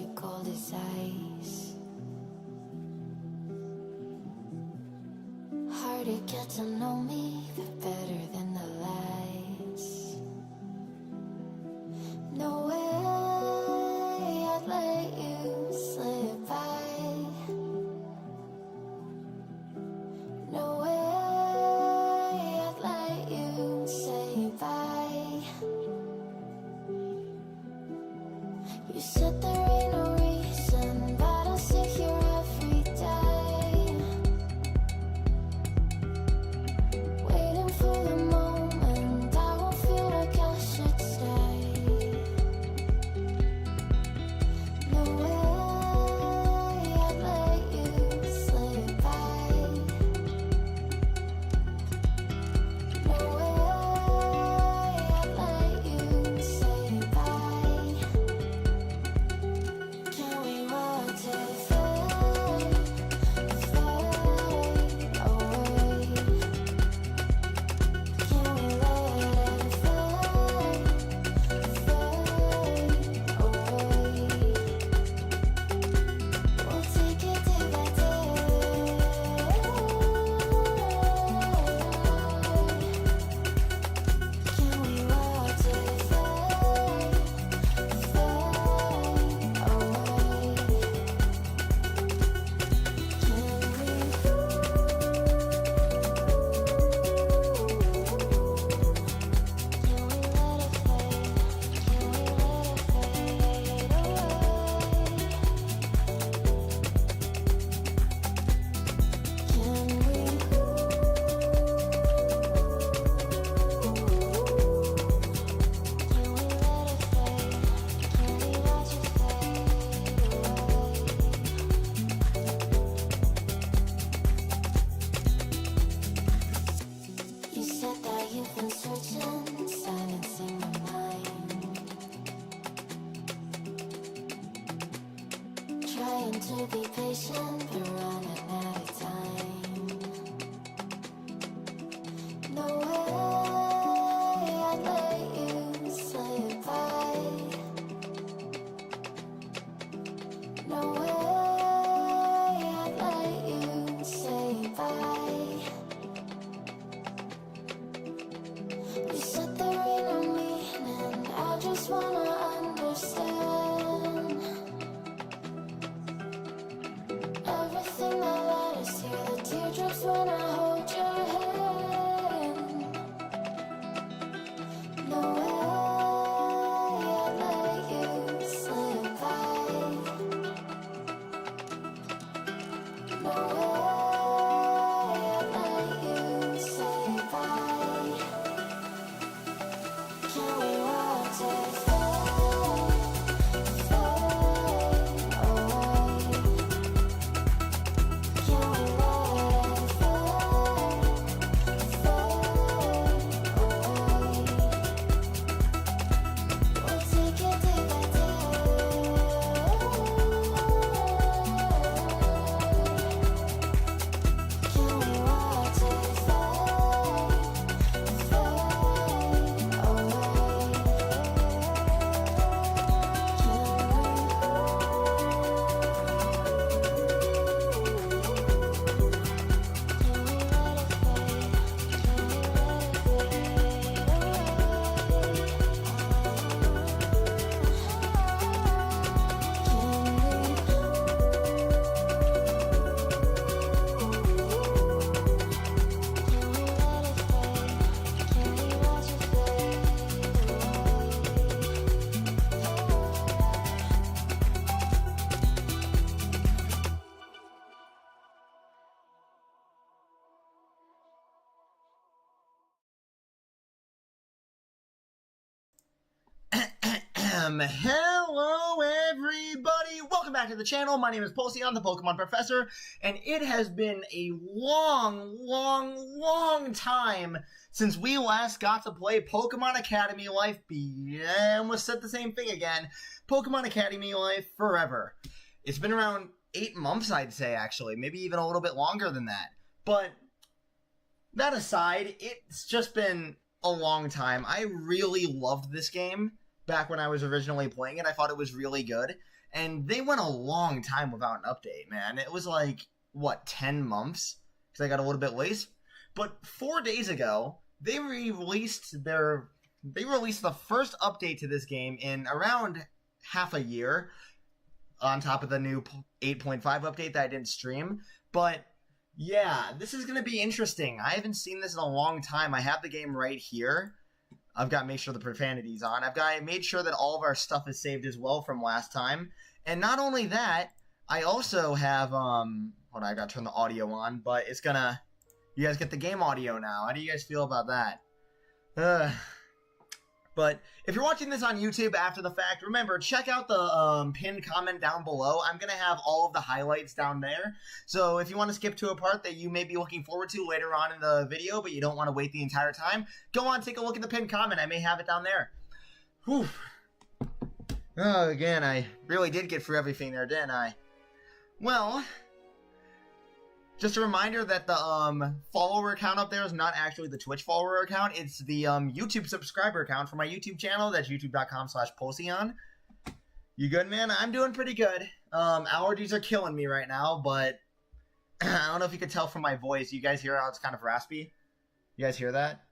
you cold as ice. Hard to get to know me, but better than the lights. No way I'd let you slip by. No way I'd let you say bye. You said there ain't no reason, but I'll sit here every day, waiting for the moment I won't feel like I should stay. No way I'd let you slip by. No way I'd let you say bye. Can we watch it fade, fade away? Can we let it fade, fade away? We'll take it day by day. Can we watch it fade, fade away? You said that you've been searching, silencing my mind, trying to be patient, but running out of time. No way I'd let you slip by. No way I'd let you say bye. You said there ain't no meaning, I just wanna understand everything that led us here, the teardrops when I hold your hand. No way I'd let you slip by. No way I'd let you say bye. Can we watch it fade, fade away? Can we let it fade, fade away? We'll take it day by day. Can we watch it fade, fade away? Hello everybody, welcome back to the channel. My name is Pulsion, the Pokemon Professor, and it has been a long time since we last got to play Pokemon Academy Life. I almost said the same thing again. Pokemon Academy Life Forever. It's been around 8 months, I'd say, actually. Maybe even a little bit longer than that. But that aside, it's just been a long time. I really loved this game back when I was originally playing it. I thought it was really good. And they went a long time without an update, man. It was like, what, 10 months? Because I got a little bit late. But 4 days ago, they released the first update to this game in around half a year, on top of the new 8.5 update that I didn't stream. But yeah, this is going to be interesting. I haven't seen this in a long time. I have the game right here. I've got to make sure the profanity's on. I've got to make sure that all of our stuff is saved as well from last time. And not only that, I also have, hold on, I got to turn the audio on, but it's going to, you guys get the game audio now. How do you guys feel about that? But if you're watching this on YouTube after the fact, remember, check out the pinned comment down below. I'm going to have all of the highlights down there. So if you want to skip to a part that you may be looking forward to later on in the video, but you don't want to wait the entire time, go on, take a look at the pinned comment. I may have it down there. Whew. Oh, again, I really did get through everything there, didn't I? Well, just a reminder that the follower account up there is not actually the Twitch follower account. It's the YouTube subscriber account for my YouTube channel. That's youtube.com/Pulsion. You good, man? I'm doing pretty good. Allergies are killing me right now, but I don't know if you could tell from my voice. You guys hear how it's kind of raspy? You guys hear that?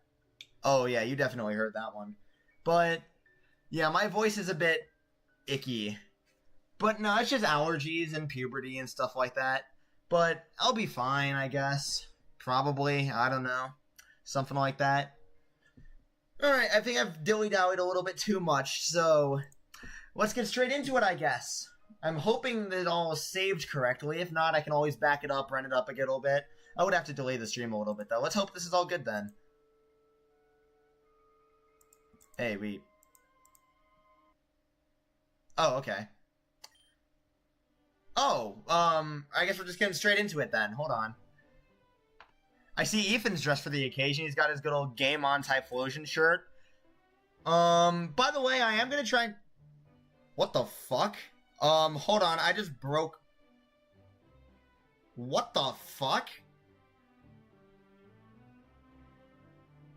Oh, yeah, you definitely heard that one. But, yeah, my voice is a bit icky. But, no, it's just allergies and puberty and stuff like that. But I'll be fine, I guess. Probably. I don't know. Something like that. Alright, I think I've dilly-dallied a little bit too much, so let's get straight into it, I guess. I'm hoping that it all is saved correctly. If not, I can always back it up, run it up a little bit. I would have to delay the stream a little bit, though. Let's hope this is all good, then. Hey, we... Oh, okay. Oh, I guess we're just getting straight into it then. Hold on. I see Ethan's dressed for the occasion. He's got his good old Game On Typhlosion shirt. By the way, I am gonna try... What the fuck? Hold on, I just broke... What the fuck?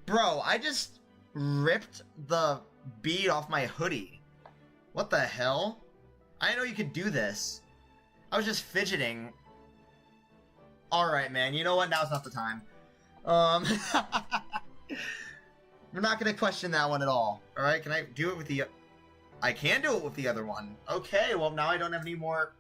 Bro, I just ripped the bead off my hoodie. What the hell? I didn't know you could do this. I was just fidgeting. Alright, man. You know what? Now's not the time. We're not going to question that one at all. Alright, can I do it with the... I can do it with the other one. Okay, well, now I don't have any more...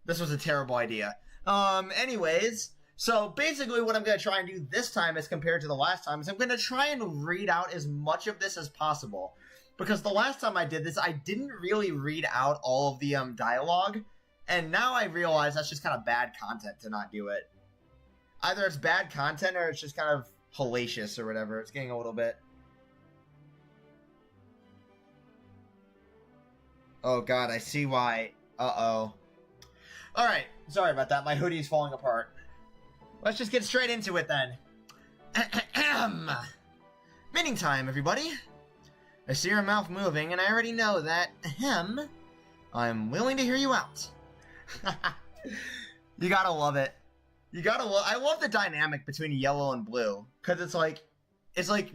This was a terrible idea. Anyways, so basically what I'm going to try and do this time as compared to the last time is I'm going to try and read out as much of this as possible. Because the last time I did this, I didn't really read out all of the dialogue, and now I realize that's just kind of bad content to not do it. Either it's bad content or it's just kind of hellacious or whatever. It's getting a little bit... Oh god, I see why. Uh-oh. Alright, sorry about that. My hoodie's falling apart. Let's just get straight into it then. Meeting time, everybody. I see your mouth moving, and I already know that, I'm willing to hear you out. You gotta love it. You gotta love... I love the dynamic between yellow and blue, because it's like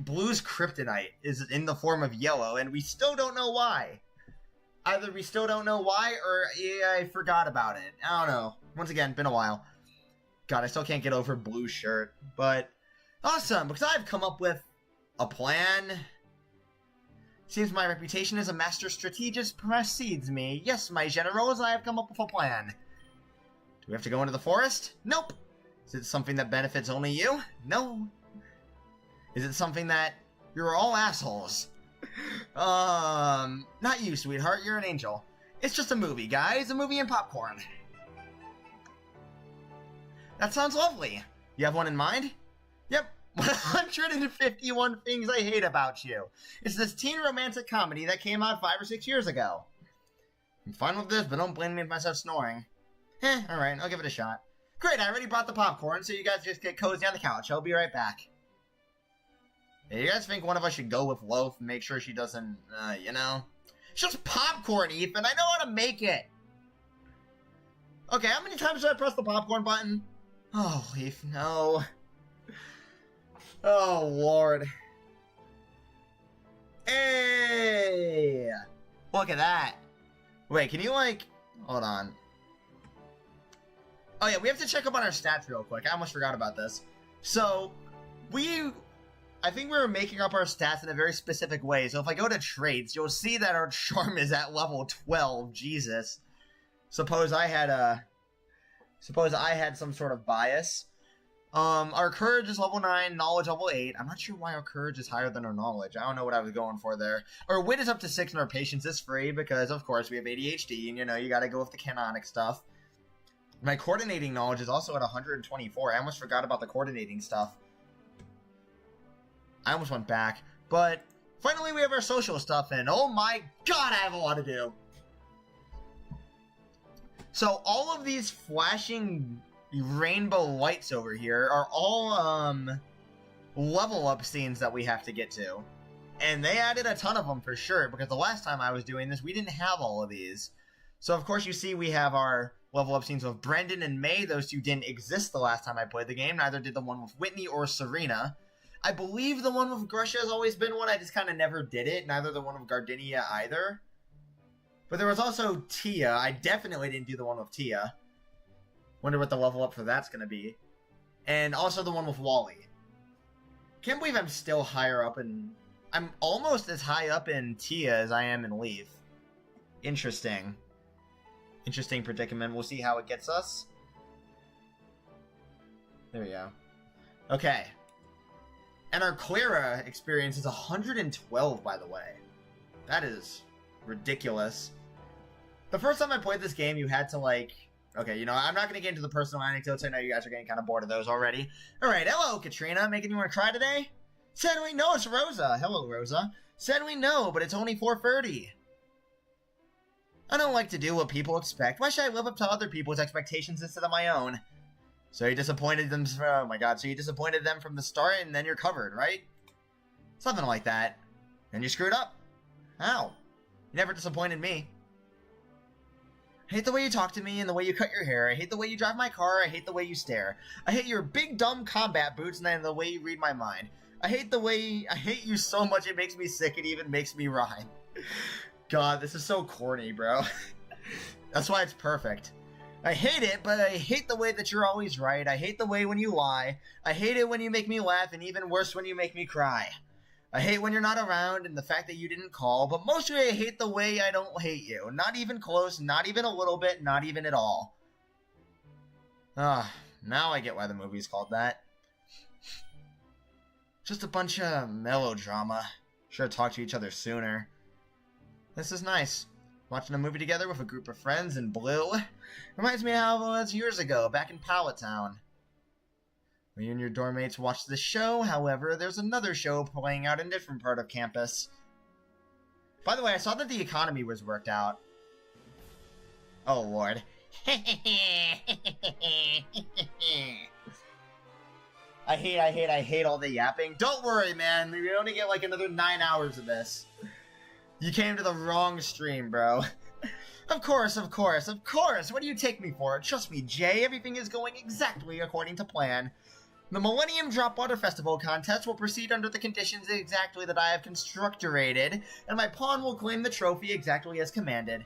blue's kryptonite is in the form of yellow, and we still don't know why. Either we still don't know why, or yeah, I forgot about it. I don't know. Once again, been a while. God, I still can't get over Blue's shirt, but awesome, because I've come up with a plan... Seems my reputation as a master strategist precedes me. Yes, my generals, I have come up with a plan. Do we have to go into the forest? Nope. Is it something that benefits only you? No. Is it something that... You're all assholes. Not you, sweetheart. You're an angel. It's just a movie, guys. A movie and popcorn. That sounds lovely. You have one in mind? Yep. 151 Things I Hate About You. It's this teen romantic comedy that came out 5 or 6 years ago. I'm fine with this, but don't blame me if I start snoring. Alright, I'll give it a shot. Great, I already brought the popcorn, so you guys just get cozy on the couch. I'll be right back. Hey, you guys think one of us should go with Loaf and make sure she doesn't, you know? It's just popcorn, Ethan. I know how to make it. Okay, how many times did I press the popcorn button? Oh, Ethan, no. Oh, Lord. Hey! Look at that. Wait, can you, like... Hold on. Oh, yeah, we have to check up on our stats real quick. I almost forgot about this. So, I think we were making up our stats in a very specific way. So if I go to traits, you'll see that our charm is at level 12. Jesus. Suppose I had some sort of bias. Our courage is level 9, knowledge level 8. I'm not sure why our courage is higher than our knowledge. I don't know what I was going for there. Our wit is up to 6 and our patience is free because, of course, we have ADHD and, you know, you gotta go with the canonic stuff. My coordinating knowledge is also at 124. I almost forgot about the coordinating stuff. I almost went back. But finally we have our social stuff and oh my god, I have a lot to do. So all of these flashing rainbow lights over here are all level up scenes that we have to get to. And they added a ton of them for sure, because the last time I was doing this, we didn't have all of these. So of course you see we have our level up scenes with Brendan and May. Those two didn't exist the last time I played the game. Neither did the one with Whitney or Serena. I believe the one with Grusha has always been one. I just kind of never did it. Neither the one with Gardenia either. But there was also Tia. I definitely didn't do the one with Tia. Wonder what the level up for that's going to be. And also the one with Wally. Can't believe I'm still higher up in... I'm almost as high up in Tia as I am in Leaf. Interesting. Interesting predicament. We'll see how it gets us. There we go. Okay. And our Clara experience is 112, by the way. That is ridiculous. The first time I played this game, you had to, like... Okay, you know, I'm not going to get into the personal anecdotes. I know you guys are getting kind of bored of those already. Alright, hello, Katrina. Making you want to cry today? Said we know, it's Rosa. Hello, Rosa. Said we know, but it's only 4:30. I don't like to do what people expect. Why should I live up to other people's expectations instead of my own? So you disappointed them... Oh my god, so you disappointed them from the start and then you're covered, right? Something like that. And you screwed up. How? You never disappointed me. I hate the way you talk to me and the way you cut your hair. I hate the way you drive my car. I hate the way you stare. I hate your big dumb combat boots and then the way you read my mind. I hate you so much it makes me sick. It even makes me rhyme. God, this is so corny, bro. That's why it's perfect. I hate it, but I hate the way that you're always right. I hate the way when you lie. I hate it when you make me laugh, and even worse when you make me cry. I hate when you're not around and the fact that you didn't call, but mostly I hate the way I don't hate you. Not even close, not even a little bit, not even at all. Now I get why the movie's called that. Just a bunch of melodrama. Should've talked to each other sooner. This is nice. Watching a movie together with a group of friends in blue. Reminds me of how it was years ago, back in Pallet Town. When you and your dorm mates watched the show, however, there's another show playing out in a different part of campus. By the way, I saw that the economy was worked out. Oh, Lord. I hate all the yapping. Don't worry, man. We only get like another 9 hours of this. You came to the wrong stream, bro. Of course. What do you take me for? Trust me, Jay, everything is going exactly according to plan. The Millennium Drop Water Festival contest will proceed under the conditions exactly that I have constructurated, and my pawn will claim the trophy exactly as commanded.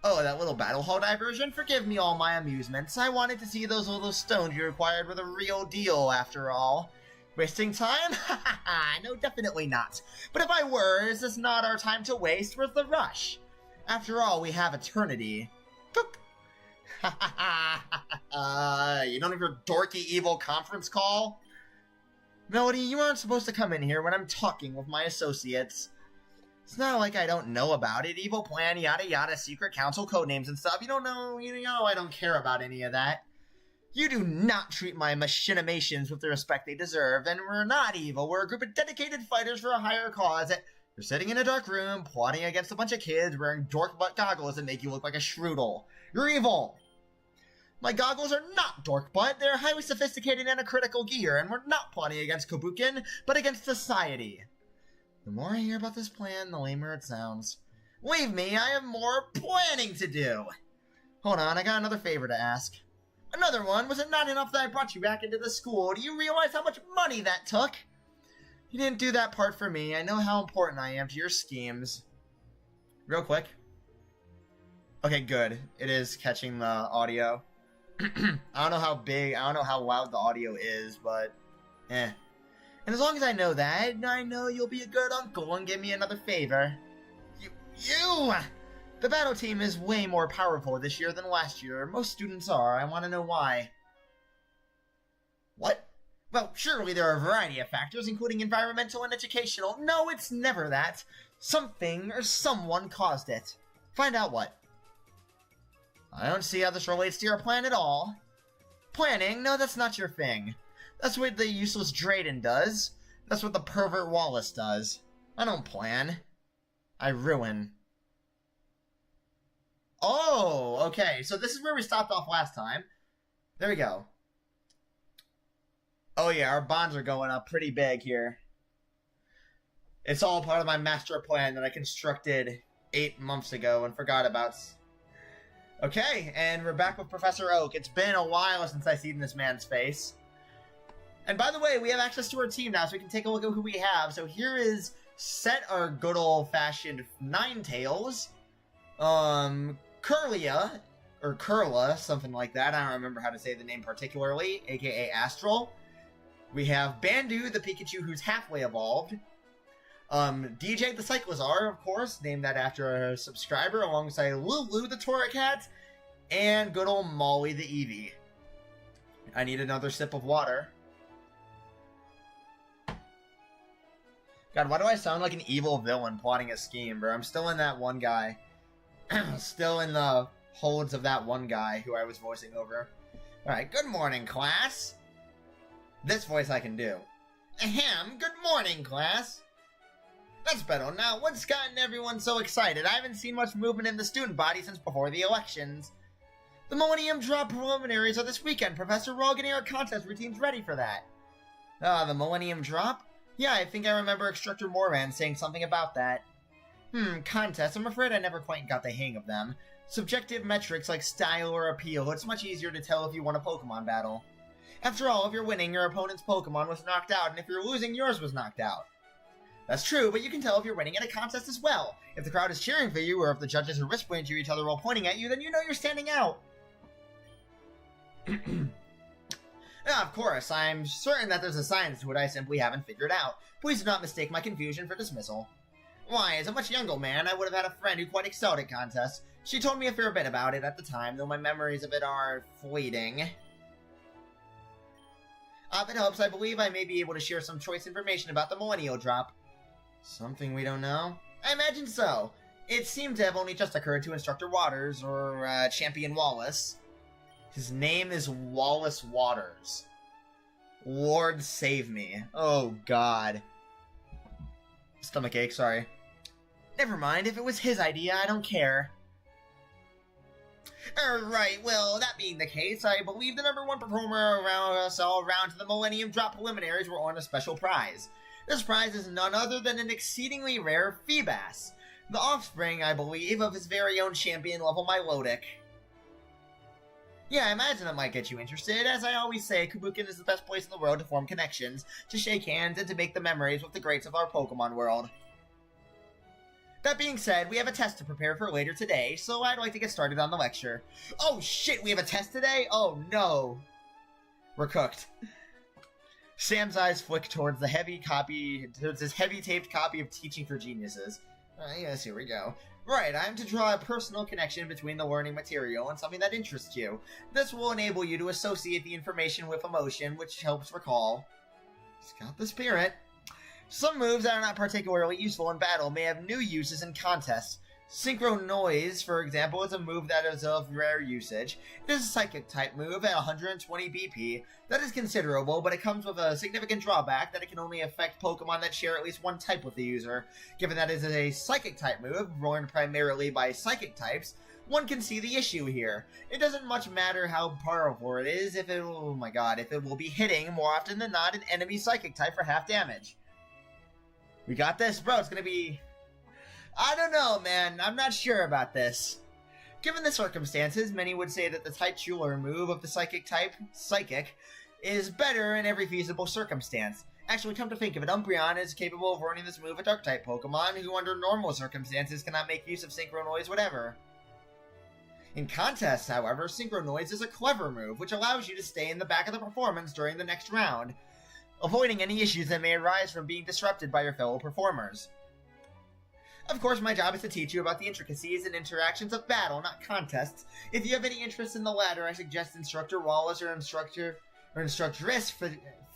Oh, that little battle hall diversion? Forgive me all my amusements. I wanted to see those little stones you required were the real deal, after all. Wasting time? Ha ha ha! No, definitely not. But if I were, is this not our time to waste? Where's the rush? After all, we have eternity. Boop. Ha ha ha! You don't have your dorky evil conference call? Melody, you aren't supposed to come in here when I'm talking with my associates. It's not like I don't know about it. Evil plan, yada yada, secret council, codenames and stuff. You don't know, I don't care about any of that. You do not treat my machinations with the respect they deserve, and we're not evil. We're a group of dedicated fighters for a higher cause. You're sitting in a dark room, plotting against a bunch of kids, wearing dork butt goggles that make you look like a strudel. You're evil! My goggles are not dork butt, they're highly sophisticated and a critical gear, and we're not plotting against Kabukin, but against society. The more I hear about this plan, the lamer it sounds. Leave me, I have more planning to do! Hold on, I got another favor to ask. Another one? Was it not enough that I brought you back into the school? Do you realize how much money that took? You didn't do that part for me. I know how important I am to your schemes. Real quick. Okay, good. It is catching the audio. I don't know how loud the audio is, but And as long as I know that, I know you'll be a good uncle and give me another favor. You! The battle team is way more powerful this year than last year. Most students are. I want to know why. What? Well, surely there are a variety of factors, including environmental and educational. No, it's never that. Something or someone caused it. Find out what. I don't see how this relates to your plan at all. Planning? No, that's not your thing. That's what the useless Drayden does. That's what the pervert Wallace does. I don't plan. I ruin. Oh, okay. So this is where we stopped off last time. There we go. Oh yeah, our bonds are going up pretty big here. It's all part of my master plan that I constructed 8 months ago and forgot about. Okay, and we're back with Professor Oak. It's been a while since I've seen this man's face. And by the way, we have access to our team now, so we can take a look at who we have. So here is Set, our good old-fashioned Ninetales. Curlia, or Curla, something like that. I don't remember how to say the name particularly, aka Astral. We have Bandu, the Pikachu who's halfway evolved. DJ the Cyclizar, of course, named that after a subscriber, alongside Lulu the Torracat, and good old Molly the Eevee. I need another sip of water. God, why do I sound like an evil villain plotting a scheme, bro? I'm still in that one guy. Still in the holds of that one guy who I was voicing over. Alright, good morning, class. This voice I can do. Ahem, good morning, class. That's better. Now, what's gotten everyone so excited? I haven't seen much movement in the student body since before the elections. The Millennium Drop preliminaries are this weekend, Professor. We're all getting our contest routines ready for that. The Millennium Drop? Yeah, I think I remember Instructor Moran saying something about that. Contests. I'm afraid I never quite got the hang of them. Subjective metrics like style or appeal, it's much easier to tell if you won a Pokemon battle. After all, if you're winning, your opponent's Pokemon was knocked out, and if you're losing, yours was knocked out. That's true, but you can tell if you're winning at a contest as well. If the crowd is cheering for you, or if the judges are whispering to each other while pointing at you, then you know you're standing out. Of course, I'm certain that there's a science to it I simply haven't figured out. Please do not mistake my confusion for dismissal. Why, as a much younger man, I would have had a friend who quite excelled at contests. She told me a fair bit about it at the time, though my memories of it are fleeting. If it helps, I believe I may be able to share some choice information about the Millennial Drop. Something we don't know? I imagine so. It seemed to have only just occurred to Instructor Waters, or Champion Wallace. His name is Wallace Waters. Lord save me. Oh, God. Stomachache, sorry. Never mind, if it was his idea, I don't care. Right, well, that being the case, I believe the #1 performer around us all around to the Millennium Drop preliminaries will earn a special prize. This prize is none other than an exceedingly rare Feebas, the offspring, I believe, of his very own champion-level Milotic. Yeah, I imagine that might get you interested. As I always say, Kabukin is the best place in the world to form connections, to shake hands, and to make the memories with the greats of our Pokemon world. That being said, we have a test to prepare for later today, so I'd like to get started on the lecture. Oh shit, we have a test today? Oh no. We're cooked. Sam's eyes flick towards his heavy taped copy of Teaching for Geniuses. Yes, here we go. Right, I'm to draw a personal connection between the learning material and something that interests you. This will enable you to associate the information with emotion, which helps recall. It's got the spirit. Some moves that are not particularly useful in battle may have new uses in contests. Synchro Noise, for example, is a move that is of rare usage. It is a Psychic-type move at 120 BP. That is considerable, but it comes with a significant drawback that it can only affect Pokemon that share at least one type with the user. Given that it is a Psychic-type move, run primarily by Psychic types, one can see the issue here. It doesn't much matter how powerful it is if it will be hitting more often than not an enemy Psychic-type for half damage. We got this, bro. It's gonna be... I don't know, man. I'm not sure about this. Given the circumstances, many would say that the titular move of the Psychic type, Psychic, is better in every feasible circumstance. Actually, come to think of it, Umbreon is capable of learning this move a Dark-type Pokemon who under normal circumstances cannot make use of Synchro Noise whatever. In contests, however, Synchro Noise is a clever move, which allows you to stay in the back of the performance during the next round, avoiding any issues that may arise from being disrupted by your fellow performers. Of course, my job is to teach you about the intricacies and interactions of battle, not contests. If you have any interest in the latter, I suggest Instructor Wallace or Instructress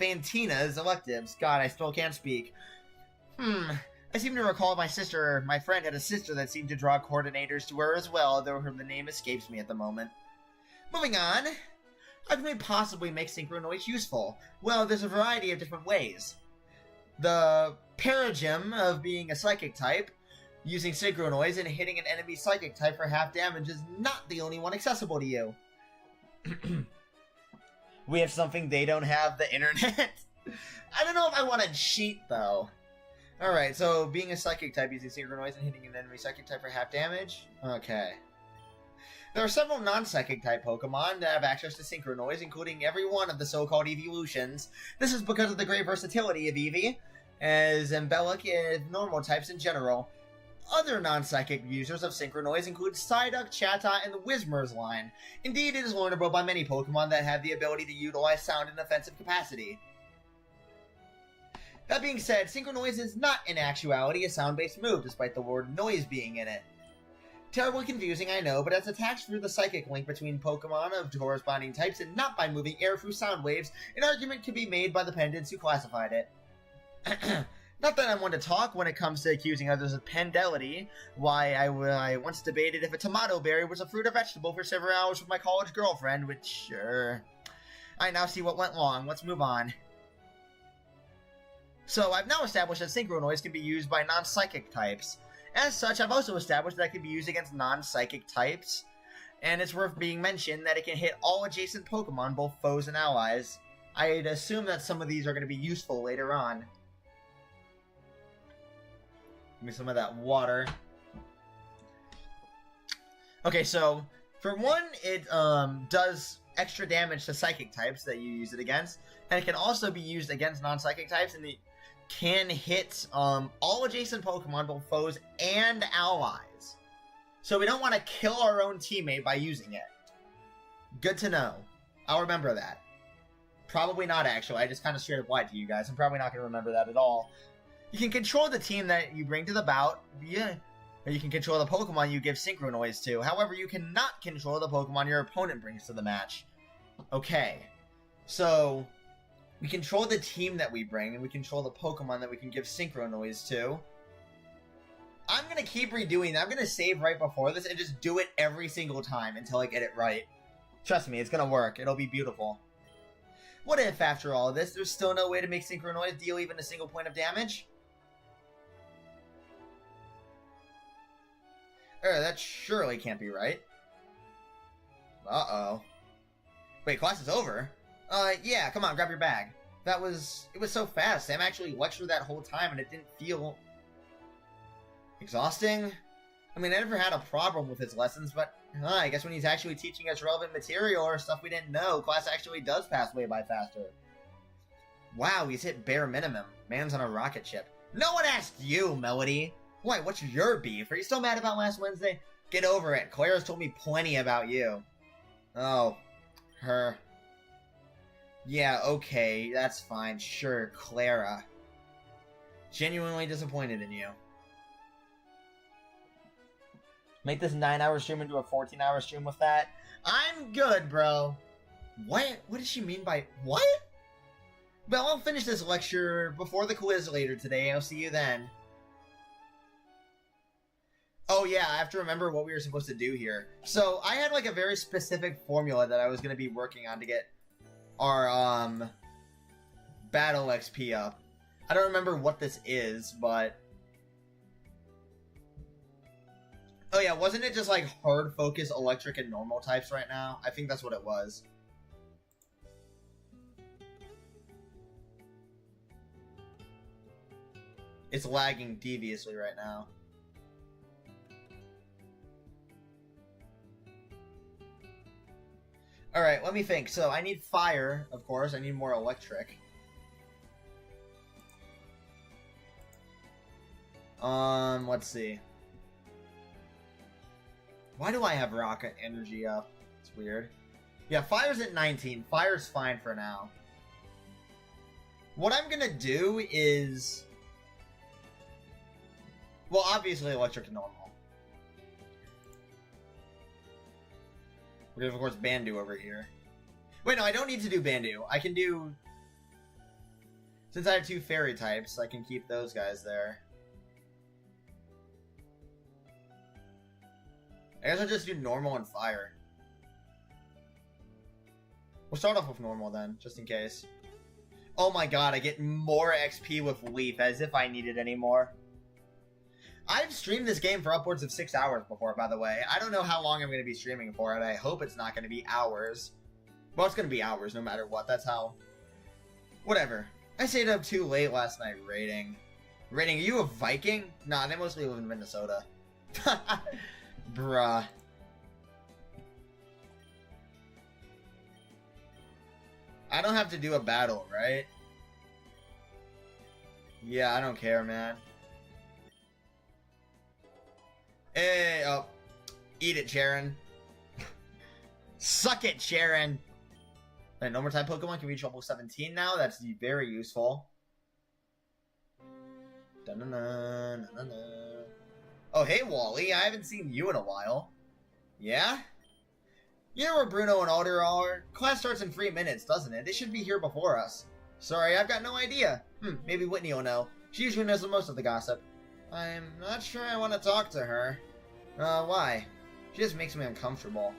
Fantina's electives. God, I still can't speak. I seem to recall my friend had a sister that seemed to draw coordinators to her as well, though the name escapes me at the moment. Moving on. How can we possibly make Synchro Noise useful? Well, there's a variety of different ways. The paragem of being a Psychic type, using Synchro Noise and hitting an enemy Psychic type for half damage is not the only one accessible to you. We have something they don't have, the internet. I don't know if I want to cheat, though. Alright, so being a Psychic type using Synchro Noise and hitting an enemy Psychic type for half damage? Okay. There are several non-Psychic type Pokemon that have access to Synchro Noise, including every one of the so-called evolutions. This is because of the great versatility of Eevee, as Embellic and normal types in general. Other non-psychic users of Synchro Noise include Psyduck, Chatot, and the Whismur's line. Indeed, it is learnable by many Pokemon that have the ability to utilize sound in offensive capacity. That being said, Synchro Noise is not in actuality a sound-based move, despite the word noise being in it. Terribly confusing, I know, but it's attached through the psychic link between Pokemon of corresponding types and not by moving air through sound waves. An argument could be made by the pendants who classified it. Not that I'm one to talk when it comes to accusing others of pendelity. Why, I once debated if a tomato berry was a fruit or vegetable for several hours with my college girlfriend, which, I now see what went wrong. Let's move on. So, I've now established that Synchro Noise can be used by non-psychic types. As such, I've also established that it can be used against non-psychic types. And it's worth being mentioned that it can hit all adjacent Pokemon, both foes and allies. I'd assume that some of these are going to be useful later on. Give me some of that water. Okay, so, for one, it does extra damage to psychic types that you use it against. And it can also be used against non-psychic types, and it can hit all adjacent Pokemon, both foes and allies. So we don't want to kill our own teammate by using it. Good to know. I'll remember that. Probably not, actually. I just kind of straight up lied to you guys. I'm probably not going to remember that at all. You can control the team that you bring to the bout, yeah. Or you can control the Pokemon you give Synchro Noise to. However, you cannot control the Pokemon your opponent brings to the match. Okay. So, we control the team that we bring, and we control the Pokemon that we can give Synchro Noise to. I'm going to keep redoing that. I'm going to save right before this and just do it every single time until I get it right. Trust me, it's going to work. It'll be beautiful. What if, after all of this, there's still no way to make Synchro Noise deal even a single point of damage? That surely can't be right. Uh-oh. Wait, class is over? Yeah, come on, grab your bag. It was so fast. Sam actually lectured that whole time and it didn't feel exhausting. I mean, I never had a problem with his lessons, but I guess when he's actually teaching us relevant material or stuff we didn't know, class actually does pass way by faster. Wow, he's hit bare minimum. Man's on a rocket ship. No one asked you, Melody. Why, what's your beef? Are you still mad about last Wednesday? Get over it. Clara's told me plenty about you. Oh, her. Yeah, okay, that's fine. Sure, Clara. Genuinely disappointed in you. Make this 9-hour stream into a 14-hour stream with that? I'm good, bro. What? What does she mean by... What? Well, I'll finish this lecture before the quiz later today. I'll see you then. Oh yeah, I have to remember what we were supposed to do here. So, I had like a very specific formula that I was going to be working on to get our, battle XP up. I don't remember what this is, but... Oh yeah, wasn't it just like hard focus, electric, and normal types right now? I think that's what it was. It's lagging deviously right now. Alright, let me think. So, I need fire, of course. I need more electric. Let's see. Why do I have rocket energy up? It's weird. Yeah, fire's at 19. Fire's fine for now. What I'm gonna do is... Well, obviously electric and normal. We have, of course, Bandu over here. Wait, no, I don't need to do Bandu. I can do... Since I have 2 fairy types, I can keep those guys there. I guess I'll just do normal and fire. We'll start off with normal then, just in case. Oh my god, I get more XP with Leaf, as if I needed any more. I've streamed this game for upwards of 6 hours before, by the way. I don't know how long I'm going to be streaming for it. I hope it's not going to be hours. Well, it's going to be hours no matter what. That's how... Whatever. I stayed up too late last night raiding. Raiding, are you a Viking? Nah, they mostly live in Minnesota. Bruh. I don't have to do a battle, right? Yeah, I don't care, man. Hey, oh. Eat it, Sharon. Suck it, Sharon. Right, no more time Pokemon can reach level 17 now. That's very useful. Dun-dun-dun, oh, hey, Wally. I haven't seen you in a while. Yeah? You know where Bruno and Alder are? Class starts in 3 minutes, doesn't it? They should be here before us. Sorry, I've got no idea. Maybe Whitney will know. She usually knows the most of the gossip. I'm not sure I want to talk to her. Why? She just makes me uncomfortable.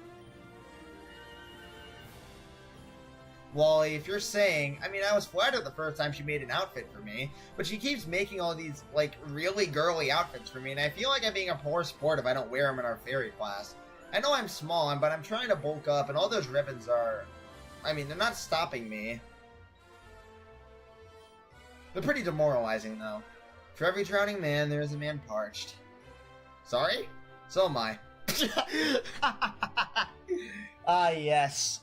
Wally, if you're saying... I mean, I was flattered the first time she made an outfit for me, but she keeps making all these, like, really girly outfits for me, and I feel like I'm being a poor sport if I don't wear them in our fairy class. I know I'm small, but I'm trying to bulk up, and all those ribbons are... I mean, they're not stopping me. They're pretty demoralizing, though. For every drowning man, there is a man parched. Sorry? So am I. Ah, yes.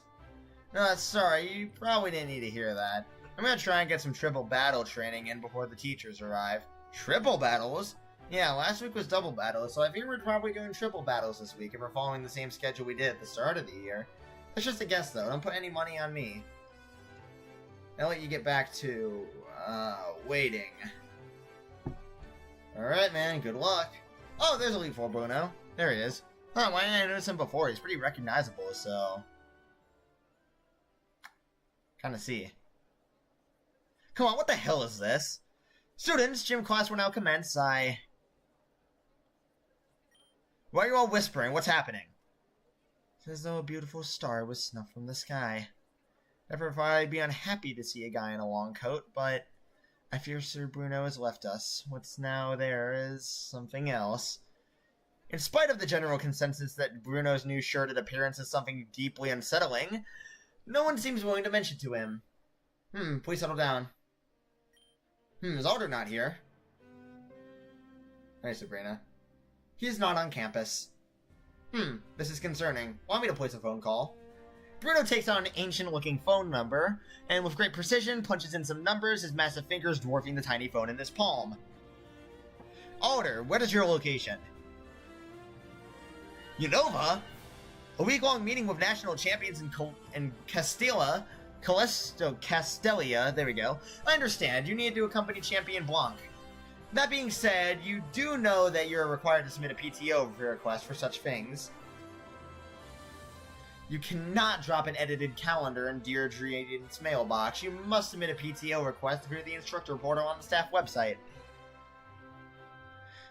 No, sorry, you probably didn't need to hear that. I'm gonna try and get some triple battle training in before the teachers arrive. Triple battles? Yeah, last week was double battles, so I think we're probably doing triple battles this week if we're following the same schedule we did at the start of the year. That's just a guess, though. Don't put any money on me. I'll let you get back to, waiting. Alright, man, good luck. Oh, there's Elite Four Bruno. There he is. Huh, why didn't I notice him before? He's pretty recognizable, so... Kinda see. Come on, what the hell is this? Students, gym class will now commence. Why are you all whispering? What's happening? It's as though a beautiful star was snuffed from the sky. Never thought I'd be unhappy to see a guy in a long coat, but I fear Sir Bruno has left us. What's now there is something else. In spite of the general consensus that Bruno's new shirted appearance is something deeply unsettling, no one seems willing to mention to him. Please settle down. Is Alder not here? Hey, Sabrina. He's not on campus. This is concerning. Want me to place a phone call? Bruno takes out an ancient-looking phone number, and with great precision punches in some numbers, his massive fingers dwarfing the tiny phone in his palm. Alder, what is your location? Unova? A week-long meeting with national champions in Castelia, there we go. I understand, you need to accompany Champion Blanc. That being said, you do know that you're required to submit a PTO request for such things. You cannot drop an edited calendar in Deirdre's mailbox. You must submit a PTO request through the instructor portal on the staff website.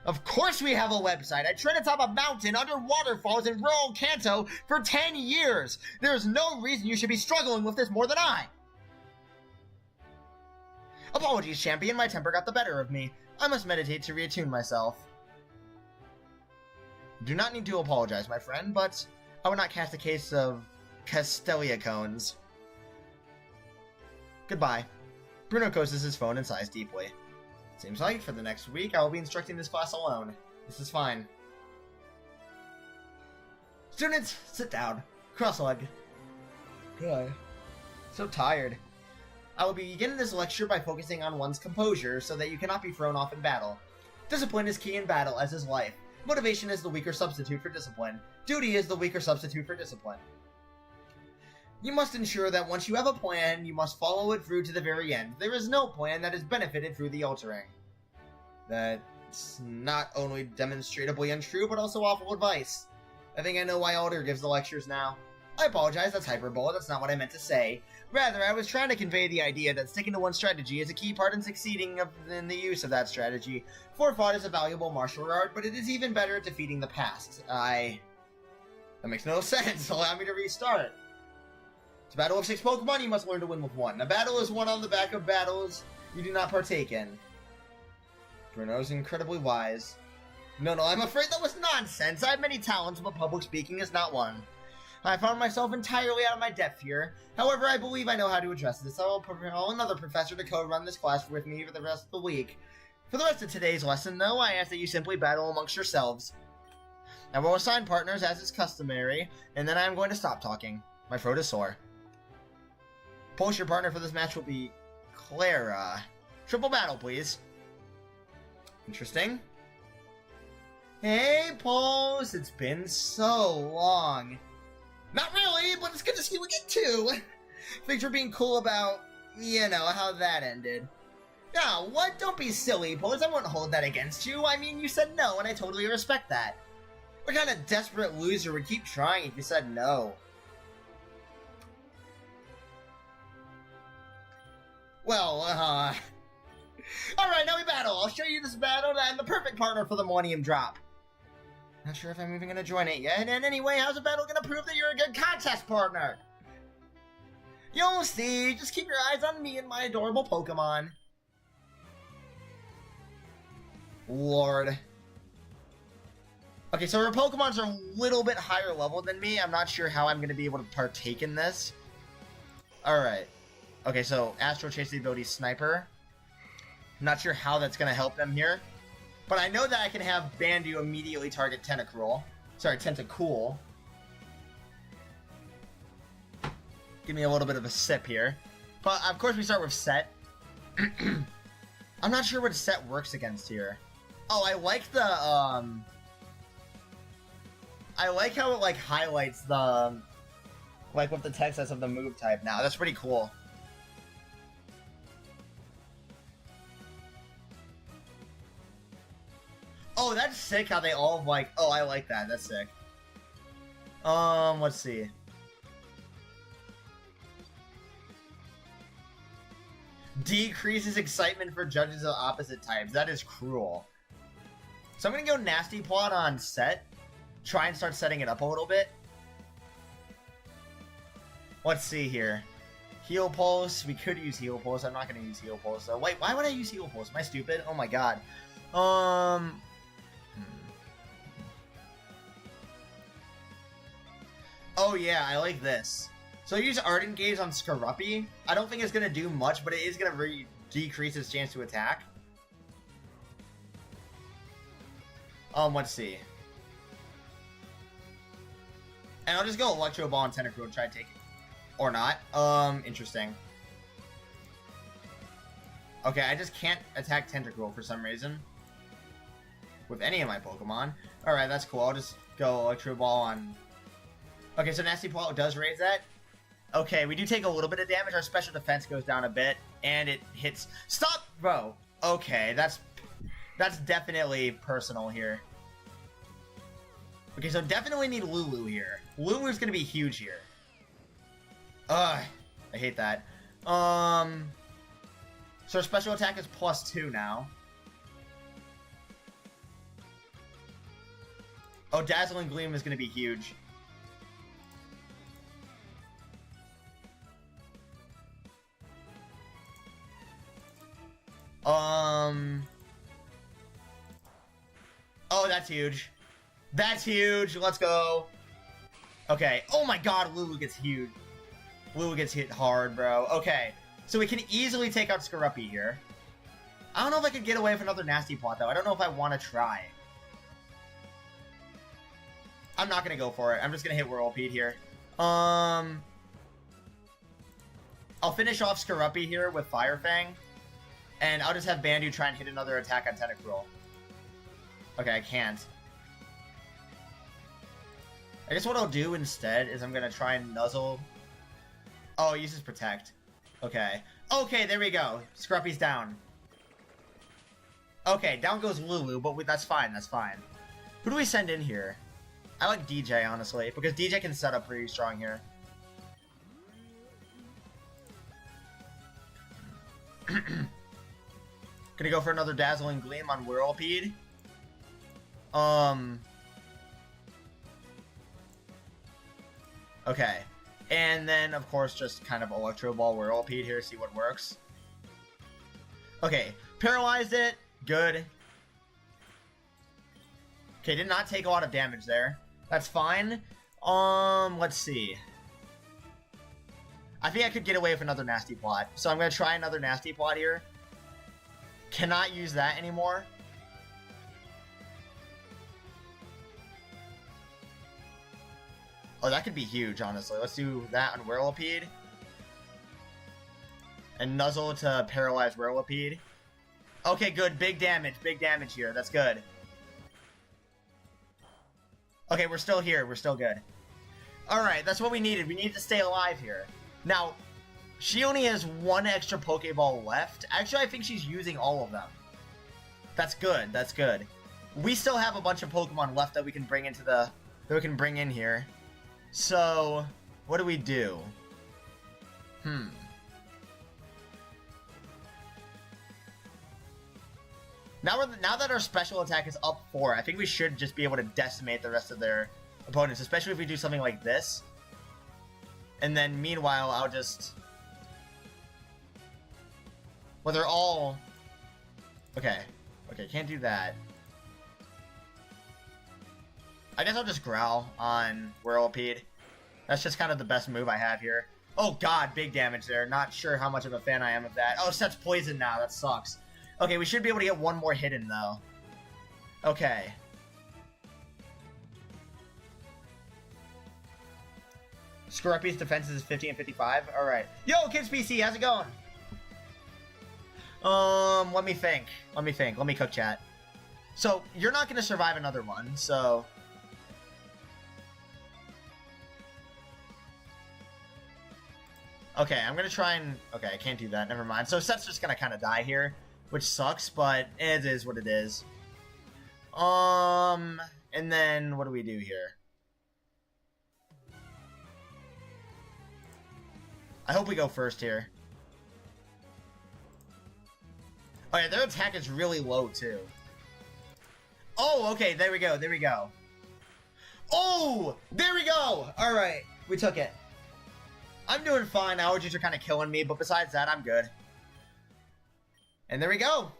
Of course we have a website! I trained atop a mountain under waterfalls in rural Kanto for 10 years! There is no reason you should be struggling with this more than I! Apologies, champion. My temper got the better of me. I must meditate to reattune myself. You do not need to apologize, my friend, but I would not cast a case of Castelia cones. Goodbye. Bruno closes his phone and sighs deeply. Seems like for the next week I will be instructing this class alone. This is fine. Students, sit down. Cross-legged. Good. So tired. I will be beginning this lecture by focusing on one's composure so that you cannot be thrown off in battle. Discipline is key in battle, as is life. Motivation is the weaker substitute for discipline. Duty is the weaker substitute for discipline. You must ensure that once you have a plan, you must follow it through to the very end. There is no plan that is benefited through the altering. That's not only demonstrably untrue, but also awful advice. I think I know why Alder gives the lectures now. I apologize, that's hyperbole, that's not what I meant to say. Rather, I was trying to convey the idea that sticking to one strategy is a key part in succeeding in the use of that strategy. Forethought is a valuable martial art, but it is even better at defeating the past. That makes no sense. Allow me to restart. It's a battle of 6 Pokemon, you must learn to win with 1. A battle is won on the back of battles you do not partake in. Bruno's incredibly wise. No, I'm afraid that was nonsense. I have many talents, but public speaking is not one. I found myself entirely out of my depth here. However, I believe I know how to address this. I will call another professor to co-run this class with me for the rest of the week. For the rest of today's lesson, though, I ask that you simply battle amongst yourselves. I will assign partners as is customary, and then I am going to stop talking. My throat is sore. Pulse, your partner for this match will be Clara. Triple battle, please. Interesting. Hey, Pulse! It's been so long. Not really, but it's good to see you again, too. Thanks for being cool about, how that ended. Now, what? Don't be silly, Pulse. I won't hold that against you. I mean, you said no, and I totally respect that. What kind of desperate loser would keep trying if you said no? Well, Alright, now we battle. I'll show you this battle, and I'm the perfect partner for the Millennium Drop. Not sure if I'm even going to join it yet, and anyway, how's the battle going to prove that you're a good contest partner? You'll see. Just keep your eyes on me and my adorable Pokemon. Lord. Okay, so her Pokemons are a little bit higher level than me. I'm not sure how I'm going to be able to partake in this. Alright. Okay, so Astral Chase the ability Sniper. I'm not sure how that's going to help them here. But I know that I can have Bandu immediately target Tentacool. Tentacool. Give me a little bit of a sip here. But, of course, we start with Set. I'm not sure what Set works against here. Oh, I like the, I like how it, highlights the, what the text says of the move type now. That's pretty cool. Oh, that's sick how they all oh, I like that. That's sick. Let's see. Decreases excitement for judges of opposite types. That is cruel. So I'm gonna go Nasty Plot on Set. Try and start setting it up a little bit. Let's see here. Heal Pulse. We could use Heal Pulse. I'm not gonna use Heal Pulse. So wait, why would I use Heal Pulse? Am I stupid? Oh my god. Oh yeah, I like this. So I use Ardent Gaze on Scaruppi. I don't think it's going to do much, but it is going to decrease its chance to attack. Let's see. And I'll just go Electro Ball and Tentacruel to try to take it. Or not. Interesting. Okay, I just can't attack Tentacruel for some reason. With any of my Pokemon. Alright, that's cool. I'll just go Electro Ball on... Okay, so Nasty Plot does raise that. Okay, we do take a little bit of damage. Our special defense goes down a bit, and it hits... Stop, bro! Okay, that's definitely personal here. Okay, so definitely need Lulu here. Lulu's gonna be huge here. Ugh, I hate that. So our special attack is +2 now. Oh, Dazzling Gleam is gonna be huge. Oh, that's huge. That's huge. Let's go. Okay. Oh my god, Lulu gets huge. Lulu gets hit hard, bro. Okay. So we can easily take out Scaruppi here. I don't know if I could get away with another Nasty Plot, though. I don't know if I want to try. I'm not going to go for it. I'm just going to hit Whirlpeed here. I'll finish off Scaruppi here with Fire Fang. And I'll just have Bandu try and hit another attack on Tentacruel. Okay, I can't. I guess what I'll do instead is I'm gonna try and nuzzle. Oh, it uses protect. Okay. Okay, there we go. Scruppy's down. Okay, down goes Lulu, but that's fine, that's fine. Who do we send in here? I like DJ, honestly, because DJ can set up pretty strong here. Gonna go for another Dazzling Gleam on Whirlpeed. Okay. And then, of course, just kind of Electro Ball Whirlpeed here, see what works. Okay, paralyzed it. Good. Okay, did not take a lot of damage there. That's fine. Let's see. I think I could get away with another Nasty Plot. So I'm going to try another Nasty Plot here. Cannot use that anymore. Oh, that could be huge, honestly. Let's do that on Whirlipede. And Nuzzle to paralyze Whirlipede. Okay, good. Big damage here. That's good. Okay, we're still here. We're still good. Alright, that's what we needed. We needed to stay alive here. Now, she only has one extra Pokeball left. Actually, I think she's using all of them. That's good. That's good. We still have a bunch of Pokemon left that we can bring into the... that we can bring in here. So, what do we do? Now that our special attack is up 4, I think we should just be able to decimate the rest of their opponents, especially if we do something like this. And then, meanwhile, I'll just... well, they're all... Okay. Okay, can't do that. I guess I'll just Growl on Whirlipede. That's just kind of the best move I have here. Oh god, big damage there. Not sure how much of a fan I am of that. Oh, Set's poison now. That sucks. Okay, we should be able to get one more hit in, though. Okay. Scorpius defenses is 50 and 55. Alright. Yo, Kids PC, how's it going? Let me think. Let me cook chat. So, you're not going to survive another one, so... okay, I'm going to try and... okay, I can't do that. Never mind. So, Set's just going to kind of die here, which sucks, but it is what it is. And then, what do we do here? I hope we go first here. Oh yeah, their attack is really low, too. Oh, okay, there we go, there we go. Oh, there we go! Alright, we took it. I'm doing fine, allergies are kind of killing me, but besides that, I'm good. And there we go.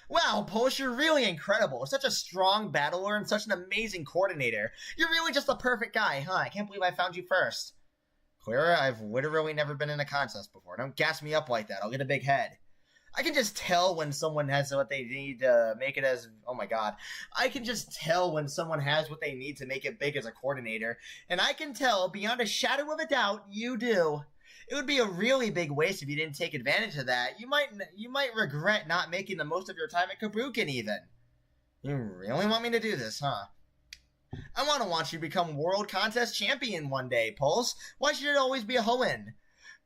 Wow, Pulse, you're really incredible. Such a strong battler and such an amazing coordinator. You're really just the perfect guy, huh? I can't believe I found you first. Clara, I've literally never been in a contest before. Don't gas me up like that. I'll get a big head. I can just tell when someone has what they need to make it as... oh my god. I can just tell when someone has what they need to make it big as a coordinator. And I can tell, beyond a shadow of a doubt, you do. It would be a really big waste if you didn't take advantage of that. You might regret not making the most of your time at Kabukin, even. You really want me to do this, huh? I want to watch you become World Contest Champion one day, Pulse. Why should it always be a Hoenn?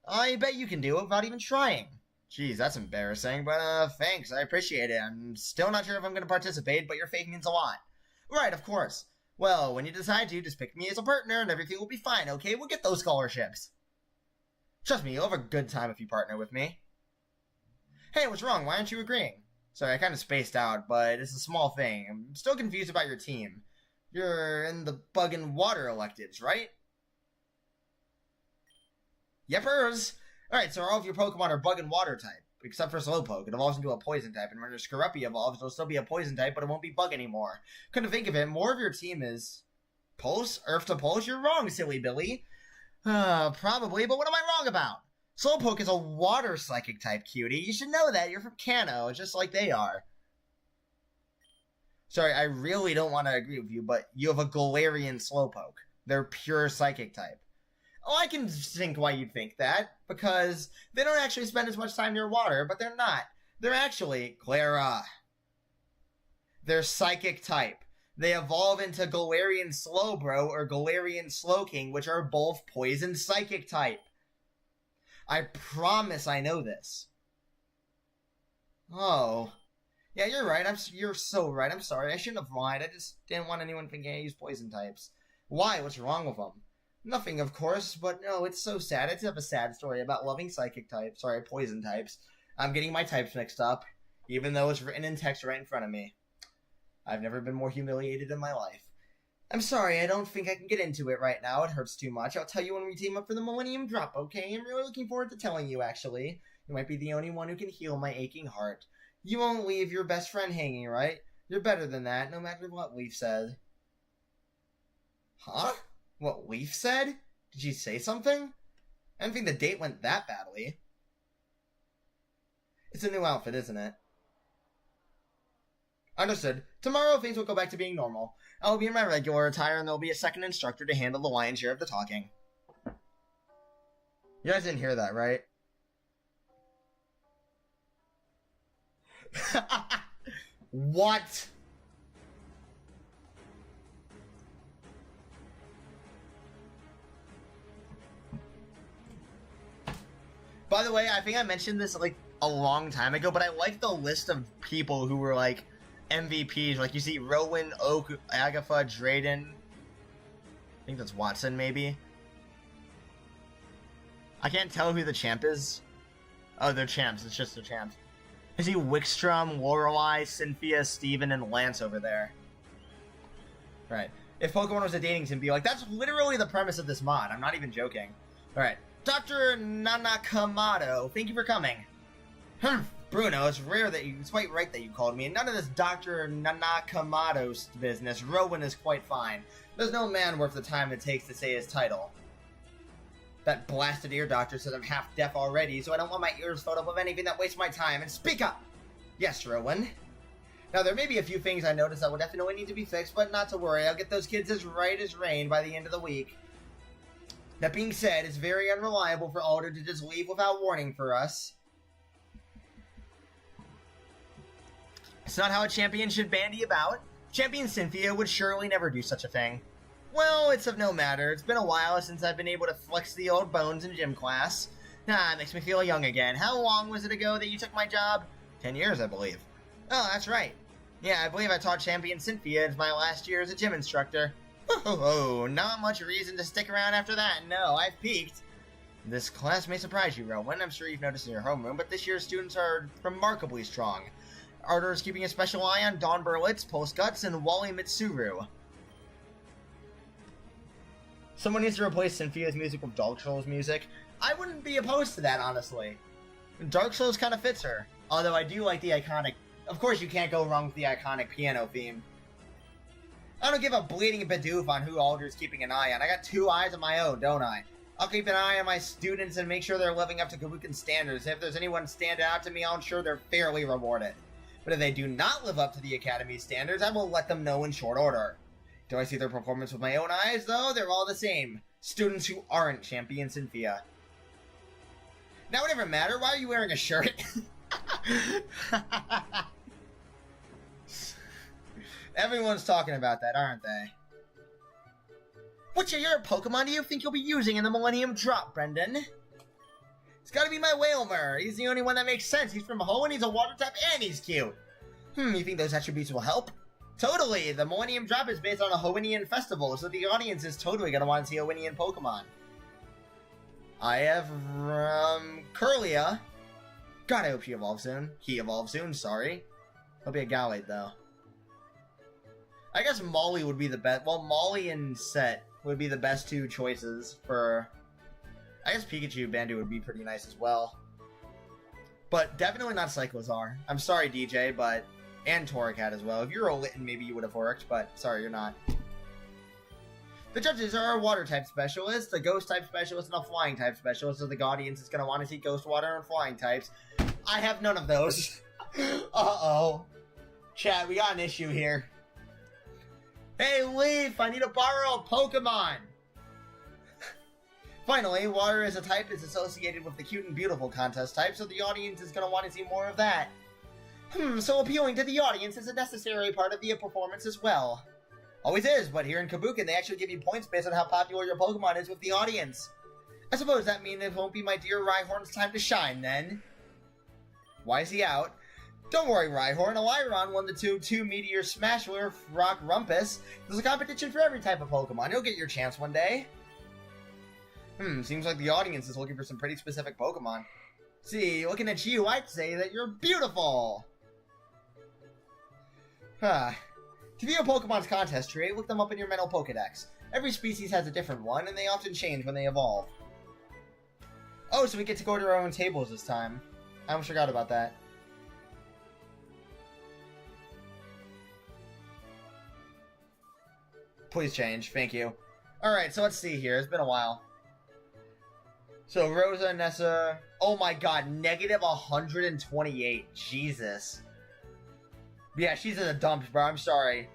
I bet you can do it without even trying. Jeez, that's embarrassing, but thanks, I appreciate it. I'm still not sure if I'm going to participate, but your faith means a lot. Right, of course. Well, when you decide to, just pick me as a partner and everything will be fine, okay? We'll get those scholarships. Trust me, you'll have a good time if you partner with me. Hey, what's wrong? Why aren't you agreeing? Sorry, I kind of spaced out, but it's a small thing. I'm still confused about your team. You're in the Bug and Water electives, right? Yepers! Alright, so all of your Pokemon are Bug and Water type, except for Slowpoke. It evolves into a Poison type, and when your Skorupi evolves, it'll still be a Poison type, but it won't be Bug anymore. Couldn't think of it, more of your team is... Pulse? Earth to Pulse? You're wrong, silly Billy. Probably, but what am I wrong about? Slowpoke is a Water Psychic type, cutie. You should know that, you're from Kanto, just like they are. Sorry, I really don't want to agree with you, but you have a Galarian Slowpoke. They're pure Psychic type. Oh, I can think why you'd think that, because they don't actually spend as much time near water, but they're not. They're actually... Clara. They're psychic type. They evolve into Galarian Slowbro or Galarian Slowking, which are both poison psychic type. I promise I know this. Oh. Yeah, you're right. You're so right. I'm sorry. I shouldn't have lied. I just didn't want anyone thinking I use poison types. Why? What's wrong with them? Nothing, of course, but no, it's so sad. I just have a sad story about loving psychic types. Sorry, poison types. I'm getting my types mixed up, even though it's written in text right in front of me. I've never been more humiliated in my life. I'm sorry, I don't think I can get into it right now. It hurts too much. I'll tell you when we team up for the Millennium Drop, okay? I'm really looking forward to telling you, actually. You might be the only one who can heal my aching heart. You won't leave your best friend hanging, right? You're better than that, no matter what Leaf said. Huh? What Leaf said? Did she say something? I don't think the date went that badly. It's a new outfit, isn't it? Understood. Tomorrow things will go back to being normal. I will be in my regular attire and there will be a second instructor to handle the lion's share of the talking. You guys didn't hear that, right? What? By the way, I think I mentioned this like a long time ago, but I like the list of people who were like MVPs. Like you see Rowan, Oak, Agatha, Drayden. I think that's Watson, maybe. I can't tell who the champ is. Oh, they're champs. It's just the champs. I see Wickstrom, Lorelei, Cynthia, Steven, and Lance over there. Right. If Pokemon was a dating sim, be like, that's literally the premise of this mod. I'm not even joking. Alright. Dr. Nanakamato, thank you for coming. Bruno, it's quite right that you called me. None of this Dr. Nanakamato business. Rowan is quite fine. There's no man worth the time it takes to say his title. That blasted ear doctor says I'm half deaf already, so I don't want my ears filled up with anything that wastes my time. And speak up! Yes, Rowan. Now, there may be a few things I noticed that will definitely need to be fixed, but not to worry. I'll get those kids as right as rain by the end of the week. That being said, it's very unreliable for Alder to just leave without warning for us. It's not how a champion should bandy about. Champion Cynthia would surely never do such a thing. Well, it's of no matter. It's been a while since I've been able to flex the old bones in gym class. It makes me feel young again. How long was it ago that you took my job? 10 years, I believe. Oh, that's right. Yeah, I believe I taught Champion Cynthia in my last year as a gym instructor. Oh, not much reason to stick around after that. No, I've peaked. This class may surprise you, Rowan. I'm sure you've noticed in your homeroom, but this year's students are remarkably strong. Ardor is keeping a special eye on Don Berlitz, Pulse Guts, and Wally Mitsuru. Someone needs to replace Cynthia's music with Dark Souls music. I wouldn't be opposed to that, honestly. Dark Souls kind of fits her. Although I do like the iconic... Of course you can't go wrong with the iconic piano theme. I don't give a bleeding Bidoof on who Alder's keeping an eye on. I got 2 eyes of my own, don't I? I'll keep an eye on my students and make sure they're living up to Kabukin standards. If there's anyone standing out to me, I'll ensure they're fairly rewarded. But if they do not live up to the Academy's standards, I will let them know in short order. Do I see their performance with my own eyes, though? They're all the same. Students who aren't Champion Cynthia. Now, it doesn't matter. Why are you wearing a shirt? Everyone's talking about that, aren't they? Which of your Pokemon do you think you'll be using in the Millennium Drop, Brendan? It's gotta be my Wailmer. He's the only one that makes sense. He's from Hoenn, he's a water type, and he's cute. You think those attributes will help? Totally! The Millennium Drop is based on a Hoennian festival, so the audience is totally gonna want to see Hoennian Pokemon. I have, Curlia. God, I hope she evolves soon. He evolves soon, sorry. He'll be a Gallade, though. I guess Molly would be the best. Well, Molly and Set would be the best 2 choices for... I guess Pikachu Bandu would be pretty nice as well. But definitely not Cyclozar. I'm sorry, DJ, but... And Torracat as well. If you were a Litten, maybe you would have worked, but sorry, you're not. The judges are a Water-type specialist, a Ghost-type specialist, and a Flying-type specialist, so the audience is going to want to see Ghost, Water, and Flying types. I have none of those. Uh-oh. Chat, we got an issue here. Hey, Leaf, I need to borrow a Pokemon! Finally, Water as a type is associated with the Cute and Beautiful contest type, so the audience is going to want to see more of that. So appealing to the audience is a necessary part of the performance as well. Always is, but here in Kabukin, they actually give you points based on how popular your Pokemon is with the audience. I suppose that means it won't be my dear Rhyhorn's time to shine, then. Why is he out? Don't worry, Rhyhorn. Eliron won the 2 Meteor Smashler Rock Rumpus. There's a competition for every type of Pokemon. You'll get your chance one day. Seems like the audience is looking for some pretty specific Pokemon. See, looking at you, I'd say that you're beautiful! To view a Pokemon's contest trait, look them up in your mental Pokedex. Every species has a different one, and they often change when they evolve. Oh, so we get to go to our own tables this time. I almost forgot about that. Please change, thank you. Alright, so let's see here, it's been a while. So, Rosa, Nessa... Oh my god, negative 128. Jesus. Yeah, she's in the dumps, bro. I'm sorry.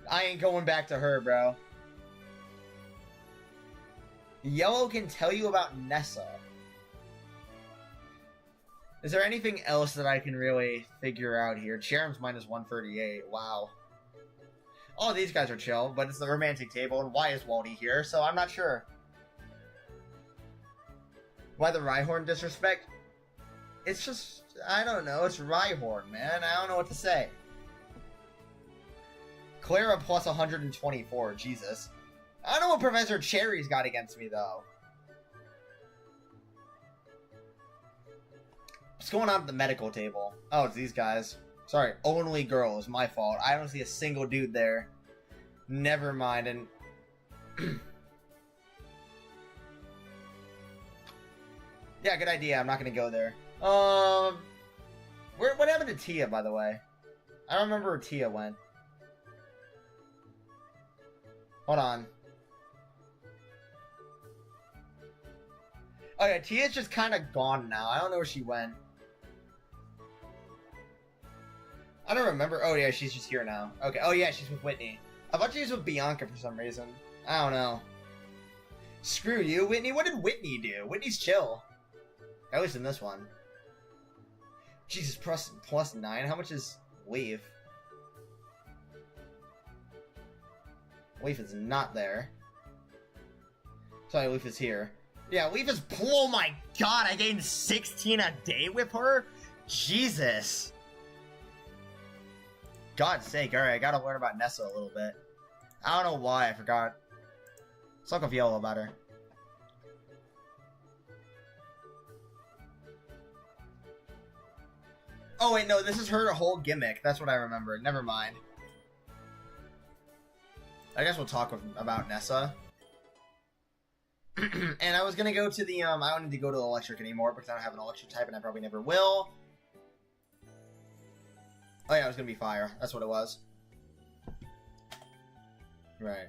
I ain't going back to her, bro. Yellow can tell you about Nessa. Is there anything else that I can really figure out here? Cherim's minus 138. Wow. Oh, these guys are chill, but it's the romantic table, and why is Waldy here? So I'm not sure. Why the Rhyhorn disrespect? It's just, I don't know, it's Rhyhorn, man. I don't know what to say. Clara plus 124, Jesus. I don't know what Professor Cherry's got against me, though. What's going on at the medical table? Oh, it's these guys. Sorry, only girls. My fault. I don't see a single dude there. Never mind, and... yeah, good idea. I'm not gonna go there. What happened to Tia, by the way? I don't remember where Tia went. Hold on. Oh yeah, Tia's just kind of gone now. I don't know where she went. I don't remember. Oh yeah, she's just here now. Okay. Oh yeah, she's with Whitney. I thought she was with Bianca for some reason. I don't know. Screw you, Whitney. What did Whitney do? Whitney's chill. At least in this one. Jesus, plus 9. How much is Leaf? Leaf is not there. Sorry, Leaf is here. Yeah, Leaf is... Oh my god, I gained 16 a day with her? Jesus. God's sake. Alright, I gotta learn about Nessa a little bit. I don't know why, I forgot. Suck off yellow about her. Oh wait, no, this is her whole gimmick. That's what I remember. Never mind. I guess we'll talk about Nessa. And I was gonna go to the, I don't need to go to the electric anymore because I don't have an electric type and I probably never will. Oh yeah, it was gonna be fire. That's what it was. Right.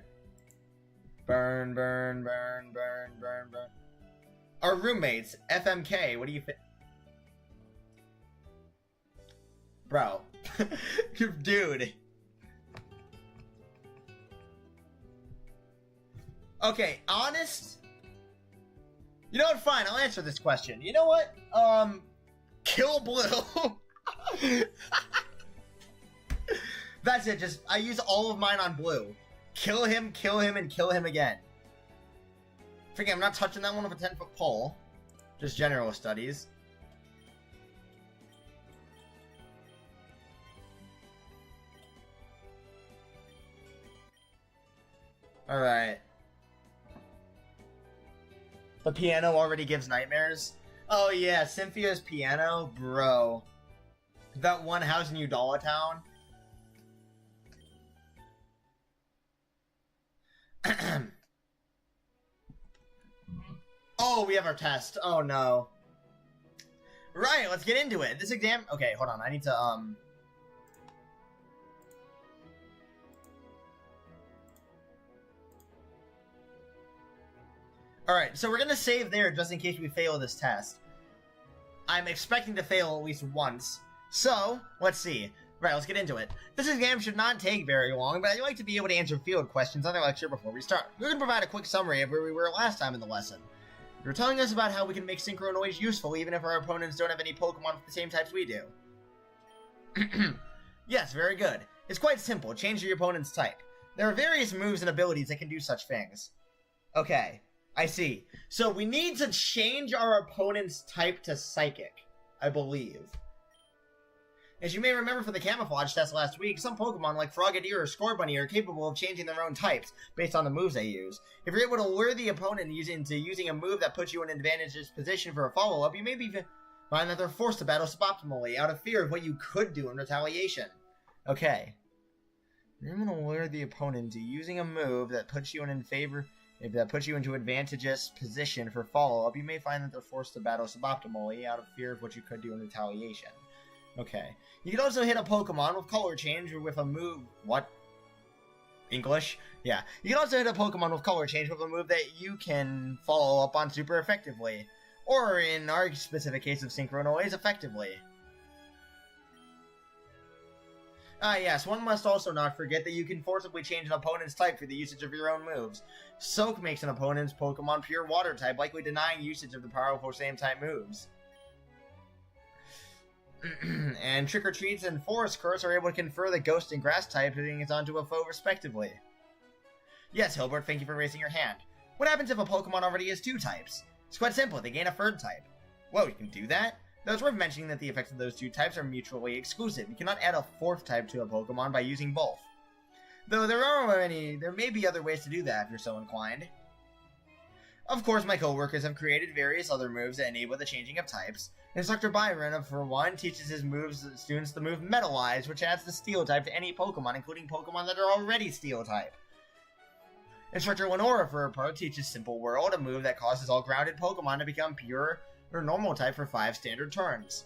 Burn, burn, burn, burn, burn, burn. Our roommates, FMK, what do you think? Bro. Dude. Okay, honest? You know what, fine, I'll answer this question. You know what? Kill Blue. That's it, just, I use all of mine on Blue. Kill him, and kill him again. Freaking, I'm not touching that one with a 10-foot pole. Just general studies. Alright. The piano already gives nightmares? Oh yeah, Cynthia's piano? Bro. That one house in Udala Town? Oh, we have our test. Oh no. Right, let's get into it. This exam... Okay, hold on, I need to, Alright, so we're gonna save there just in case we fail this test. I'm expecting to fail at least once. So, let's see. Right, let's get into it. This exam should not take very long, but I'd like to be able to answer field questions on the lecture before we start. We're going to provide a quick summary of where we were last time in the lesson. You were telling us about how we can make synchro noise useful even if our opponents don't have any Pokemon with the same types we do. Yes, very good. It's quite simple. Change your opponent's type. There are various moves and abilities that can do such things. Okay, I see. So we need to change our opponent's type to Psychic, I believe. As you may remember from the camouflage test last week, some Pokemon like Frogadier or Scorbunny are capable of changing their own types based on the moves they use. If you're able to lure the opponent into using a move that puts you in an advantageous position for a follow-up, you may find that they're forced to battle suboptimally out of fear of what you could do in retaliation. Okay. You're able to lure the opponent into using a move that puts you into advantageous position for follow-up, you may find that they're forced to battle suboptimally out of fear of what you could do in retaliation. Okay. You can also hit a Pokemon with color change or with a move... What? English? Yeah. You can also hit a Pokemon with color change with a move that you can follow up on super effectively. Or, in our specific case of Synchro Noise, effectively. Yes, one must also not forget that you can forcibly change an opponent's type through the usage of your own moves. Soak makes an opponent's Pokemon pure water type, likely denying usage of the powerful same-type moves. And Trick or Treats and Forest Curse are able to confer the Ghost and Grass typings onto a foe, respectively. Yes, Hilbert, thank you for raising your hand. What happens if a Pokemon already has 2 types? It's quite simple, they gain a 3rd type. Whoa, you can do that? Though it's worth mentioning that the effects of those 2 types are mutually exclusive. You cannot add a 4th type to a Pokemon by using both. Though there may be other ways to do that if you're so inclined. Of course, my coworkers have created various other moves that enable the changing of types. Instructor Byron, for one, teaches his students the move Metalize, which adds the Steel type to any Pokemon, including Pokemon that are already Steel type. Instructor Lenora, for her part, teaches Simple World, a move that causes all grounded Pokemon to become pure or normal type for 5 standard turns.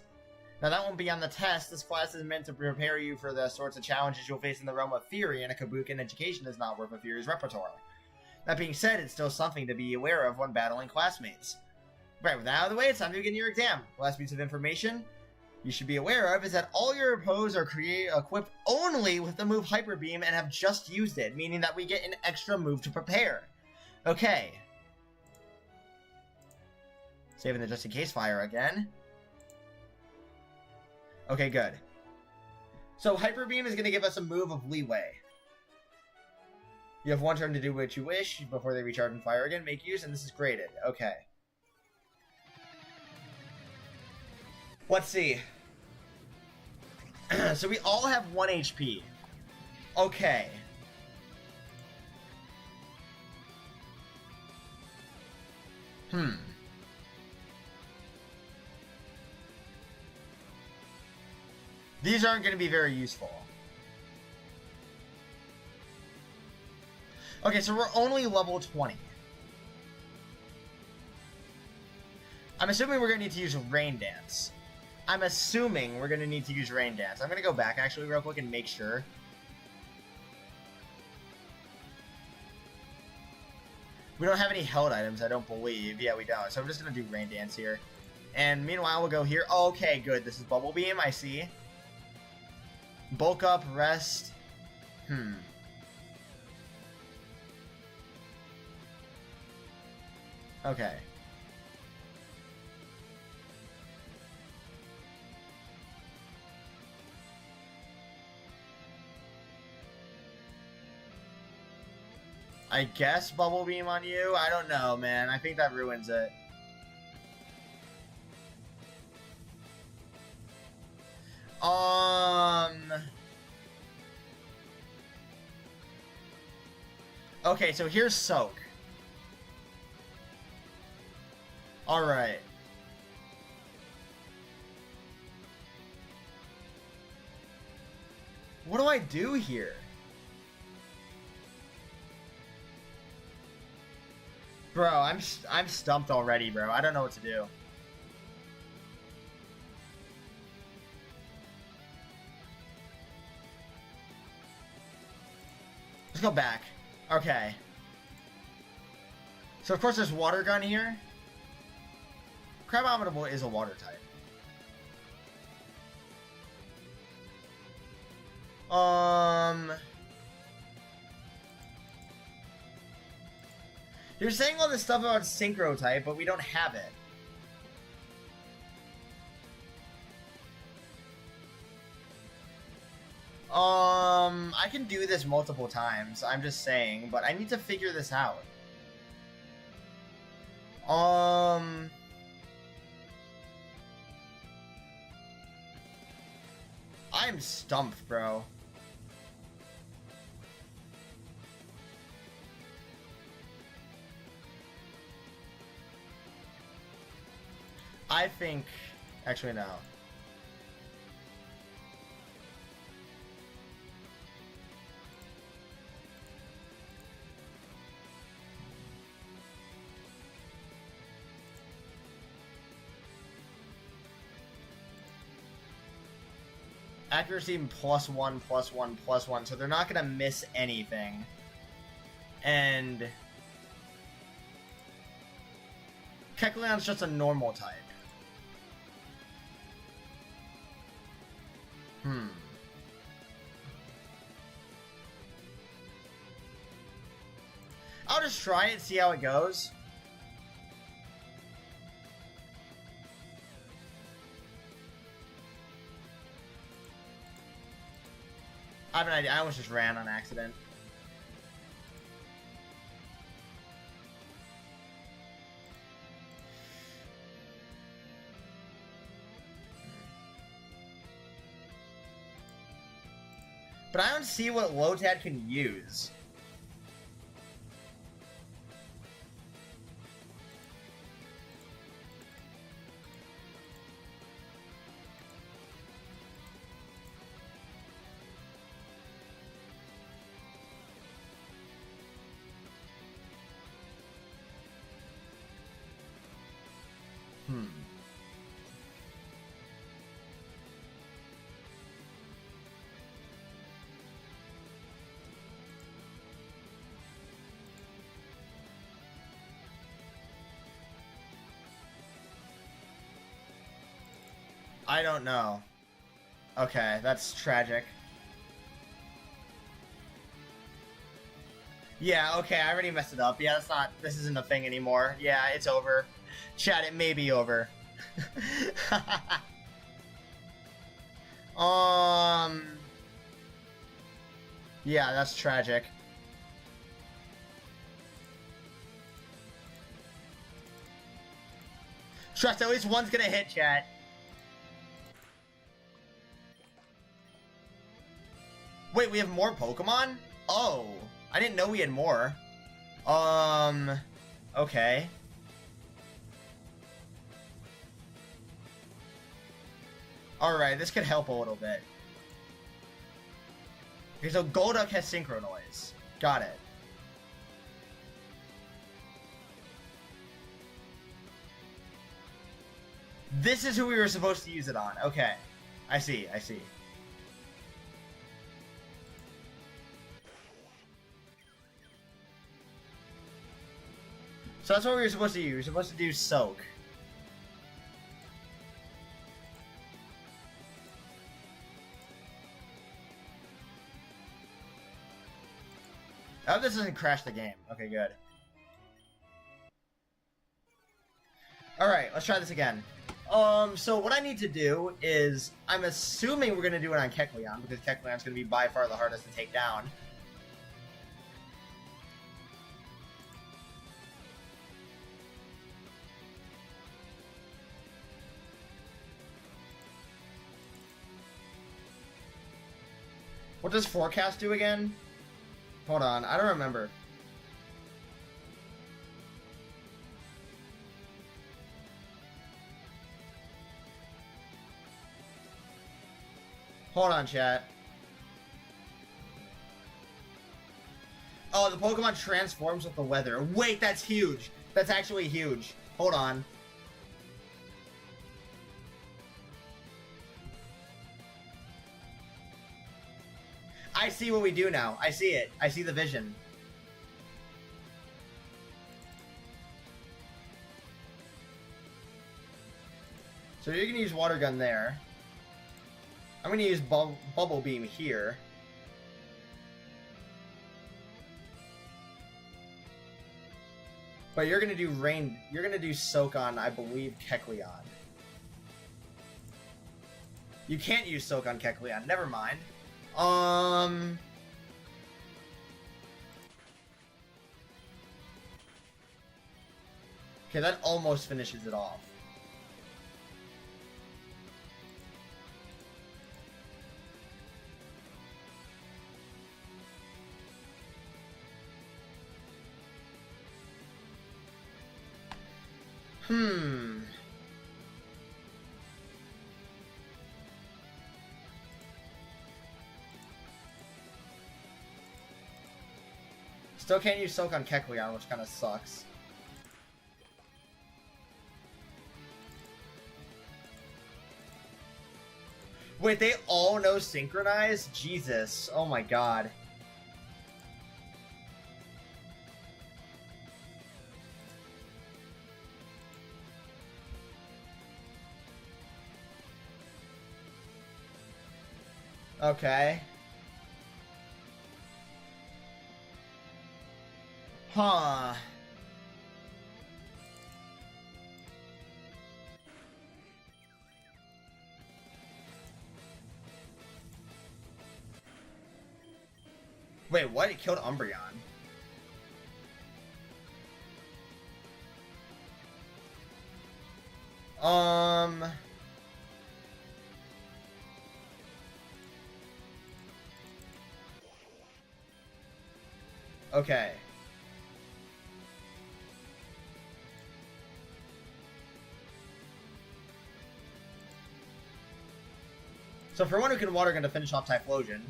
Now that won't be on the test. This class is meant to prepare you for the sorts of challenges you'll face in the realm of Theory, and a Kabukin education is not worth a Theory's repertoire. That being said, it's still something to be aware of when battling classmates. Right, with that out of the way, it's time to begin your exam. Last piece of information you should be aware of is that all your opponents are equipped only with the move Hyper Beam and have just used it, meaning that we get an extra move to prepare. Okay. Saving the just in case fire again. Okay, good. So Hyper Beam is going to give us a move of leeway. You have 1 turn to do what you wish before they recharge and fire again. Make use, and this is graded. Okay. Let's see. So we all have 1 HP. Okay. These aren't going to be very useful. Okay, so we're only level 20. I'm assuming we're going to need to use Rain Dance. I'm going to go back actually real quick and make sure. We don't have any held items, I don't believe. Yeah, we don't. So I'm just going to do Rain Dance here. And meanwhile, we'll go here. Oh, okay, good. This is Bubble Beam, I see. Bulk up, rest. Okay. I guess Bubble Beam on you? I don't know, man. I think that ruins it. Okay, so here's Soak. Alright. What do I do here? Bro, I'm stumped already, bro. I don't know what to do. Let's go back. Okay. So of course there's Water Gun here. Crabominable is a water type. You're saying all this stuff about Synchro type, but we don't have it. I can do this multiple times, I'm just saying, but I need to figure this out. I'm stumped, bro. I think... Actually, no. Accuracy +1, +1, +1, so they're not gonna miss anything. And Kecleon's just a normal type. I'll just try it, see how it goes. I have an idea. I almost just ran on accident. But I don't see what Lotad can use. I don't know. Okay, that's tragic. Yeah, okay, I already messed it up. Yeah, that's not... This isn't a thing anymore. Yeah, it's over. Chat, it may be over. Yeah, that's tragic. Trust, at least one's gonna hit, chat. Wait, we have more Pokemon? Oh, I didn't know we had more. Okay. Alright, this could help a little bit. Okay, so Golduck has Synchro Noise. Got it. This is who we were supposed to use it on. Okay. I see, I see. So that's what we were supposed to do. We were supposed to do Soak. I hope this doesn't crash the game. Okay, good. Alright, let's try this again. So what I need to do is, I'm assuming we're going to do it on Kecleon, because Kecleon's going to be by far the hardest to take down. What does Forecast do again? Hold on, I don't remember. Hold on, chat. Oh, the Pokemon transforms with the weather. Wait, that's huge. That's actually huge. Hold on. I see what we do now. I see it. I see the vision. So you're gonna use Water Gun there. I'm gonna use Bubble Beam here. But you're gonna do Rain. You're gonna do Soak on, I believe, Kecleon. You can't use Soak on Kecleon. Never mind. Okay, that almost finishes it off. Still can't use Soak on Kekleon, which kind of sucks. Wait, they all know Synchronize? Jesus. Oh my god. Okay. Huh. Wait, what? It killed Umbreon. Okay. So for one who can water, gonna finish off Typhlosion.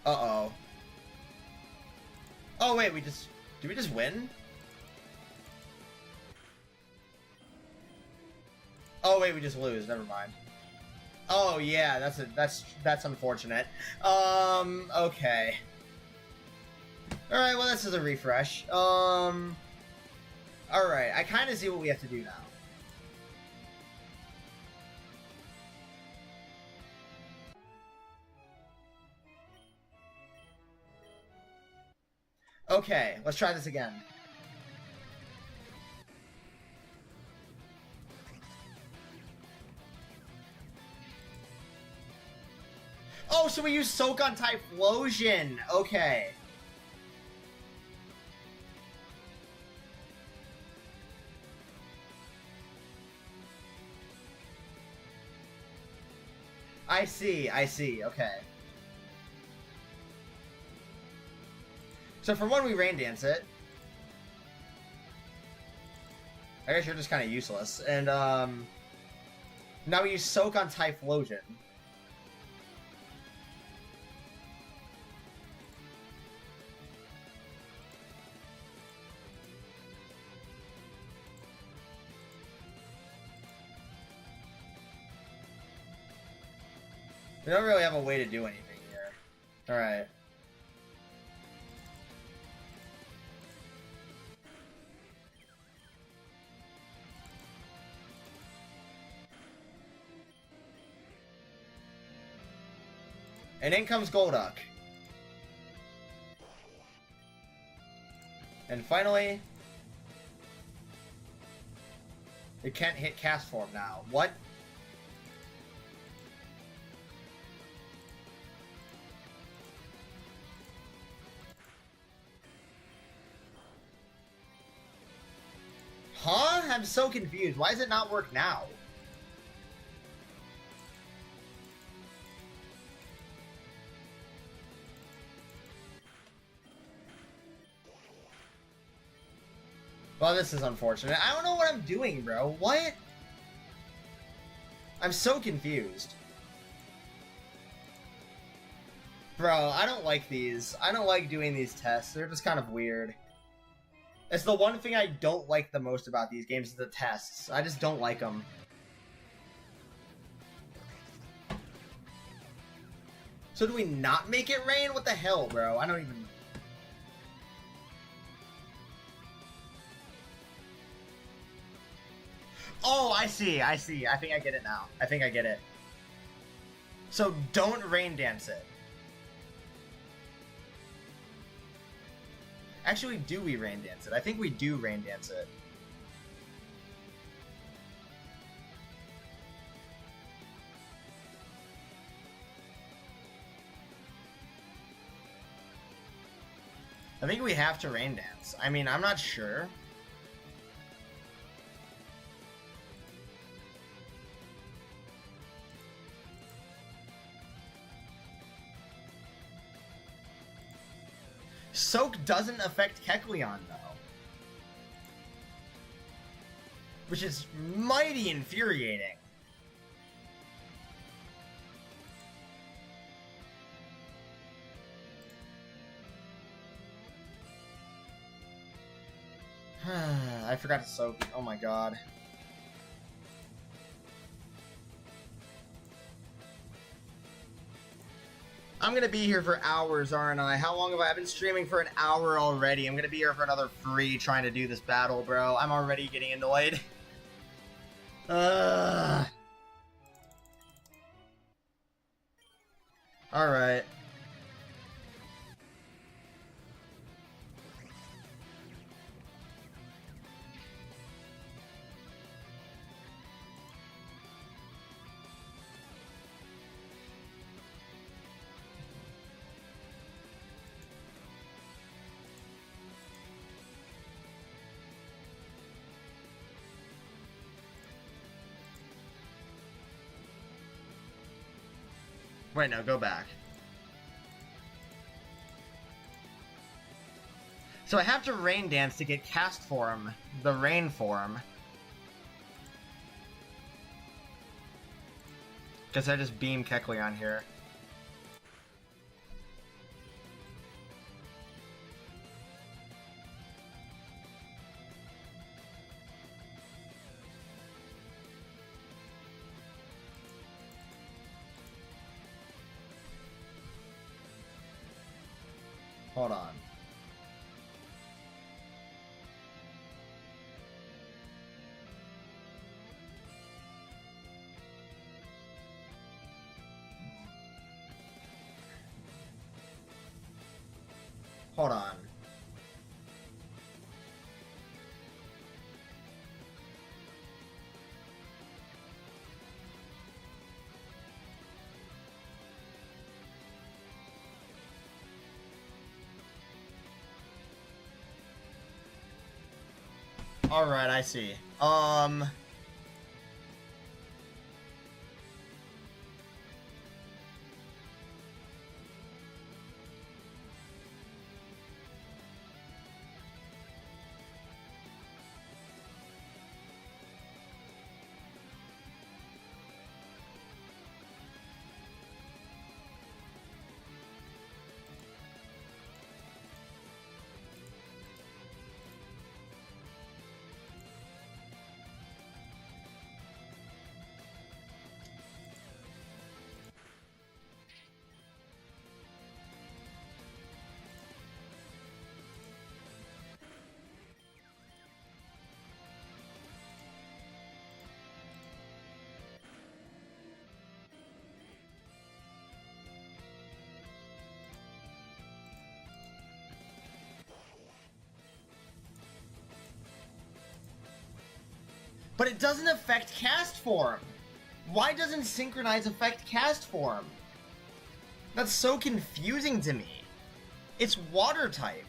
Uh-oh. Oh wait, did we just win? Oh wait, we just lose. Never mind. Oh yeah, that's unfortunate. Okay. All right, well this is a refresh. All right, I kind of see what we have to do now. Okay, let's try this again. Oh, so we use Soak on Typhlosion. Okay. I see, okay. So for one, we Rain Dance it. I guess you're just kind of useless. And, now we use Soak on Typhlosion. We don't really have a way to do anything here. Alright. And in comes Golduck. And finally... it can't hit Cast Form now. What? Huh? I'm so confused. Why does it not work now? Well, this is unfortunate. I don't know what I'm doing, bro. What? I'm so confused. Bro, I don't like these. I don't like doing these tests. They're just kind of weird. It's the one thing I don't like the most about these games is the tests. I just don't like them. So do we not make it rain? What the hell, bro? I don't even... Oh, I see. I think I get it now. I think I get it. So don't Rain Dance it. Actually, do we rain dance it? I think we do rain dance it. I think we have to rain dance. I mean, I'm not sure. Soak doesn't affect Kecleon, though. Which is mighty infuriating. I forgot to soak. Oh my god. I'm gonna be here for hours, aren't I? How long have I been streaming? For an hour already. I'm gonna be here for another 3 trying to do this battle, bro. I'm already getting annoyed. Alright. Wait, no, go back. So I have to rain dance to get cast form, the rain form. Guess I just beam Kecleon here. Hold on. Hold on. Alright, I see. But it doesn't affect cast form. Why doesn't synchronize affect cast form? That's so confusing to me. It's water type.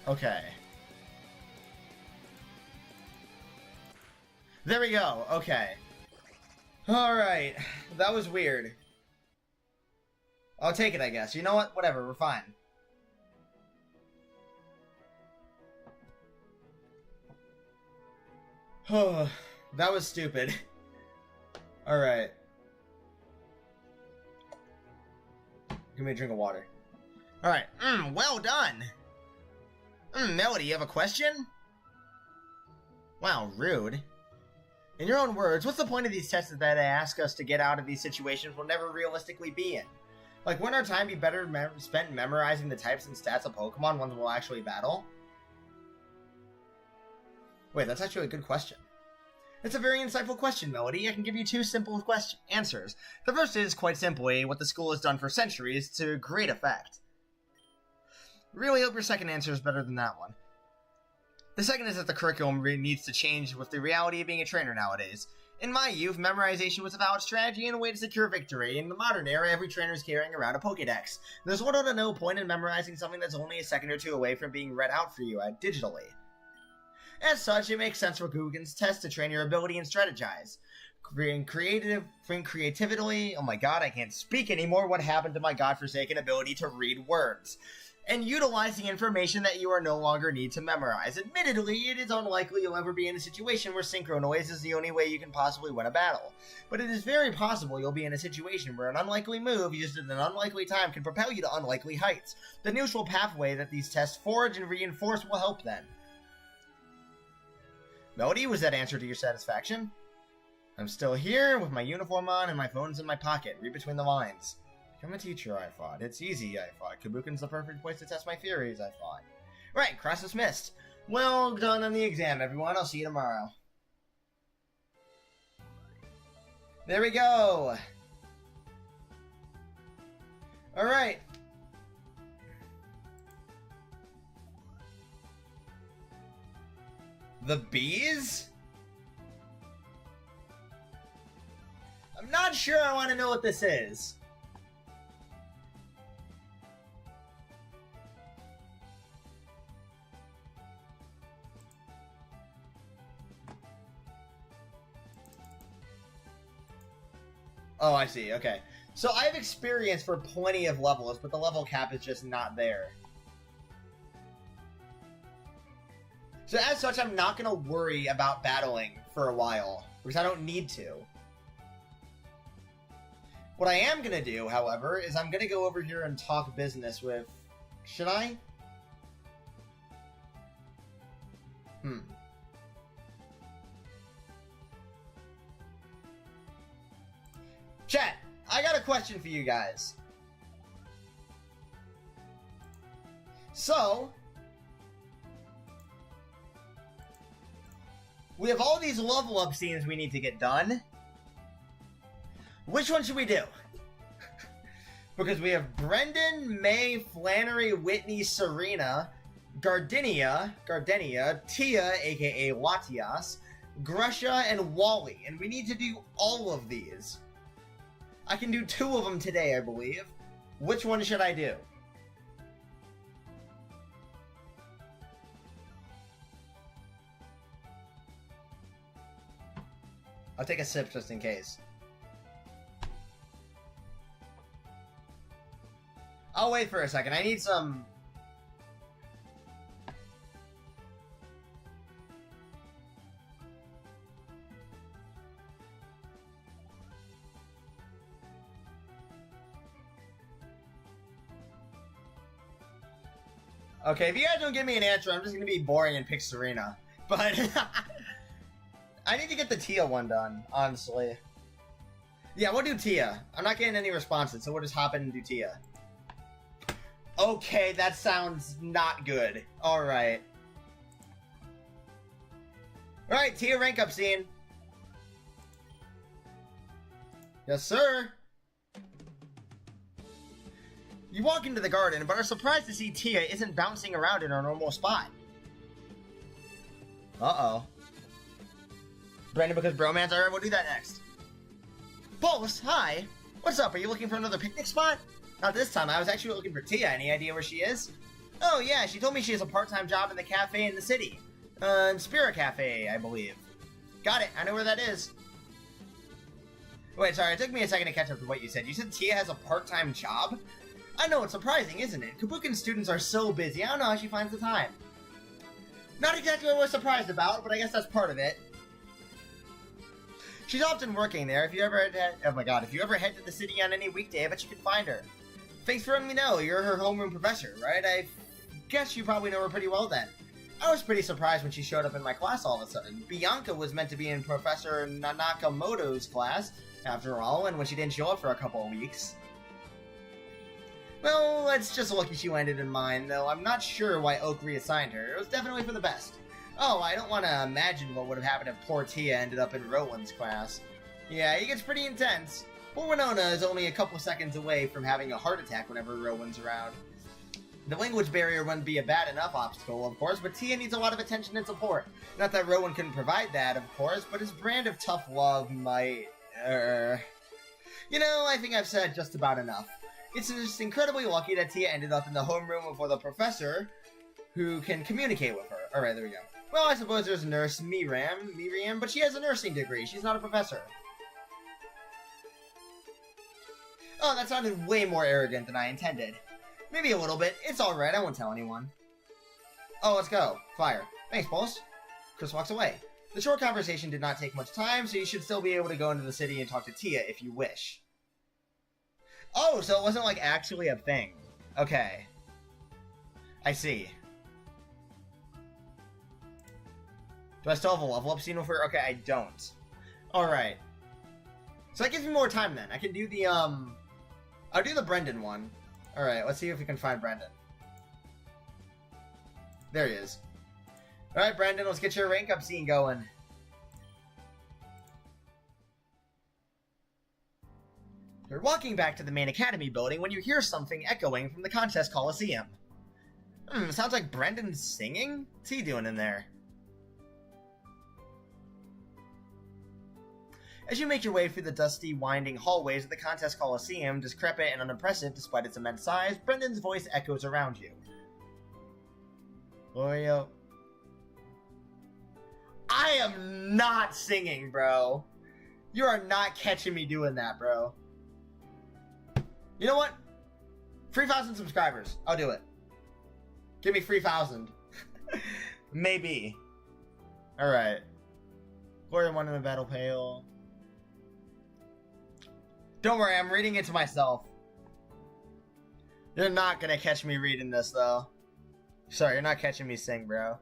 Okay. There we go. Okay. Alright. That was weird. I'll take it, I guess. You know what? Whatever. We're fine. Oh, that was stupid. Alright. Give me a drink of water. Alright. Well done. Melody, you have a question? Wow, rude. In your own words, what's the point of these tests that they ask us to get out of these situations we'll never realistically be in? Like, wouldn't our time be better spent memorizing the types and stats of Pokemon ones we'll actually battle? Wait, that's actually a good question. It's a very insightful question, Melody. I can give you two simple answers. The first is, quite simply, what the school has done for centuries to great effect. Really hope your second answer is better than that one. The second is that the curriculum needs to change with the reality of being a trainer nowadays. In my youth, memorization was a valid strategy and a way to secure victory. In the modern era, every trainer is carrying around a Pokédex. There's little to no point in memorizing something that's only a second or two away from being read out for you digitally. As such, it makes sense for Google's test to train your ability and strategize. Bring creatively, oh my god, I can't speak anymore, what happened to my godforsaken ability to read words? And utilizing information that you no longer need to memorize. Admittedly, it is unlikely you'll ever be in a situation where synchro noise is the only way you can possibly win a battle. But it is very possible you'll be in a situation where an unlikely move used at an unlikely time can propel you to unlikely heights. The neutral pathway that these tests forge and reinforce will help then. Melody, was that answer to your satisfaction? I'm still here with my uniform on and my phone's in my pocket. Read between the lines. Become a teacher, I thought. It's easy, I thought. Kabukin's the perfect place to test my theories, I thought. Right, class dismissed. Well done on the exam, everyone. I'll see you tomorrow. There we go. Alright. The bees? I'm not sure I want to know what this is. Oh, I see. Okay. So I have experience for plenty of levels, but the level cap is just not there. So as such, I'm not going to worry about battling for a while, because I don't need to. What I am going to do, however, is I'm going to go over here and talk business with... Should I? Chat, I got a question for you guys. So, we have all these level up scenes we need to get done. Which one should we do? Because we have Brendan, May, Flannery, Whitney, Serena, Gardenia, Tia, aka Latias, Grusha, and Wally, and we need to do all of these. I can do 2 of them today, I believe. Which one should I do? I'll take a sip just in case. I'll wait for a second. I need some... Okay, if you guys don't give me an answer, I'm just going to be boring and pick Serena. But I need to get the Tia one done, honestly. Yeah, we'll do Tia. I'm not getting any responses, so we'll just hop in and do Tia. Okay, that sounds not good. Alright. Alright, Tia rank up scene. Yes, sir. You walk into the garden, but are surprised to see Tia isn't bouncing around in her normal spot. Uh-oh. Brandon, because bromance, alright, we'll do that next. Pulse, hi. What's up, are you looking for another picnic spot? Not this time, I was actually looking for Tia. Any idea where she is? Oh yeah, she told me she has a part-time job in the cafe in the city. Spirit Cafe, I believe. Got it, I know where that is. Wait, sorry, it took me a second to catch up to what you said. You said Tia has a part-time job? I know, it's surprising, isn't it? Kabukin students are so busy, I don't know how she finds the time. Not exactly what I was surprised about, but I guess that's part of it. She's often working there. If you ever if you ever head to the city on any weekday, I bet you can find her. Thanks for letting me know. You're her homeroom professor, right? I guess you probably know her pretty well then. I was pretty surprised when she showed up in my class all of a sudden. Bianca was meant to be in Professor Nakamoto's class, after all, and when she didn't show up for a couple of weeks. Well, it's just lucky she landed in mine, though I'm not sure why Oak reassigned her. It was definitely for the best. Oh, I don't want to imagine what would have happened if poor Tia ended up in Rowan's class. Yeah, it gets pretty intense. Poor Winona is only a couple seconds away from having a heart attack whenever Rowan's around. The language barrier wouldn't be a bad enough obstacle, of course, but Tia needs a lot of attention and support. Not that Rowan couldn't provide that, of course, but his brand of tough love might... You know, I think I've said just about enough. It's just incredibly lucky that Tia ended up in the homeroom for the professor who can communicate with her. Alright, there we go. Well, I suppose there's nurse Miriam, but she has a nursing degree. She's not a professor. Oh, that sounded way more arrogant than I intended. Maybe a little bit. It's alright, I won't tell anyone. Oh, let's go. Fire. Thanks, Pulse. Chris walks away. The short conversation did not take much time, so you should still be able to go into the city and talk to Tia if you wish. Oh, so it wasn't, like, actually a thing. Okay. I see. Do I still have a level up scene with her? Okay, I don't. Alright. So that gives me more time then. I can do the, I'll do the Brendan one. Alright, let's see if we can find Brendan. There he is. Alright, Brendan, let's get your rank up scene going. You're walking back to the main academy building when you hear something echoing from the contest coliseum. Sounds like Brendan's singing? What's he doing in there? As you make your way through the dusty, winding hallways of the contest coliseum, decrepit and unimpressive despite its immense size, Brendan's voice echoes around you. Oreo. I am not singing, bro. You are not catching me doing that, bro. You know what? 3,000 subscribers. I'll do it. Give me 3,000. Maybe. Alright. Gloria won in the battle pale. Don't worry, I'm reading it to myself. You're not gonna catch me reading this, though. Sorry, you're not catching me sing, bro.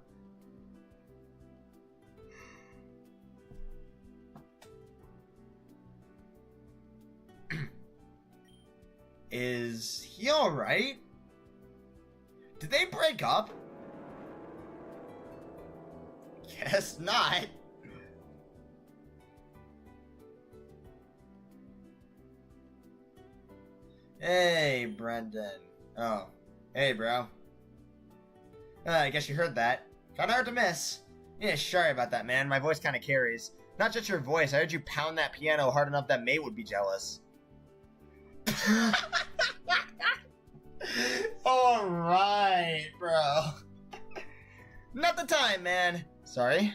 Is he alright? Did they break up? Guess not. Hey, Brendan. Oh. Hey, bro. I guess you heard that. Kinda hard to miss. Yeah, sorry about that, man. My voice kinda carries. Not just your voice. I heard you pound that piano hard enough that May would be jealous. Alright, bro. Not the time, man. Sorry.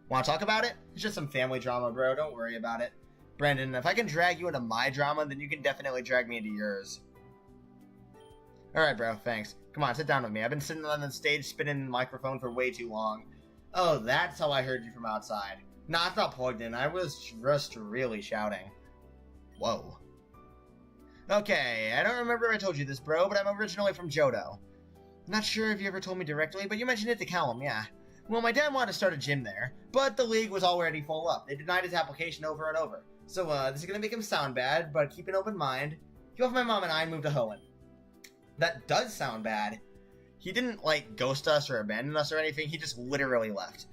Want to talk about it? It's just some family drama, bro. Don't worry about it. Brendan, if I can drag you into my drama, then you can definitely drag me into yours. Alright, bro. Thanks. Come on, sit down with me. I've been sitting on the stage spinning the microphone for way too long. Oh, that's how I heard you from outside. Nah, it's not plugged in. I was just really shouting. Whoa. Okay, I don't remember if I told you this, bro, but I'm originally from Johto. Not sure if you ever told me directly, but you mentioned it to Callum, yeah. Well, my dad wanted to start a gym there, but the league was already full up. They denied his application over and over. So, this is gonna make him sound bad, but keep an open mind. He left my mom and I and moved to Hoenn. That does sound bad. He didn't, like, ghost us or abandon us or anything, he just literally left.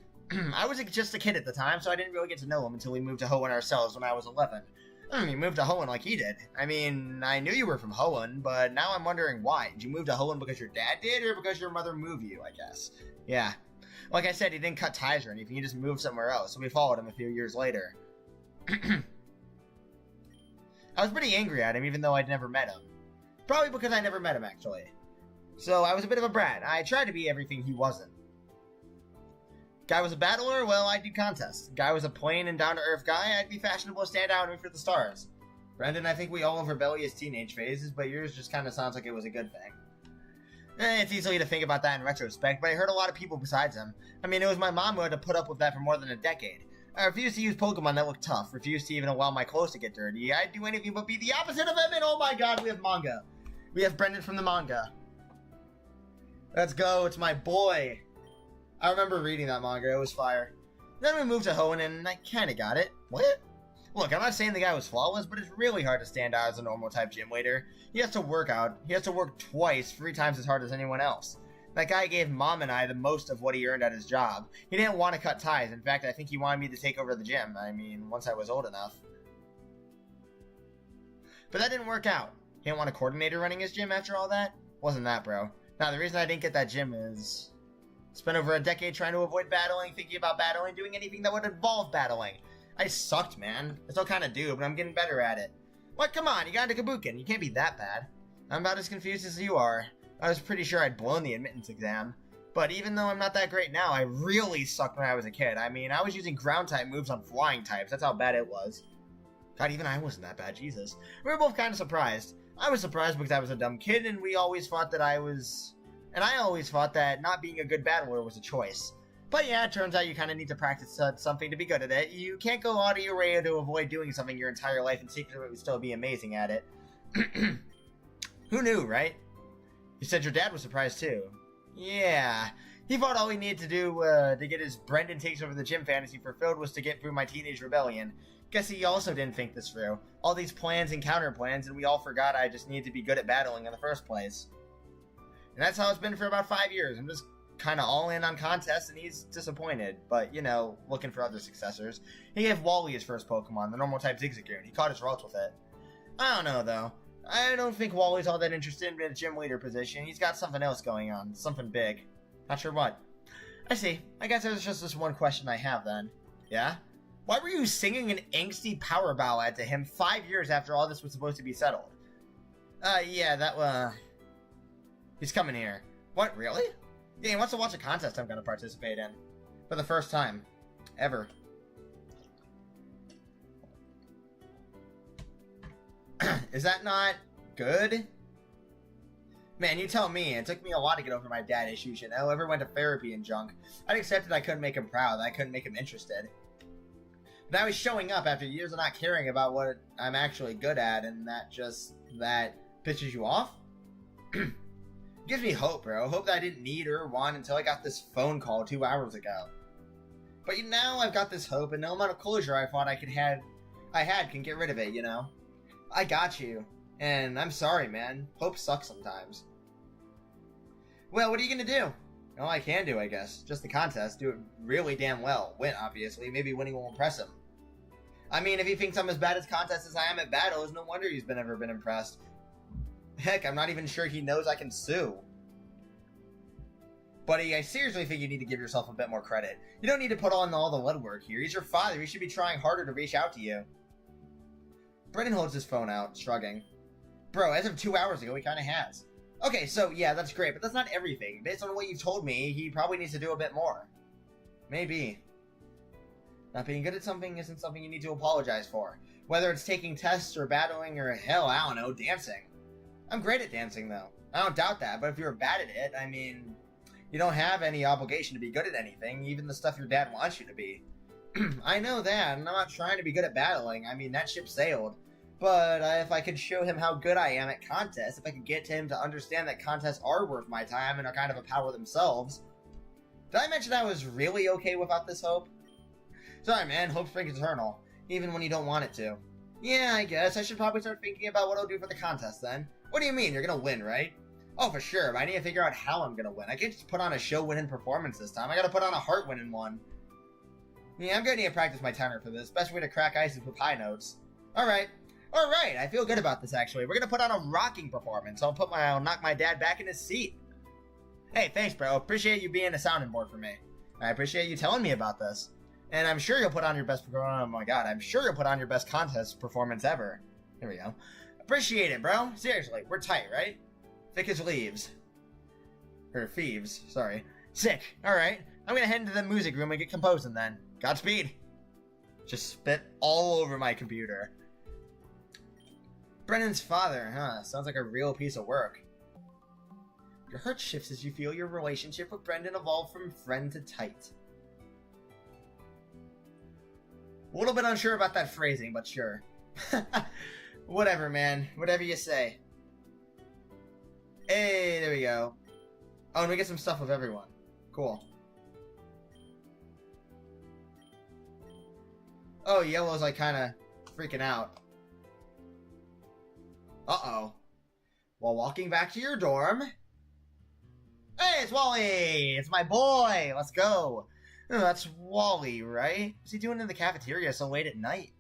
I was just a kid at the time, so I didn't really get to know him until we moved to Hoenn ourselves when I was 11. You moved to Hoenn like he did. I mean, I knew you were from Hoenn, but now I'm wondering why. Did you move to Hoenn because your dad did, or because your mother moved you, I guess? Yeah. Like I said, he didn't cut ties or anything, he just moved somewhere else, so we followed him a few years later. I was pretty angry at him, even though I'd never met him. Probably because I never met him, actually. So I was a bit of a brat. I tried to be everything he wasn't. Guy was a battler? Well, I'd do contests. Guy was a plain and down-to-earth guy? I'd be fashionable, stand out, and for the stars. Brendan, I think we all have rebellious teenage phases, but yours just kind of sounds like it was a good thing. It's easy to think about that in retrospect, but I heard a lot of people besides him. I mean, it was my mom who had to put up with that for more than a decade. I refused to use Pokemon that looked tough, refused to even allow my clothes to get dirty. I'd do anything but be the opposite of him, and oh my god, we have manga. We have Brendan from the manga. Let's go, it's my boy. I remember reading that manga. It was fire. Then we moved to Hoenn, and I kind of got it. What? Look, I'm not saying the guy was flawless, but it's really hard to stand out as a normal type gym leader. He has to work out. He has to work twice, 3 times as hard as anyone else. That guy gave Mom and I the most of what he earned at his job. He didn't want to cut ties. In fact, I think he wanted me to take over the gym. I mean, once I was old enough. But that didn't work out. He didn't want a coordinator running his gym after all that? Wasn't that, bro. Now, the reason I didn't get that gym is... spent over a decade trying to avoid battling, thinking about battling, doing anything that would involve battling. I sucked, man. I still kind of do, but I'm getting better at it. What? Come on, you got into Kabukin. You can't be that bad. I'm about as confused as you are. I was pretty sure I'd blown the admittance exam. But even though I'm not that great now, I really sucked when I was a kid. I mean, I was using ground-type moves on flying types. That's how bad it was. God, even I wasn't that bad, Jesus. We were both kind of surprised. I was surprised because I was a dumb kid, and we always thought that I was... and I always thought that not being a good battler was a choice. But yeah, it turns out you kind of need to practice something to be good at it. You can't go out of your way to avoid doing something your entire life and secretly would still be amazing at it. Who knew, right? You said your dad was surprised too. Yeah. He thought all he needed to do to get his Brendan takes over the gym fantasy fulfilled was to get through my teenage rebellion. Guess he also didn't think this through. All these plans and counter plans, and we all forgot I just needed to be good at battling in the first place. And that's how it's been for about 5 years. I'm just kind of all in on contests, and he's disappointed. But, you know, looking for other successors. He gave Wally his first Pokemon, the normal type Zigzagoon. He caught his routes with it. I don't know, though. I don't think Wally's all that interested in a gym leader position. He's got something else going on. Something big. Not sure what. I see. I guess there's just this one question I have, then. Yeah? Why were you singing an angsty power ballad to him 5 years after all this was supposed to be settled? Yeah, that, He's coming here. What, really? Yeah, he wants to watch a contest I'm going to participate in. For the first time. Ever. Is that not good? Man, you tell me. It took me a lot to get over my dad issues, you know? Ever went to therapy and junk. I'd accepted I couldn't make him proud. I couldn't make him interested. But now he's showing up after years of not caring about what I'm actually good at, and that pisses you off? Gives me hope, bro. Hope that I didn't need or want until I got this phone call 2 hours ago. But now I've got this hope, and no amount of closure I thought I had can get rid of it, you know? I got you. And I'm sorry, man. Hope sucks sometimes. Well, what are you gonna do? All I can do, I guess. Just the contest. Do it really damn well. Win, obviously. Maybe winning will impress him. I mean, if he thinks I'm as bad at contests as I am at battles, no wonder he's ever been impressed. Heck, I'm not even sure he knows I can sue. Buddy, I seriously think you need to give yourself a bit more credit. You don't need to put on all the lead work here. He's your father. He should be trying harder to reach out to you. Brendan holds his phone out, shrugging. Bro, as of 2 hours ago, he kind of has. Okay, so, yeah, that's great, but that's not everything. Based on what you've told me, he probably needs to do a bit more. Maybe. Not being good at something isn't something you need to apologize for. Whether it's taking tests or battling or, hell, I don't know, dancing. I'm great at dancing, though. I don't doubt that, but if you're bad at it, I mean, you don't have any obligation to be good at anything, even the stuff your dad wants you to be. I know that, and I'm not trying to be good at battling. I mean, that ship sailed. But if I could show him how good I am at contests, if I could get him to understand that contests are worth my time and are kind of a power themselves. Did I mention I was really okay without this hope? Sorry, man, hope springs eternal, even when you don't want it to. Yeah, I guess I should probably start thinking about what I'll do for the contest then. What do you mean? You're gonna win, right? Oh, for sure, but I need to figure out how I'm gonna win. I can't just put on a show-winning performance this time. I gotta put on a heart-winning one. Yeah, I'm gonna need to practice my tenor for this. Best way to crack ices with high notes. Alright, I feel good about this, actually. We're gonna put on a rocking performance. I'll knock my dad back in his seat. Hey, thanks, bro. Appreciate you being a sounding board for me. I appreciate you telling me about this. And I'm sure you'll put on your best oh my god, I'm sure you'll put on your best contest performance ever. Here we go. Appreciate it, bro. Seriously, we're tight, right? Thick as leaves. Or thieves, sorry. Sick. Alright. I'm gonna head into the music room and get composing then. Godspeed. Just spit all over my computer. Brendan's father, huh? Sounds like a real piece of work. Your heart shifts as you feel your relationship with Brendan evolve from friend to tight. A little bit unsure about that phrasing, but sure. Whatever, man. Whatever you say. Hey, there we go. Oh, and we get some stuff with everyone. Cool. Oh, Yellow's like kind of freaking out. Uh-oh. While walking back to your dorm... Hey, it's Wally! It's my boy! Let's go! Oh, that's Wally, right? What's he doing in the cafeteria so late at night?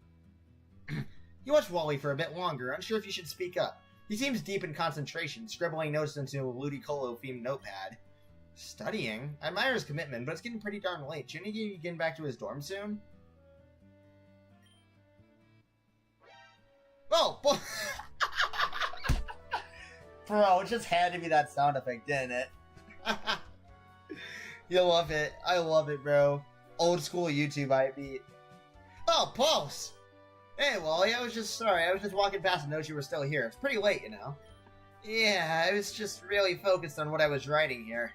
You watched Wally for a bit longer. Unsure if you should speak up. He seems deep in concentration, scribbling notes into a Ludicolo-themed notepad. Studying? I admire his commitment, but it's getting pretty darn late. Shouldn't he be getting back to his dorm soon? Oh, boy! Bro, it just had to be that sound effect, didn't it? You love it. I love it, bro. Old school YouTube I beat. Oh, Pulse! Hey, Wally, I was just walking past and noticed you were still here. It's pretty late, you know. Yeah, I was just really focused on what I was writing here.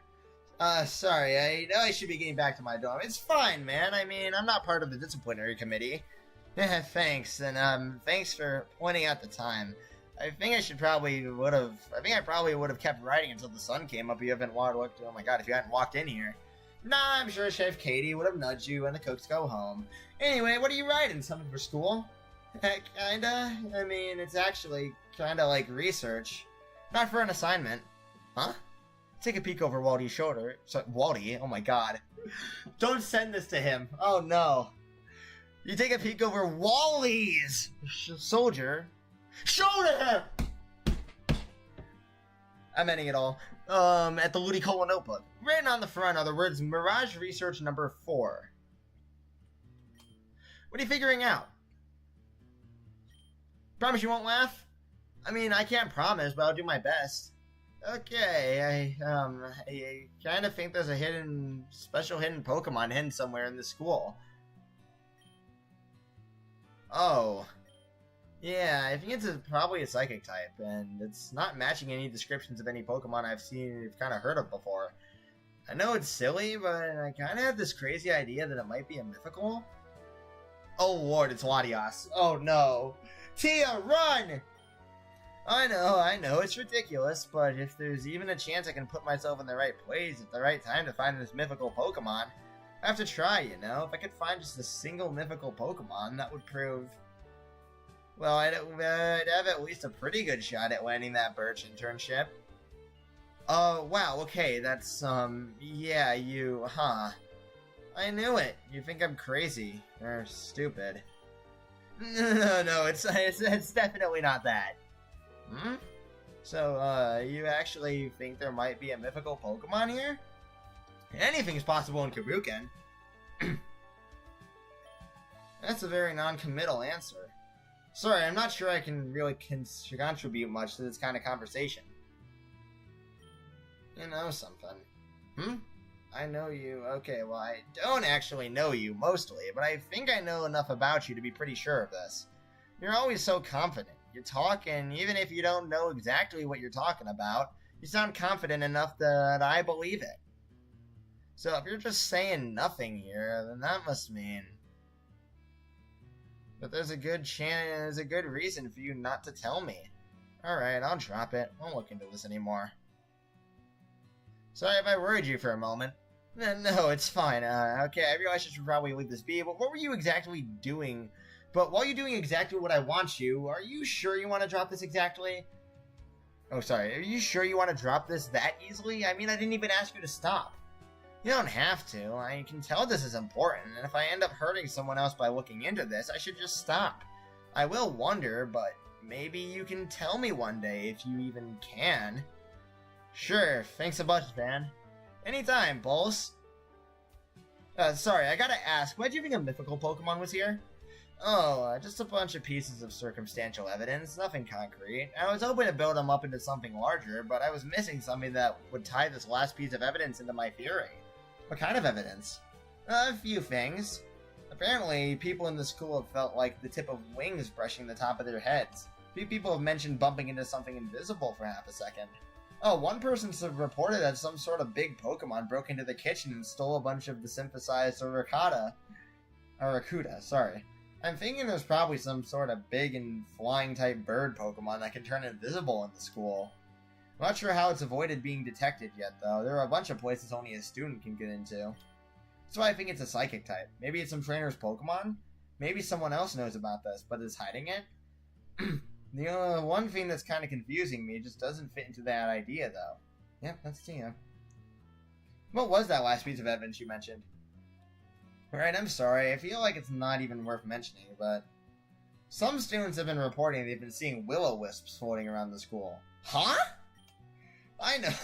Sorry, I know I should be getting back to my dorm. It's fine, man. I mean, I'm not part of the disciplinary committee. Yeah, thanks, and thanks for pointing out the time. I probably would have kept writing until the sun came up. You haven't walked. Oh my god, if you hadn't walked in here. Nah, I'm sure Chef Katie would have nudged you when the cooks go home. Anyway, what are you writing? Something for school? Kinda. I mean, it's actually kinda like research. Not for an assignment. Huh? Take a peek over Waldy's shoulder. So, Waldy? Oh my god. Don't send this to him. Oh no. You take a peek over Wally's soldier. Shoulder! I'm ending it all. At the Ludicolo notebook. Written on the front are the words Mirage Research Number 4. What are you figuring out? Promise you won't laugh? I mean, I can't promise, but I'll do my best. Okay, I kind of think there's a special hidden Pokemon hidden somewhere in the school. Oh. Yeah, I think it's probably a psychic type, and it's not matching any descriptions of any Pokemon I've kind of heard of before. I know it's silly, but I kind of have this crazy idea that it might be a mythical. Oh lord, it's Latias. Oh no. Tia, run! I know, it's ridiculous, but if there's even a chance I can put myself in the right place at the right time to find this mythical Pokemon, I have to try, you know? If I could find just a single mythical Pokemon, that would prove... Well, I'd have at least a pretty good shot at landing that Birch internship. Wow, okay, that's, yeah, huh. I knew it. You think I'm crazy. Or stupid. No, it's definitely not that. Hmm? So, you actually think there might be a mythical Pokemon here? Anything's possible in Kabuken. That's a very non-committal answer. Sorry, I'm not sure I can really contribute much to this kind of conversation. You know something. Hmm? I know you. Okay, well, I don't actually know you, mostly, but I think I know enough about you to be pretty sure of this. You're always so confident. You talk, and even if you don't know exactly what you're talking about, you sound confident enough that I believe it. So if you're just saying nothing here, then that must mean... But there's a good reason for you not to tell me. Alright, I'll drop it. I won't look into this anymore. Sorry if I worried you for a moment. No, it's fine. Okay, I realize I should probably leave this be, but what were you exactly doing? But while you're doing exactly what I want you, are you sure you want to drop this exactly? Oh, sorry. Are you sure you want to drop this that easily? I mean, I didn't even ask you to stop. You don't have to. I can tell this is important, and if I end up hurting someone else by looking into this, I should just stop. I will wonder, but maybe you can tell me one day if you even can. Sure, thanks a bunch, Van. Anytime, Pulse. Sorry, I gotta ask, why'd you think a mythical Pokemon was here? Oh, just a bunch of pieces of circumstantial evidence, nothing concrete. I was hoping to build them up into something larger, but I was missing something that would tie this last piece of evidence into my theory. What kind of evidence? A few things. Apparently, people in the school have felt like the tip of wings brushing the top of their heads. A few people have mentioned bumping into something invisible for half a second. Oh, one person reported that some sort of big Pokemon broke into the kitchen and stole a bunch of the synthesized Aracuda, sorry. I'm thinking there's probably some sort of big and flying type bird Pokemon that can turn invisible in the school. I'm not sure how it's avoided being detected yet, though. There are a bunch of places only a student can get into. That's why I think it's a psychic type. Maybe it's some trainer's Pokemon? Maybe someone else knows about this, but is hiding it? The one thing that's kind of confusing me just doesn't fit into that idea, though. Yep, that's Tia. What was that last piece of evidence you mentioned? Alright, I'm sorry. I feel like it's not even worth mentioning, but some students have been reporting they've been seeing will-o-wisps floating around the school. Huh? I know.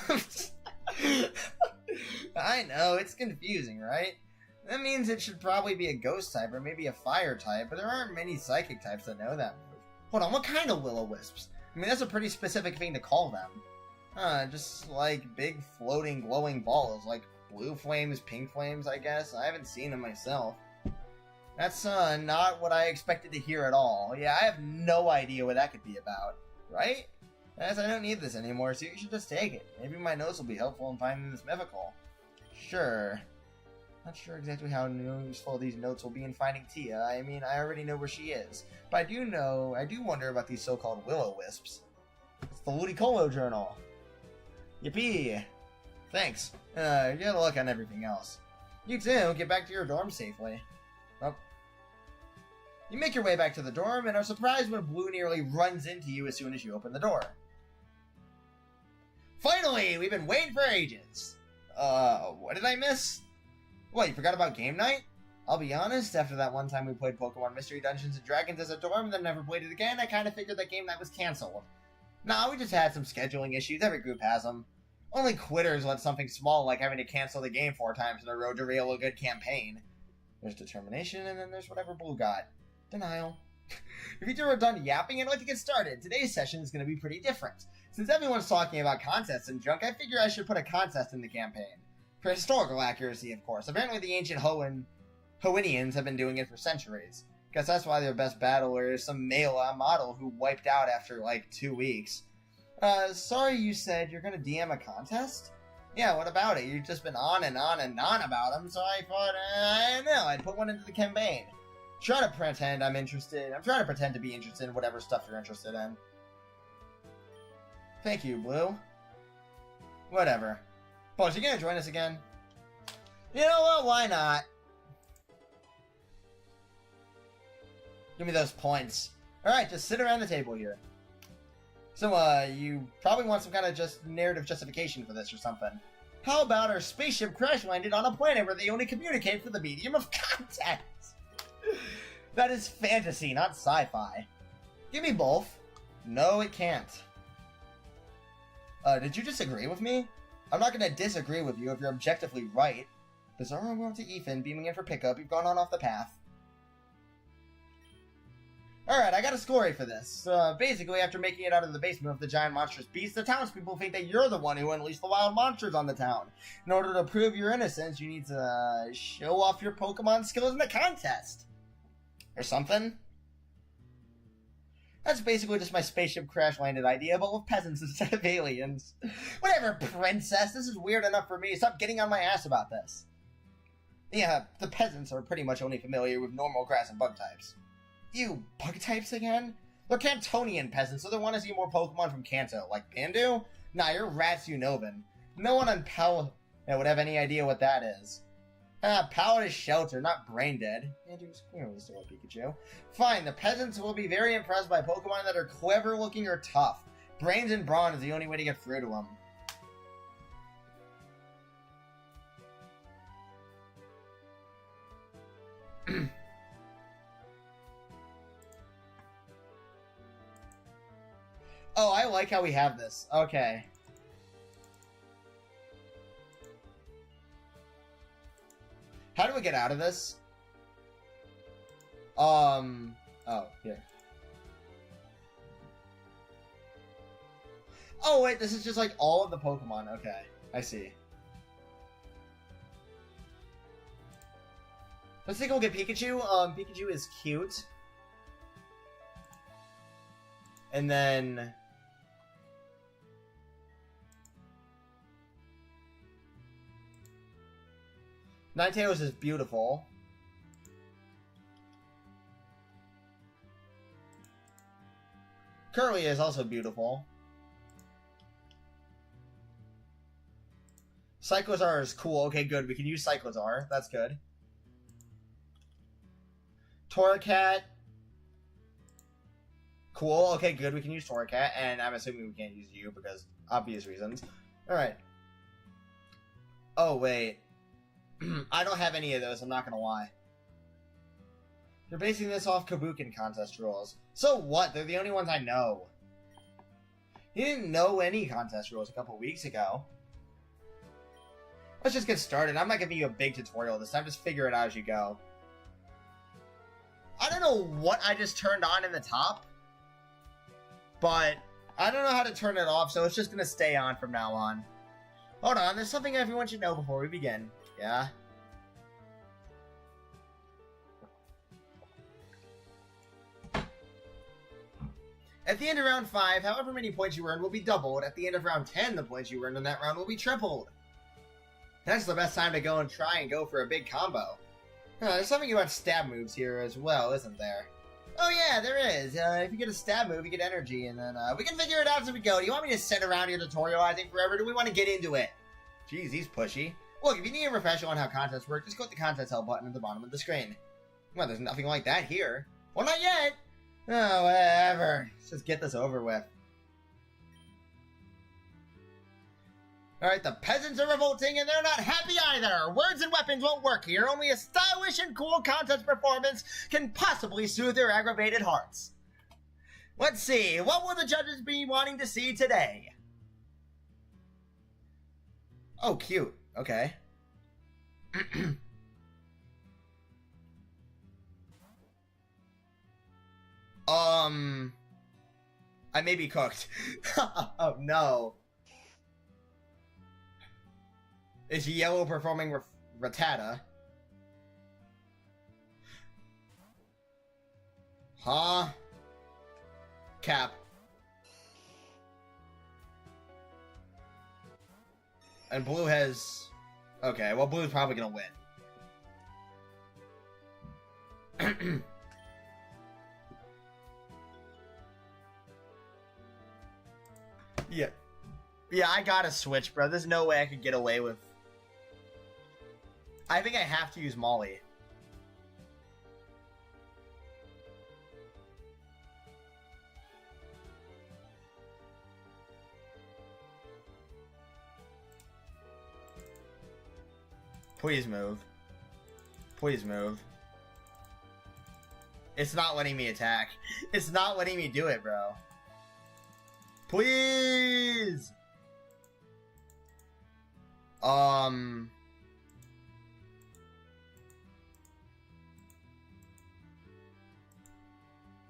I know, it's confusing, right? That means it should probably be a ghost type or maybe a fire type, but there aren't many psychic types that know that move. Hold on, what kind of will-o-wisps? I mean, that's a pretty specific thing to call them. Just like big floating glowing balls, like blue flames, pink flames, I guess. I haven't seen them myself. That's not what I expected to hear at all. Yeah, I have no idea what that could be about, right? As I don't need this anymore, so you should just take it. Maybe my notes will be helpful in finding this mythical. Sure. Not sure exactly how useful these notes will be in finding Tia. I mean, I already know where she is. But I do wonder about these so-called will-o-wisps. It's the Ludicolo Journal. Yippee! Thanks. Get a look on everything else. You too, get back to your dorm safely. Oh. You make your way back to the dorm and are surprised when Blue nearly runs into you as soon as you open the door. Finally! We've been waiting for ages! What did I miss? What, you forgot about game night? I'll be honest, after that one time we played Pokemon Mystery Dungeons & Dragons as a dorm and then never played it again, I kinda figured that game night was cancelled. Nah, we just had some scheduling issues. Every group has them. Only quitters let something small like having to cancel the game 4 times in a row derail a good campaign. There's determination, and then there's whatever Blue got. Denial. If you two are done yapping, I'd like to get started. Today's session is going to be pretty different. Since everyone's talking about contests and junk, I figure I should put a contest in the campaign. For historical accuracy, of course. Apparently the ancient Hoenians have been doing it for centuries. Guess that's why their best battler is some male model who wiped out after, like, 2 weeks. Sorry you said you're gonna DM a contest? Yeah, what about it? You've just been on and on and on about them, so I thought, I don't know, I'd put one into the campaign. Try to pretend I'm interested. I'm trying to pretend to be interested in whatever stuff you're interested in. Thank you, Blue. Whatever. Boss, you gonna join us again? You know what, why not? Give me those points. Alright, just sit around the table here. So, you probably want some kind of just narrative justification for this or something. How about our spaceship crash landed on a planet where they only communicate through the medium of contact? That is fantasy, not sci-fi. Give me both. No, it can't. Did you disagree with me? I'm not gonna disagree with you if you're objectively right. Bizarro World to Ethan, beaming in for pickup. You've gone on off the path. Alright, I got a story for this. Basically, after making it out of the basement of the giant monstrous beast, the townspeople think that you're the one who unleashed the wild monsters on the town. In order to prove your innocence, you need to show off your Pokemon skills in the contest. Or something. That's basically just my spaceship crash landed idea, but with peasants instead of aliens. Whatever, princess, this is weird enough for me. Stop getting on my ass about this. Yeah, the peasants are pretty much only familiar with normal grass and bug types. You bug types again? They're Cantonian peasants, so they want to see more Pokemon from Kanto. Like Pandu? Nah, you're Ratsunovan. No one on Pal would have any idea what that is. Pal is shelter, not brain dead. Andrew's clearly still a Pikachu. Fine, the peasants will be very impressed by Pokemon that are clever looking or tough. Brains and brawn is the only way to get through to them. Oh, I like how we have this. Okay. How do we get out of this? Oh, here. Oh, wait, this is just like all of the Pokemon. Okay, I see. Let's take a look at Pikachu. Pikachu is cute. And then... Ninetales is beautiful. Curly is also beautiful. Cyclozar is cool. Okay, good. We can use Cyclozar. That's good. Torracat. Cool. Okay, good. We can use Torracat, and I'm assuming we can't use you because obvious reasons. Alright. Oh, wait. I don't have any of those, I'm not gonna lie. You're basing this off Kabukin contest rules. So what? They're the only ones I know. He didn't know any contest rules a couple weeks ago. Let's just get started. I'm not giving you a big tutorial this time. Just figure it out as you go. I don't know what I just turned on in the top, but I don't know how to turn it off, so it's just going to stay on from now on. Hold on. There's something everyone should know before we begin. Yeah? At the end of round 5, however many points you earn will be doubled. At the end of round 10, the points you earned in that round will be tripled. That's the best time to go and try and go for a big combo. There's something about stab moves here as well, isn't there? Oh yeah, there is. If you get a stab move, you get energy, and then we can figure it out as we go. Do you want me to sit around here tutorializing forever, or do we want to get into it? Jeez, he's pushy. Look, if you need a refresher on how contests work, just click the contest help button at the bottom of the screen. Well, there's nothing like that here. Well, not yet. Oh, whatever. Let's just get this over with. Alright, the peasants are revolting and they're not happy either. Words and weapons won't work here. Only a stylish and cool contest performance can possibly soothe their aggravated hearts. Let's see, what will the judges be wanting to see today? Oh, cute. Okay. I may be cooked. Oh, no. Is Yellow performing Rattata? Huh? Cap. And Blue has... Okay, well, Blue's probably gonna win. Yeah. Yeah, I gotta switch, bro. There's no way I could get away with... I think I have to use Molly. Please move. Please move. It's not letting me attack. It's not letting me do it, bro. Please!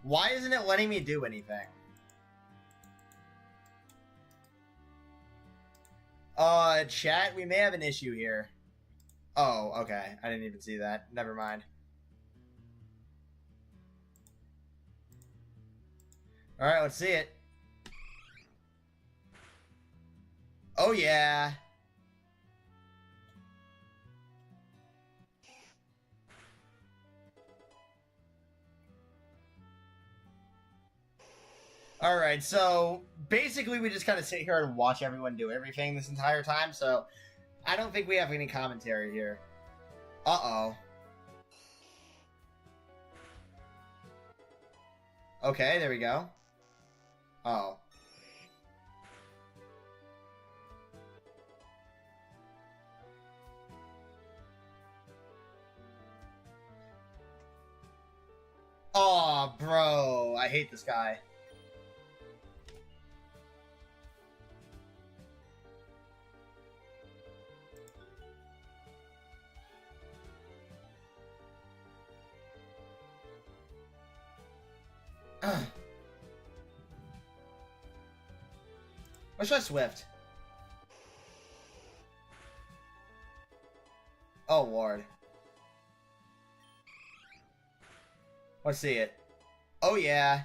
Why isn't it letting me do anything? Chat, we may have an issue here. Oh, okay. I didn't even see that. Never mind. Alright, let's see it. Oh, yeah. Alright, so basically we just kind of sit here and watch everyone do everything this entire time, so I don't think we have any commentary here. Uh-oh. Okay, there we go. Oh. Oh, bro. I hate this guy. Let's try Swift. Oh, Lord. Let's see it. Oh, yeah.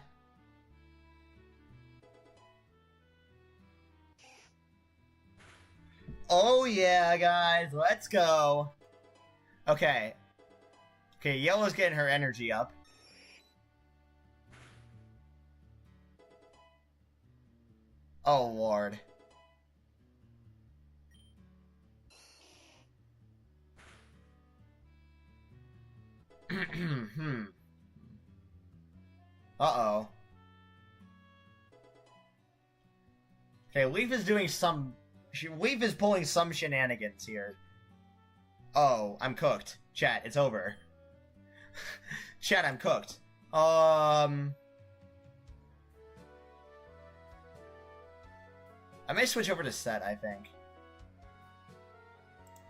Oh, yeah, guys. Let's go. Okay. Okay, Yellow's getting her energy up. Oh, Lord. Uh-oh. Okay, Leaf is doing some... Leaf is pulling some shenanigans here. Oh, I'm cooked. Chat, it's over. Chat, I'm cooked. I may switch over to set, I think.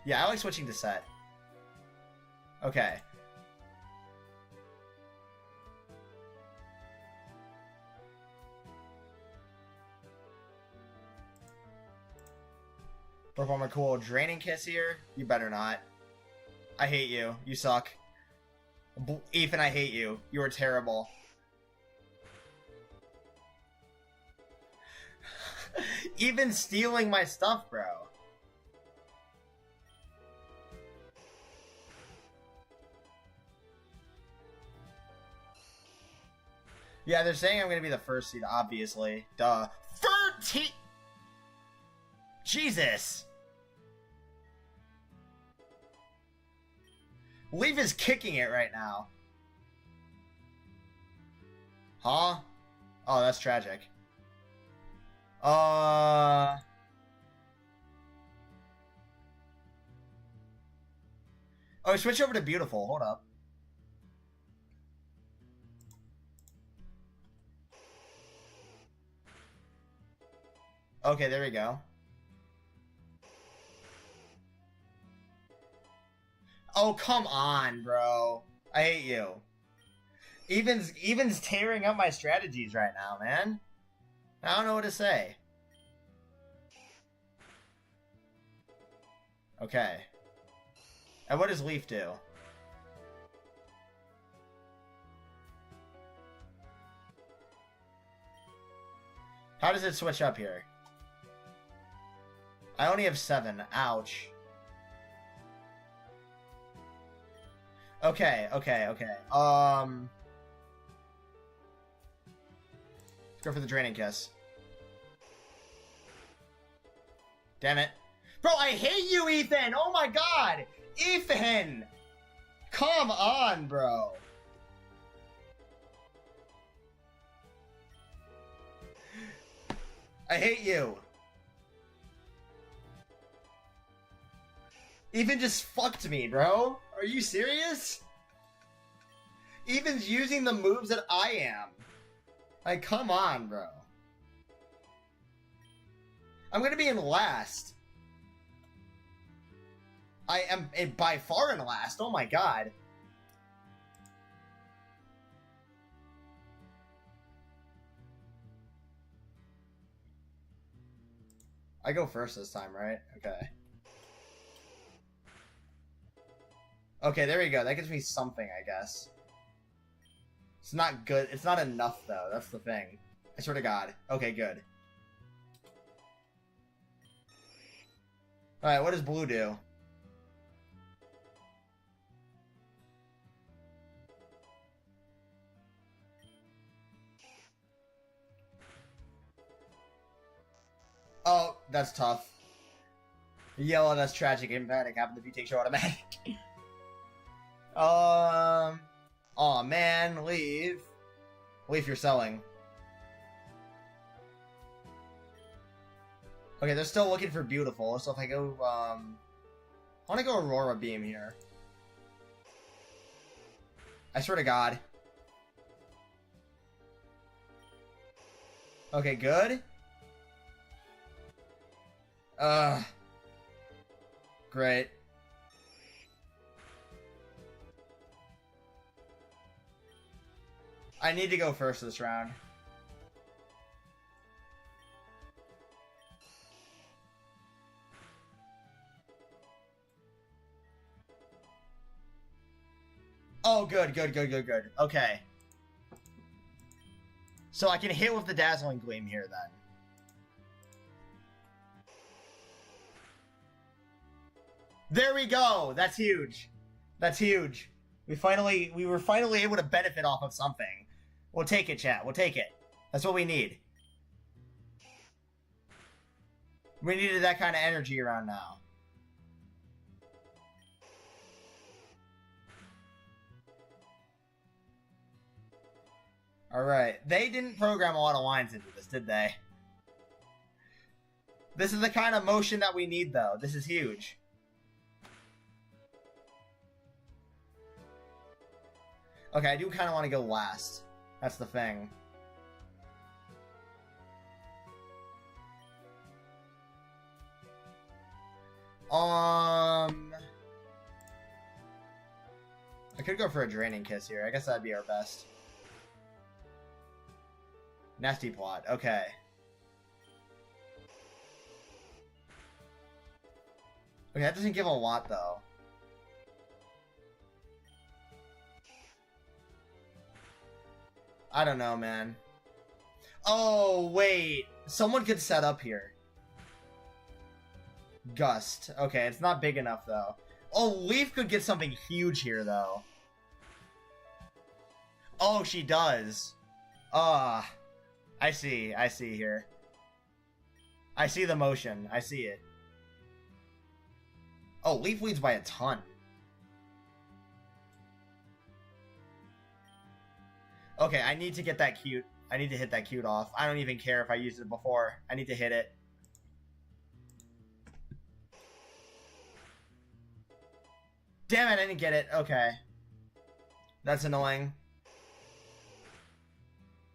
Yeah, I like switching to set. Okay. Perform a cool draining kiss here? You better not. I hate you. You suck. Ethan, I hate you. You are terrible. Even stealing my stuff, bro. Yeah, they're saying I'm gonna be the first seed, obviously. Duh. 13! Jesus! Leaf is kicking it right now. Huh? Oh, that's tragic. Oh, switch over to beautiful. Hold up. Okay, there we go. Oh, come on, bro. I hate you. Even's tearing up my strategies right now, man. I don't know what to say. Okay. And what does Leaf do? How does it switch up here? I only have 7. Ouch. Okay. Let's go for the draining kiss. Damn it. Bro, I hate you, Ethan! Oh my god! Ethan! Come on, bro. I hate you. Ethan just fucked me, bro. Are you serious? Ethan's using the moves that I am. Like, come on, bro. I'm gonna be in last. I am by far in last. Oh my god. I go first this time, right? Okay. Okay, there we go. That gives me something, I guess. It's not good. It's not enough, though. That's the thing. I swear to God. Okay, good. Alright, what does blue do? Oh, that's tough. Yellow, that's tragic. Emphatic happens if you take show automatic. Aw, man, leave. Leave, you're selling. Okay, they're still looking for beautiful, so if I go, I want to go Aurora Beam here. I swear to God. Okay, good. Great. I need to go first this round. Oh, good. Okay. So I can hit with the Dazzling Gleam here, then. There we go! That's huge. That's huge. We were finally able to benefit off of something. We'll take it, chat. We'll take it. That's what we need. We needed that kind of energy around now. Alright. They didn't program a lot of lines into this, did they? This is the kind of motion that we need, though. This is huge. Okay, I do kind of want to go last. That's the thing. I could go for a draining kiss here. I guess that'd be our best. Nasty plot. Okay. Okay, that doesn't give a lot, though. I don't know, man. Oh, wait. Someone could set up here. Gust. Okay, it's not big enough, though. Oh, Leaf could get something huge here, though. Oh, she does. I see. I see here. I see the motion. I see it. Oh, Leaf leads by a ton. Okay, I need to get that cute. I need to hit that cute off. I don't even care if I used it before. I need to hit it. Damn it, I didn't get it. Okay. That's annoying.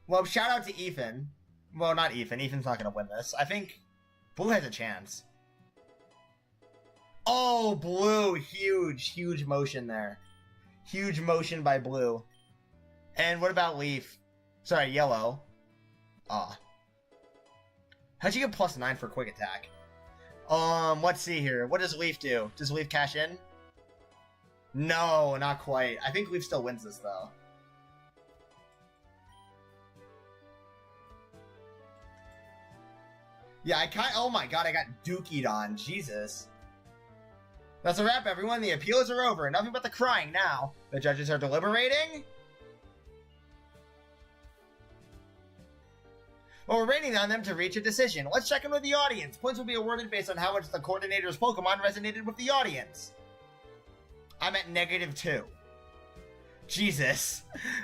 Well, shout out to Ethan. Well, not Ethan. Ethan's not going to win this. I think Blue has a chance. Oh, Blue. Huge, huge motion there. Huge motion by Blue. And what about Leaf? Sorry, Yellow. How'd you get +9 for quick attack? Let's see here. What does Leaf do? Does Leaf cash in? No, not quite. I think Leaf still wins this, though. Yeah, oh my god, I got dookied on. Jesus. That's a wrap, everyone. The appeals are over. Nothing but the crying now. The judges are deliberating. Well, we're waiting on them to reach a decision. Let's check in with the audience. Points will be awarded based on how much the coordinator's Pokemon resonated with the audience. I'm at -2. Jesus.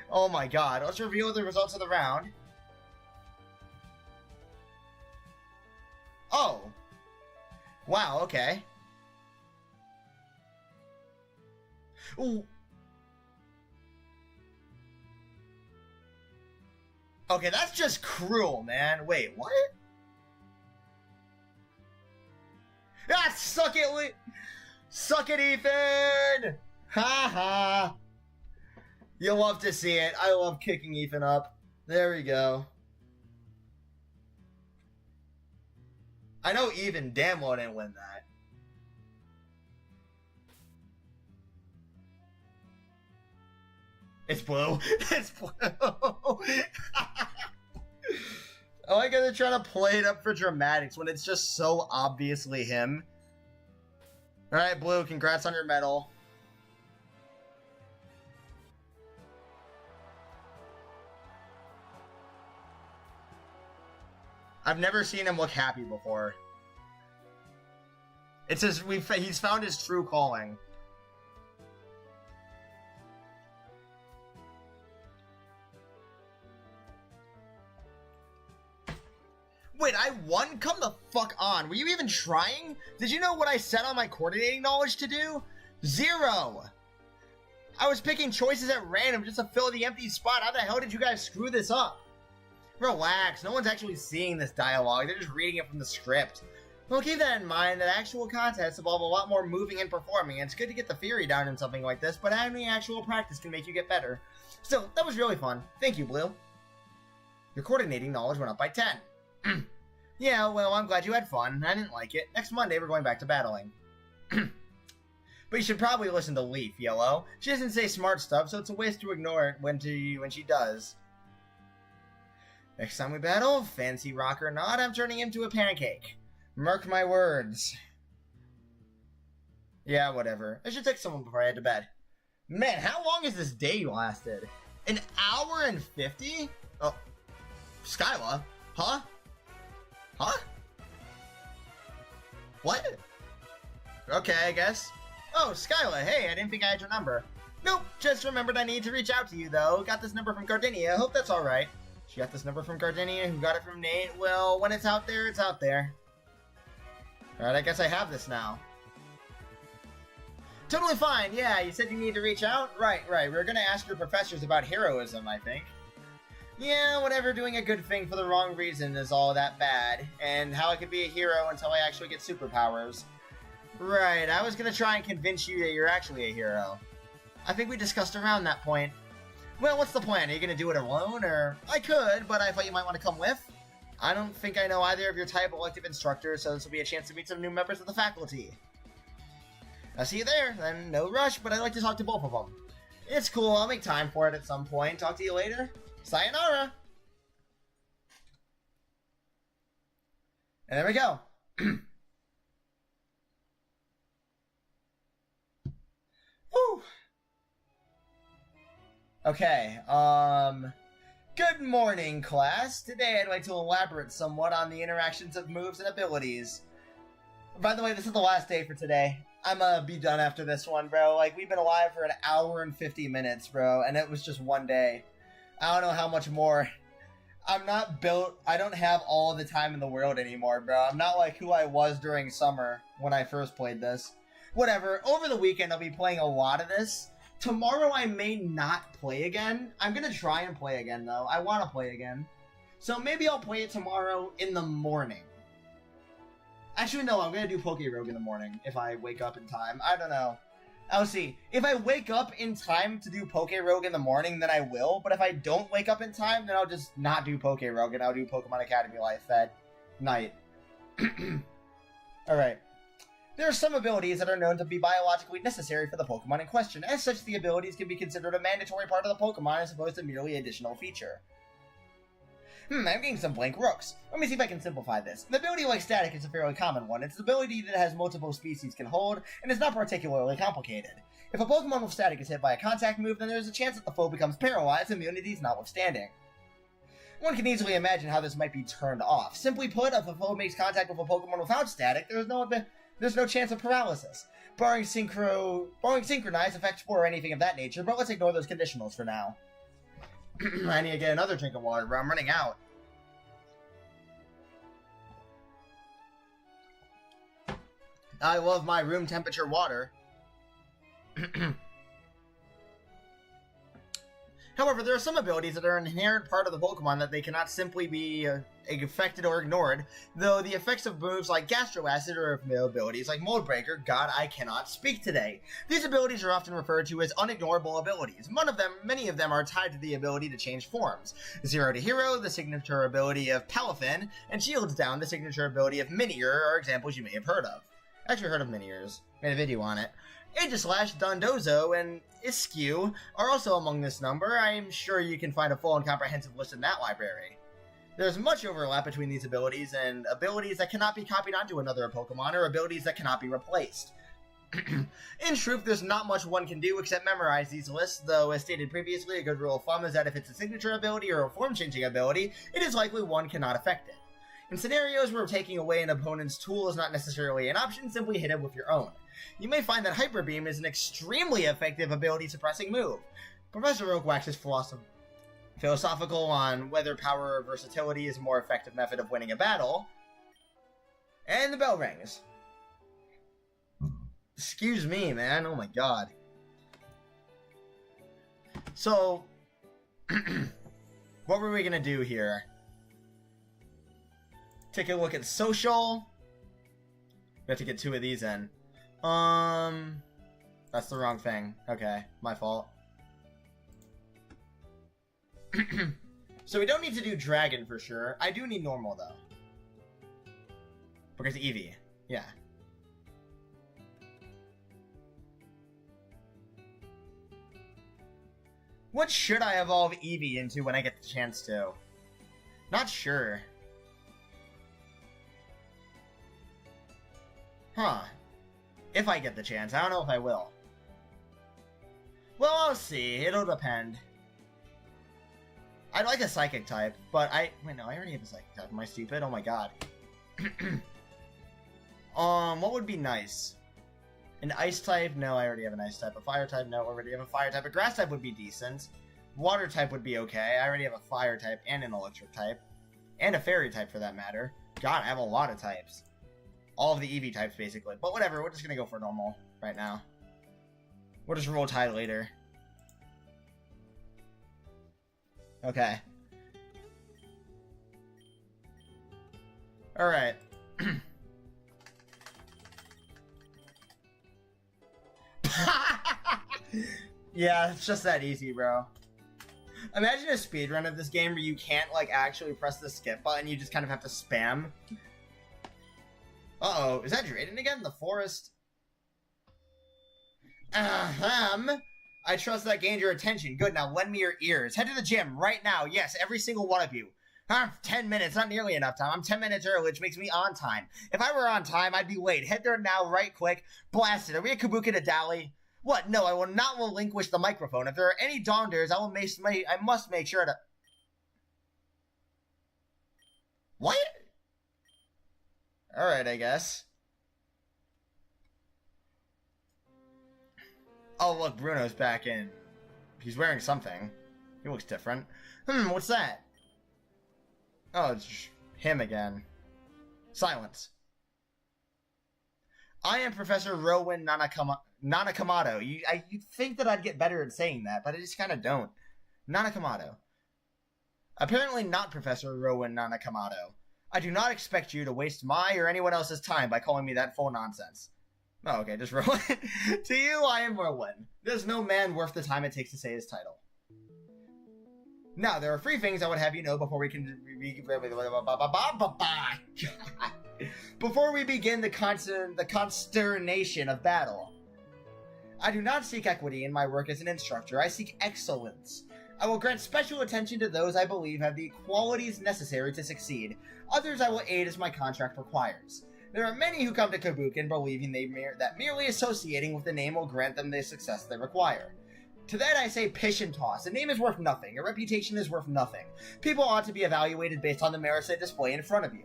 Oh my god. Let's reveal the results of the round. Oh. Wow, okay. Ooh. Okay, that's just cruel, man. Wait, what? Ah, suck it, suck it, Ethan! Ha ha! You'll love to see it. I love kicking Ethan up. There we go. I know Ethan damn well didn't win that. It's Blue. It's Blue. I like how they're trying to play it up for dramatics when it's just so obviously him. Alright, Blue, congrats on your medal. I've never seen him look happy before. It says he's found his true calling. Wait, I won? Come the fuck on. Were you even trying? Did you know what I set on my coordinating knowledge to do? 0! I was picking choices at random just to fill the empty spot. How the hell did you guys screw this up? Relax, no one's actually seeing this dialogue. They're just reading it from the script. Well, keep that in mind. The actual contests involve a lot more moving and performing, and it's good to get the theory down in something like this, but having actual practice can make you get better. Still, that was really fun. Thank you, Blue. Your coordinating knowledge went up by 10. Yeah, well, I'm glad you had fun. I didn't like it. Next Monday, we're going back to battling. But you should probably listen to Leaf, Yellow. She doesn't say smart stuff, so it's a waste to ignore it when she does. Next time we battle, fancy rock or not, I'm turning him to a pancake. Mark my words. Yeah, whatever. I should take someone before I head to bed. Man, how long has this day lasted? An hour and 50? Oh, Skyla? Huh? Huh? What? Okay, I guess. Oh, Skyla, hey, I didn't think I had your number. Nope, just remembered I need to reach out to you, though. Got this number from Gardenia. Hope that's alright. She got this number from Gardenia, who got it from Nate. Well, when it's out there, it's out there. Alright, I guess I have this now. Totally fine, yeah, you said you need to reach out? Right, we're gonna ask your professors about heroism, I think. Yeah, whatever, doing a good thing for the wrong reason is all that bad, and how I could be a hero until I actually get superpowers. Right, I was gonna try and convince you that you're actually a hero. I think we discussed around that point. Well, what's the plan? Are you gonna do it alone, or... I could, but I thought you might want to come with. I don't think I know either of your type elective instructors, so this will be a chance to meet some new members of the faculty. I'll see you there, then no rush, but I'd like to talk to both of them. It's cool, I'll make time for it at some point. Talk to you later. Sayonara! And there we go. Woo! Okay, good morning, class. Today I'd like to elaborate somewhat on the interactions of moves and abilities. By the way, this is the last day for today. I'm gonna be done after this one, bro. Like, we've been alive for an hour and 50 minutes, bro, and it was just one day. I don't know how much more. I'm not built, I don't have all the time in the world anymore, bro. I'm not like who I was during summer when I first played this. Whatever, over the weekend I'll be playing a lot of this. Tomorrow I may not play again. I'm gonna try and play again, though. I want to play again. So maybe I'll play it tomorrow in the morning. Actually, no, I'm gonna do Poke Rogue in the morning if I wake up in time. I don't know. I'll see. If I wake up in time to do Poke Rogue in the morning, then I will. But if I don't wake up in time, then I'll just not do Poke Rogue and I'll do Pokemon Academy Life at night. Alright. There are some abilities that are known to be biologically necessary for the Pokemon in question. As such, the abilities can be considered a mandatory part of the Pokemon as opposed to merely an additional feature. I'm getting some blank rooks. Let me see if I can simplify this. An ability like Static is a fairly common one. It's an ability that has multiple species can hold, and is not particularly complicated. If a Pokemon with Static is hit by a contact move, then there's a chance that the foe becomes paralyzed, immunities notwithstanding. One can easily imagine how this might be turned off. Simply put, if a foe makes contact with a Pokemon without Static, there's no chance of paralysis. Barring synchronized effects or anything of that nature, but let's ignore those conditionals for now. I need to get another drink of water, bro. I'm running out. I love my room temperature water. However, there are some abilities that are an inherent part of the Pokemon that they cannot simply be affected or ignored, though the effects of moves like Gastro Acid or abilities like Mold Breaker, God, I cannot speak today. These abilities are often referred to as unignorable abilities. Many of them are tied to the ability to change forms. Zero to Hero, the signature ability of Palafin, and Shields Down, the signature ability of Minior, are examples you may have heard of. Actually heard of Miniors. Made a video on it. Aegislash, Dondozo, and Iskew are also among this number. I'm sure you can find a full and comprehensive list in that library. There's much overlap between these abilities and abilities that cannot be copied onto another Pokemon or abilities that cannot be replaced. In truth, there's not much one can do except memorize these lists, though as stated previously, a good rule of thumb is that if it's a signature ability or a form-changing ability, it is likely one cannot affect it. In scenarios where taking away an opponent's tool is not necessarily an option, simply hit him with your own. You may find that Hyper Beam is an extremely effective ability-suppressing move. Professor Oak waxes philosophical on whether power or versatility is a more effective method of winning a battle. And the bell rings. Excuse me, man. Oh my god. So, what were we gonna do here? Take a look at social. We have to get 2 of these in. That's the wrong thing. Okay, my fault. So we don't need to do dragon for sure. I do need normal though. Because Eevee. Yeah. What should I evolve Eevee into when I get the chance to? Not sure. Huh. If I get the chance. I don't know if I will. Well, I'll see. It'll depend. I'd like a psychic type, but wait, no, I already have a psychic type. Am I stupid? Oh my god. What would be nice? An ice type? No, I already have an ice type. A fire type? No, I already have a fire type. A grass type would be decent. Water type would be okay. I already have a fire type and an electric type. And a fairy type for that matter. God, I have a lot of types. All of the EV types, basically. But whatever, we're just gonna go for normal right now. We'll just roll Tide later. Okay. Alright. Yeah, it's just that easy, bro. Imagine a speedrun of this game where you can't, like, actually press the skip button, you just kind of have to spam. Uh-oh, is that Drayden again? The forest? I trust that gained your attention. Good, now lend me your ears. Head to the gym right now. Yes, every single one of you. 10 minutes, not nearly enough time. I'm 10 minutes early, which makes me on time. If I were on time, I'd be late. Head there now, right quick. Blast it. Are we at Kabuki to Dally? What? No, I will not relinquish the microphone. If there are any donders, I must make sure to... What? Alright, I guess. Oh, look, Bruno's back in. He's wearing something. He looks different. What's that? Oh, it's him again. Silence. I am Professor Rowan Nanakamoto. You'd think that I'd get better at saying that, but I just kind of don't. Nanakamoto. Apparently not Professor Rowan Nanakamoto. I do not expect you to waste my or anyone else's time by calling me that full nonsense. Oh, okay, just Rowan. To you, I am Rowan. There's no man worth the time it takes to say his title. Now, there are 3 things I would have you know before we can... Before we begin the consternation of battle. I do not seek equity in my work as an instructor. I seek excellence. I will grant special attention to those I believe have the qualities necessary to succeed. Others I will aid as my contract requires. There are many who come to Kabukin believing that merely associating with the name will grant them the success they require. To that I say pish and toss. A name is worth nothing. A reputation is worth nothing. People ought to be evaluated based on the merits they display in front of you.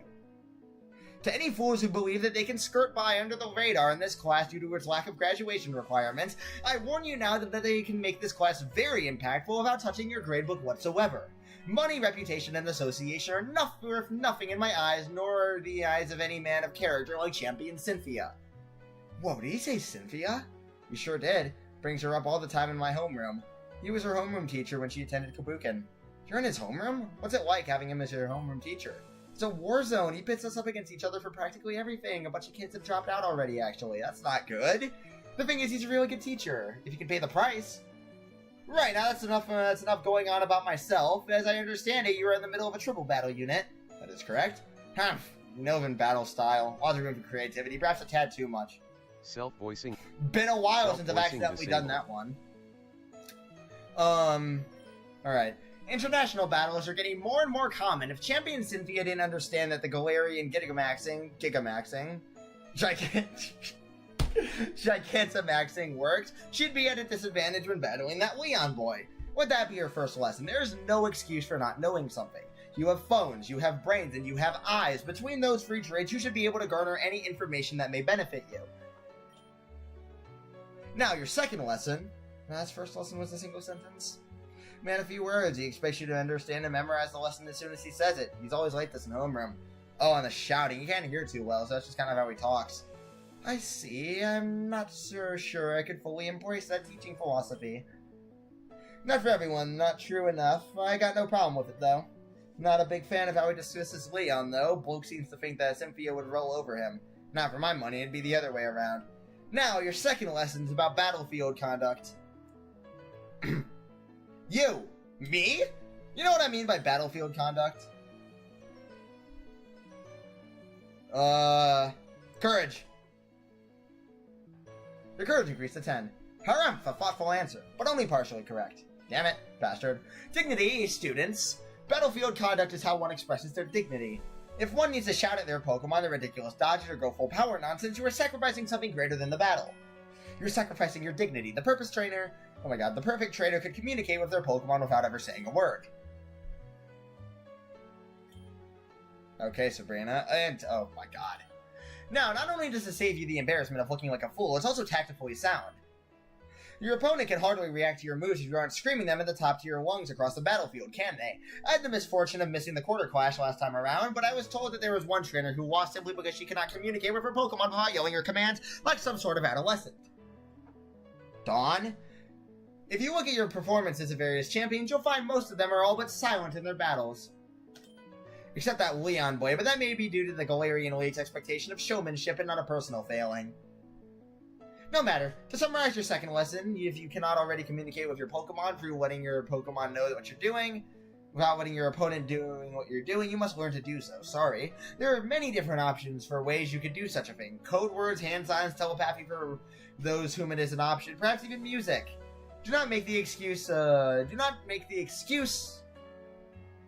To any fools who believe that they can skirt by under the radar in this class due to its lack of graduation requirements, I warn you now that they can make this class very impactful without touching your gradebook whatsoever. Money, reputation, and association are worth nothing in my eyes, nor the eyes of any man of character like Champion Cynthia. Whoa, did he say Cynthia? You sure did. Brings her up all the time in my homeroom. He was her homeroom teacher when she attended Kabukin. You're in his homeroom? What's it like having him as your homeroom teacher? It's a war zone. He pits us up against each other for practically everything. A bunch of kids have dropped out already, actually. That's not good. The thing is, he's a really good teacher, if you can pay the price. Right, now that's enough going on about myself. As I understand it, you are in the middle of a triple battle unit. That is correct. Novan battle style. Lots of room for creativity, perhaps a tad too much. Self-voicing. Been a while since I've accidentally done that one. Alright. International battles are getting more and more common. If Champion Cynthia didn't understand that the Galarian Gigamaxing, Gigantamaxing works, she'd be at a disadvantage when battling that Leon boy. Would that be your first lesson? There's no excuse for not knowing something. You have phones, you have brains, and you have eyes. Between those 3 traits, you should be able to garner any information that may benefit you. Now, your second lesson. His first lesson was a single sentence. Man, a few words. He expects you to understand and memorize the lesson as soon as he says it. He's always like this in homeroom. Oh, and the shouting. You can't hear too well, so that's just kind of how he talks. I see. I'm not so sure I could fully embrace that teaching philosophy. Not for everyone. Not true enough. I got no problem with it, though. Not a big fan of how he discusses Leon, though. Bloke seems to think that Cynthia would roll over him. Not for my money. It'd be the other way around. Now, your second lesson's about battlefield conduct. You! Me? You know what I mean by battlefield conduct? Courage. Your courage increased to 10. Harumph, a thoughtful answer, but only partially correct. Damn it, bastard. Dignity, students. Battlefield conduct is how one expresses their dignity. If one needs to shout at their Pokemon their ridiculous dodges or go full power nonsense, you are sacrificing something greater than the battle. You're sacrificing your dignity. The perfect trainer could communicate with their Pokemon without ever saying a word. Okay, Sabrina, and oh my god. Now, not only does it save you the embarrassment of looking like a fool, it's also tactically sound. Your opponent can hardly react to your moves if you aren't screaming them at the top of your lungs across the battlefield, can they? I had the misfortune of missing the quarter clash last time around, but I was told that there was one trainer who lost simply because she could not communicate with her Pokemon without yelling her commands like some sort of adolescent. Dawn? If you look at your performances of various champions, you'll find most of them are all but silent in their battles. Except that Leon boy, but that may be due to the Galarian Elite's expectation of showmanship and not a personal failing. No matter. To summarize your second lesson, if you cannot already communicate with your Pokemon through letting your Pokemon know what you're doing, without letting your opponent doing what you're doing, you must learn to do so. Sorry. There are many different options for ways you could do such a thing. Code words, hand signs, telepathy for those whom it is an option, perhaps even music. Do not make the excuse,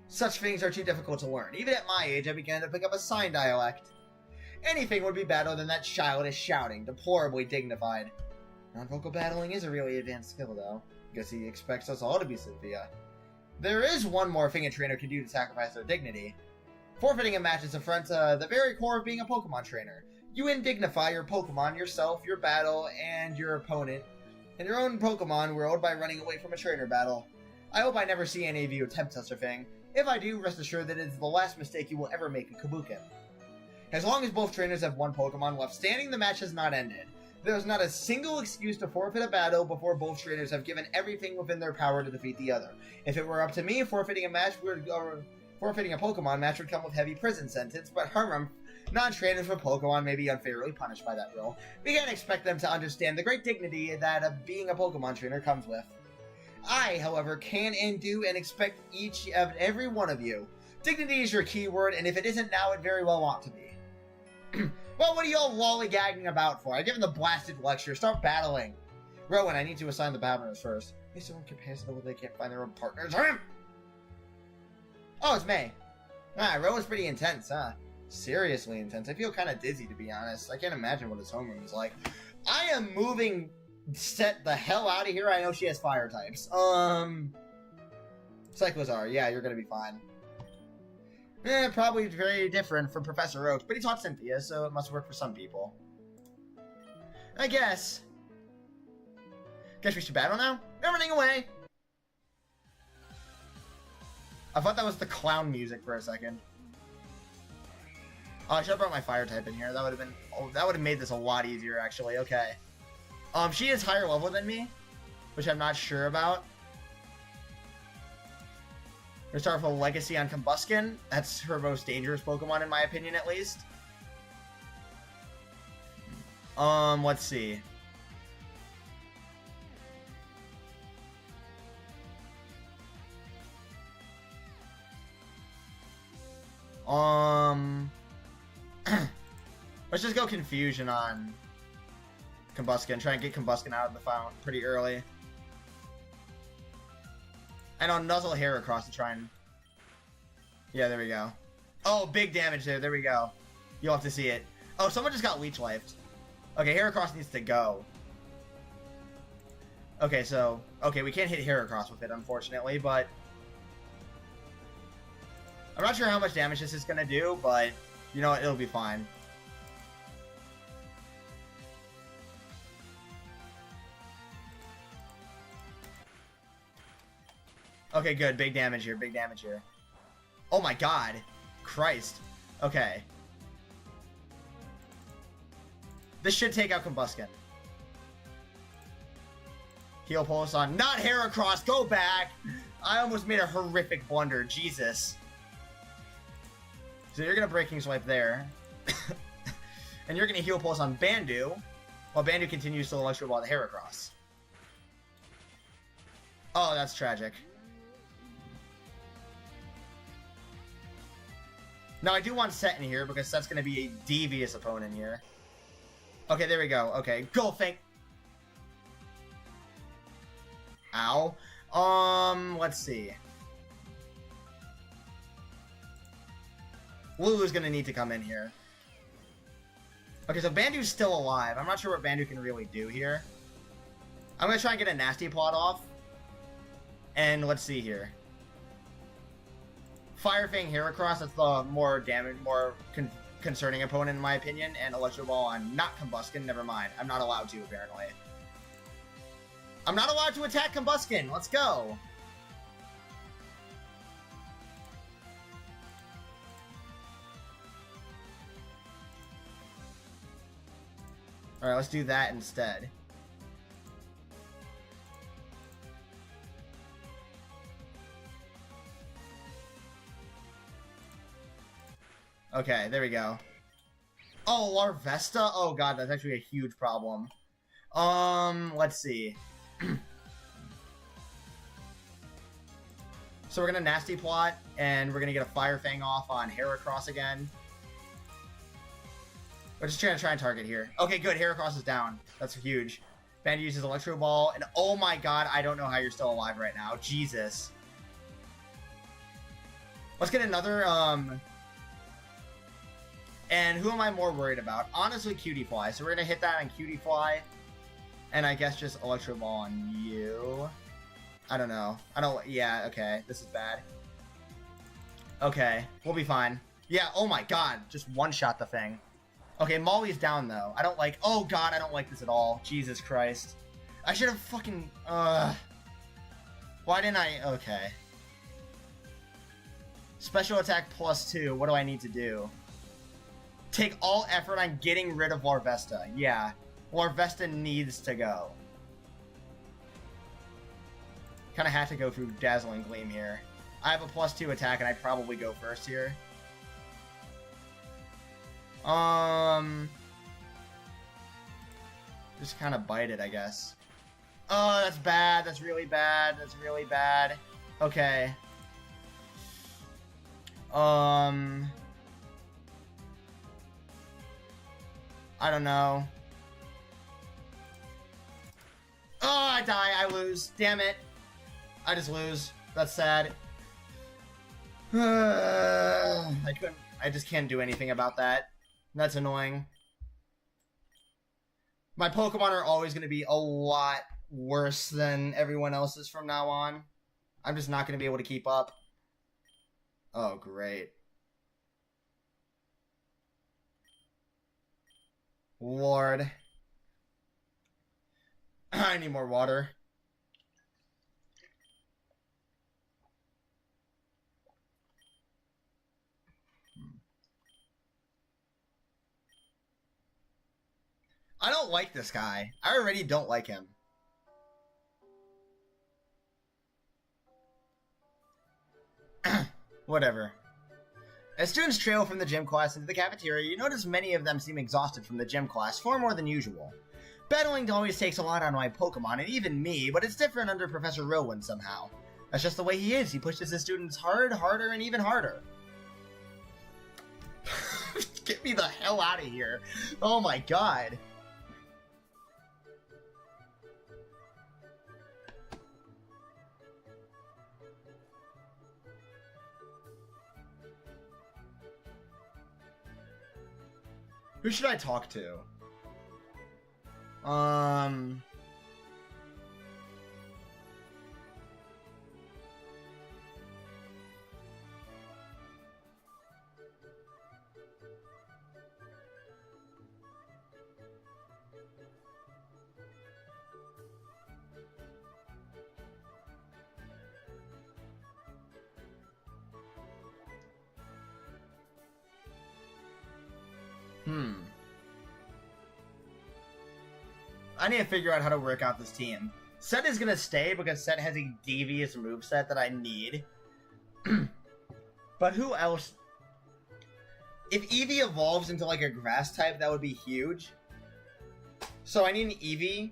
such things are too difficult to learn. Even at my age, I began to pick up a sign dialect. Anything would be better than that childish shouting, deplorably dignified. Non-vocal battling is a really advanced skill, though. Guess he expects us all to be Cynthia. There is one more thing a trainer can do to sacrifice their dignity. Forfeiting a match is affront to the very core of being a Pokemon trainer. You indignify your Pokemon, yourself, your battle, and your opponent in your own Pokemon world by running away from a trainer battle. I hope I never see any of you attempt such a thing. If I do, rest assured that it is the last mistake you will ever make in Kabukin. As long as both trainers have one Pokemon left standing, the match has not ended. There is not a single excuse to forfeit a battle before both trainers have given everything within their power to defeat the other. If it were up to me, forfeiting a Pokemon match would come with heavy prison sentence, but non-trainers for Pokemon may be unfairly punished by that rule. We can't expect them to understand the great dignity that being a Pokemon trainer comes with. I, however, can and do and expect each and every one of you. Dignity is your key word, and if it isn't now, it very well ought to be. Well, what are you all lollygagging about for? I give them the blasted lecture. Start battling. Rowan, I need to assign the battlers first. They're so incapacitable they can't find their own partners. Oh, it's May. Rowan's pretty intense, huh? Seriously intense. I feel kind of dizzy, to be honest. I can't imagine what his homeroom is like. I am moving Set the hell out of here. I know she has fire types. Cyclozar. Yeah, you're gonna be fine. Probably very different from Professor Oak, but he taught Cynthia, so it must work for some people. I guess. Guess we should battle now? I'm running away! I thought that was the clown music for a second. Oh, I should have brought my fire type in here. That would have been... Oh, that would have made this a lot easier, actually. Okay. She is higher level than me, which I'm not sure about. We're gonna start with a Legacy on Combuskin. That's her most dangerous Pokemon, in my opinion, at least. Let's see. Let's just go Confusion on Combuskin. Try and get Combuskin out of the fountain pretty early. And I'll Nuzzle Heracross to try and... Yeah, there we go. Oh, big damage there. There we go. You'll have to see it. Oh, someone just got Leech Lifed. Okay, Heracross needs to go. Okay, so... Okay, we can't hit Heracross with it, unfortunately, but... I'm not sure how much damage this is going to do, but... You know what? It'll be fine. Okay, good. Big damage here. Big damage here. Oh my god. Christ. Okay. This should take out Combuskin. Heal Pulse on. Not Heracross. Go back. I almost made a horrific blunder. Jesus. So you're going to Breaking Swipe there. And you're going to Heal Pulse on Bandu. While Bandu continues to Electro Ball the Heracross. Oh, that's tragic. Now, I do want Set in here, because Set's going to be a devious opponent here. Okay, there we go. Okay, go, thank... Ow. Let's see. Lulu's going to need to come in here. Okay, so Bandu's still alive. I'm not sure what Bandu can really do here. I'm going to try and get a Nasty Plot off. And let's see here. Fire Fang Heracross, that's the more damage, more concerning opponent in my opinion, and Electro Ball on not Combuskin. Never mind. I'm not allowed to, apparently. I'm not allowed to attack Combuskin. Let's go. Alright, let's do that instead. Okay, there we go. Oh, Larvesta? Oh god, that's actually a huge problem. Let's see. So we're gonna Nasty Plot, and we're gonna get a Fire Fang off on Heracross again. We're just trying to target here. Okay, good. Heracross is down. That's huge. Band uses Electro Ball, and oh my god, I don't know how you're still alive right now. Jesus. Let's get another, and who am I more worried about? Honestly, Cutie Fly. So we're gonna hit that on Cutie Fly, and I guess just Electro Ball on you. I don't know. Yeah, okay. This is bad. Okay, we'll be fine. Yeah, oh my god, just one-shot the thing. Okay, Molly's down, though. I don't like... Oh, God, I don't like this at all. Jesus Christ. I should have fucking... Why didn't I... Okay. Special attack +2. What do I need to do? Take all effort on getting rid of Larvesta. Yeah. Larvesta needs to go. Kind of have to go through Dazzling Gleam here. I have a +2 attack, and I'd probably go first here. Just kind of bite it, I guess. Oh, that's bad. That's really bad. That's really bad. Okay. I don't know. Oh, I die. I lose. Damn it. I just lose. That's sad. I just can't do anything about that. That's annoying. My Pokemon are always going to be a lot worse than everyone else's from now on. I'm just not going to be able to keep up. Oh, great. Lord. I need more water. I don't like this guy. I already don't like him. Whatever. As students trail from the gym class into the cafeteria, you notice many of them seem exhausted from the gym class, far more than usual. Battling always takes a lot on my Pokemon, and even me, but it's different under Professor Rowan somehow. That's just the way he is. He pushes his students hard, harder, and even harder. Get me the hell out of here. Oh my god. Who should I talk to? I need to figure out how to work out this team. Set is gonna stay because Set has a devious moveset that I need. But who else? If Eevee evolves into like a grass type, that would be huge. So I need an Eevee.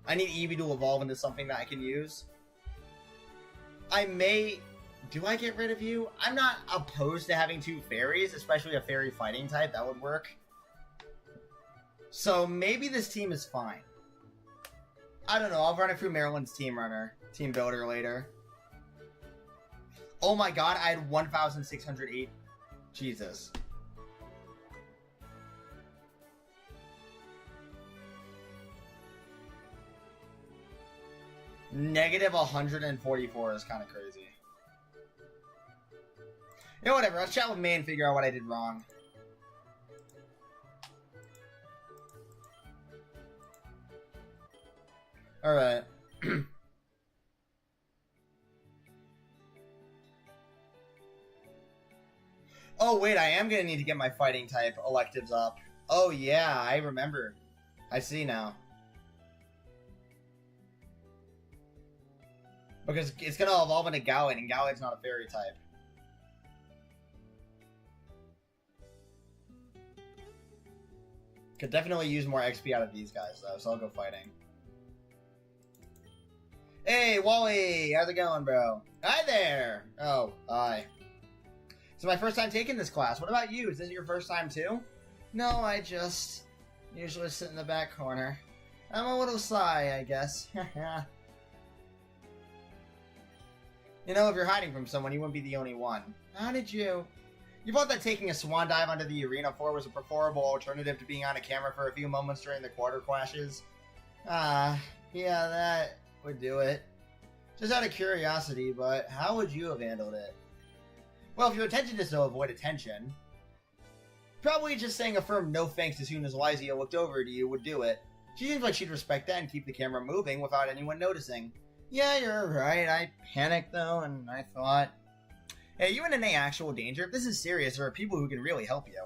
I need Eevee to evolve into something that I can use. I may... Do I get rid of you? I'm not opposed to having two fairies, especially a fairy fighting type. That would work. So maybe this team is fine. I don't know. I'll run it through Maryland's team builder later. Oh my god, I had 1,608. Jesus. Negative 144 is kind of crazy. Yeah, whatever. Let's chat with May and figure out what I did wrong. Alright. Oh, wait, I am gonna need to get my fighting type electives up. Oh, yeah, I remember. I see now. Because it's gonna evolve into Gallade, and Gallade's not a fairy type. Could definitely use more XP out of these guys, though, so I'll go fighting. Hey, Wally! How's it going, bro? Hi there! Oh, hi. It's my first time taking this class. What about you? Is this your first time, too? No, I just usually sit in the back corner. I'm a little shy, I guess. You know, if you're hiding from someone, you wouldn't be the only one. How did you... You thought that taking a swan dive under the arena floor was a preferable alternative to being on a camera for a few moments during the quarter clashes? Yeah, that would do it. Just out of curiosity, but how would you have handled it? Well, if your intention is to avoid attention, probably just saying a firm no thanks as soon as Lysia looked over to you would do it. She seems like she'd respect that and keep the camera moving without anyone noticing. Yeah, you're right. I panicked, though, and I thought... Hey, are you in any actual danger? If this is serious, there are people who can really help you.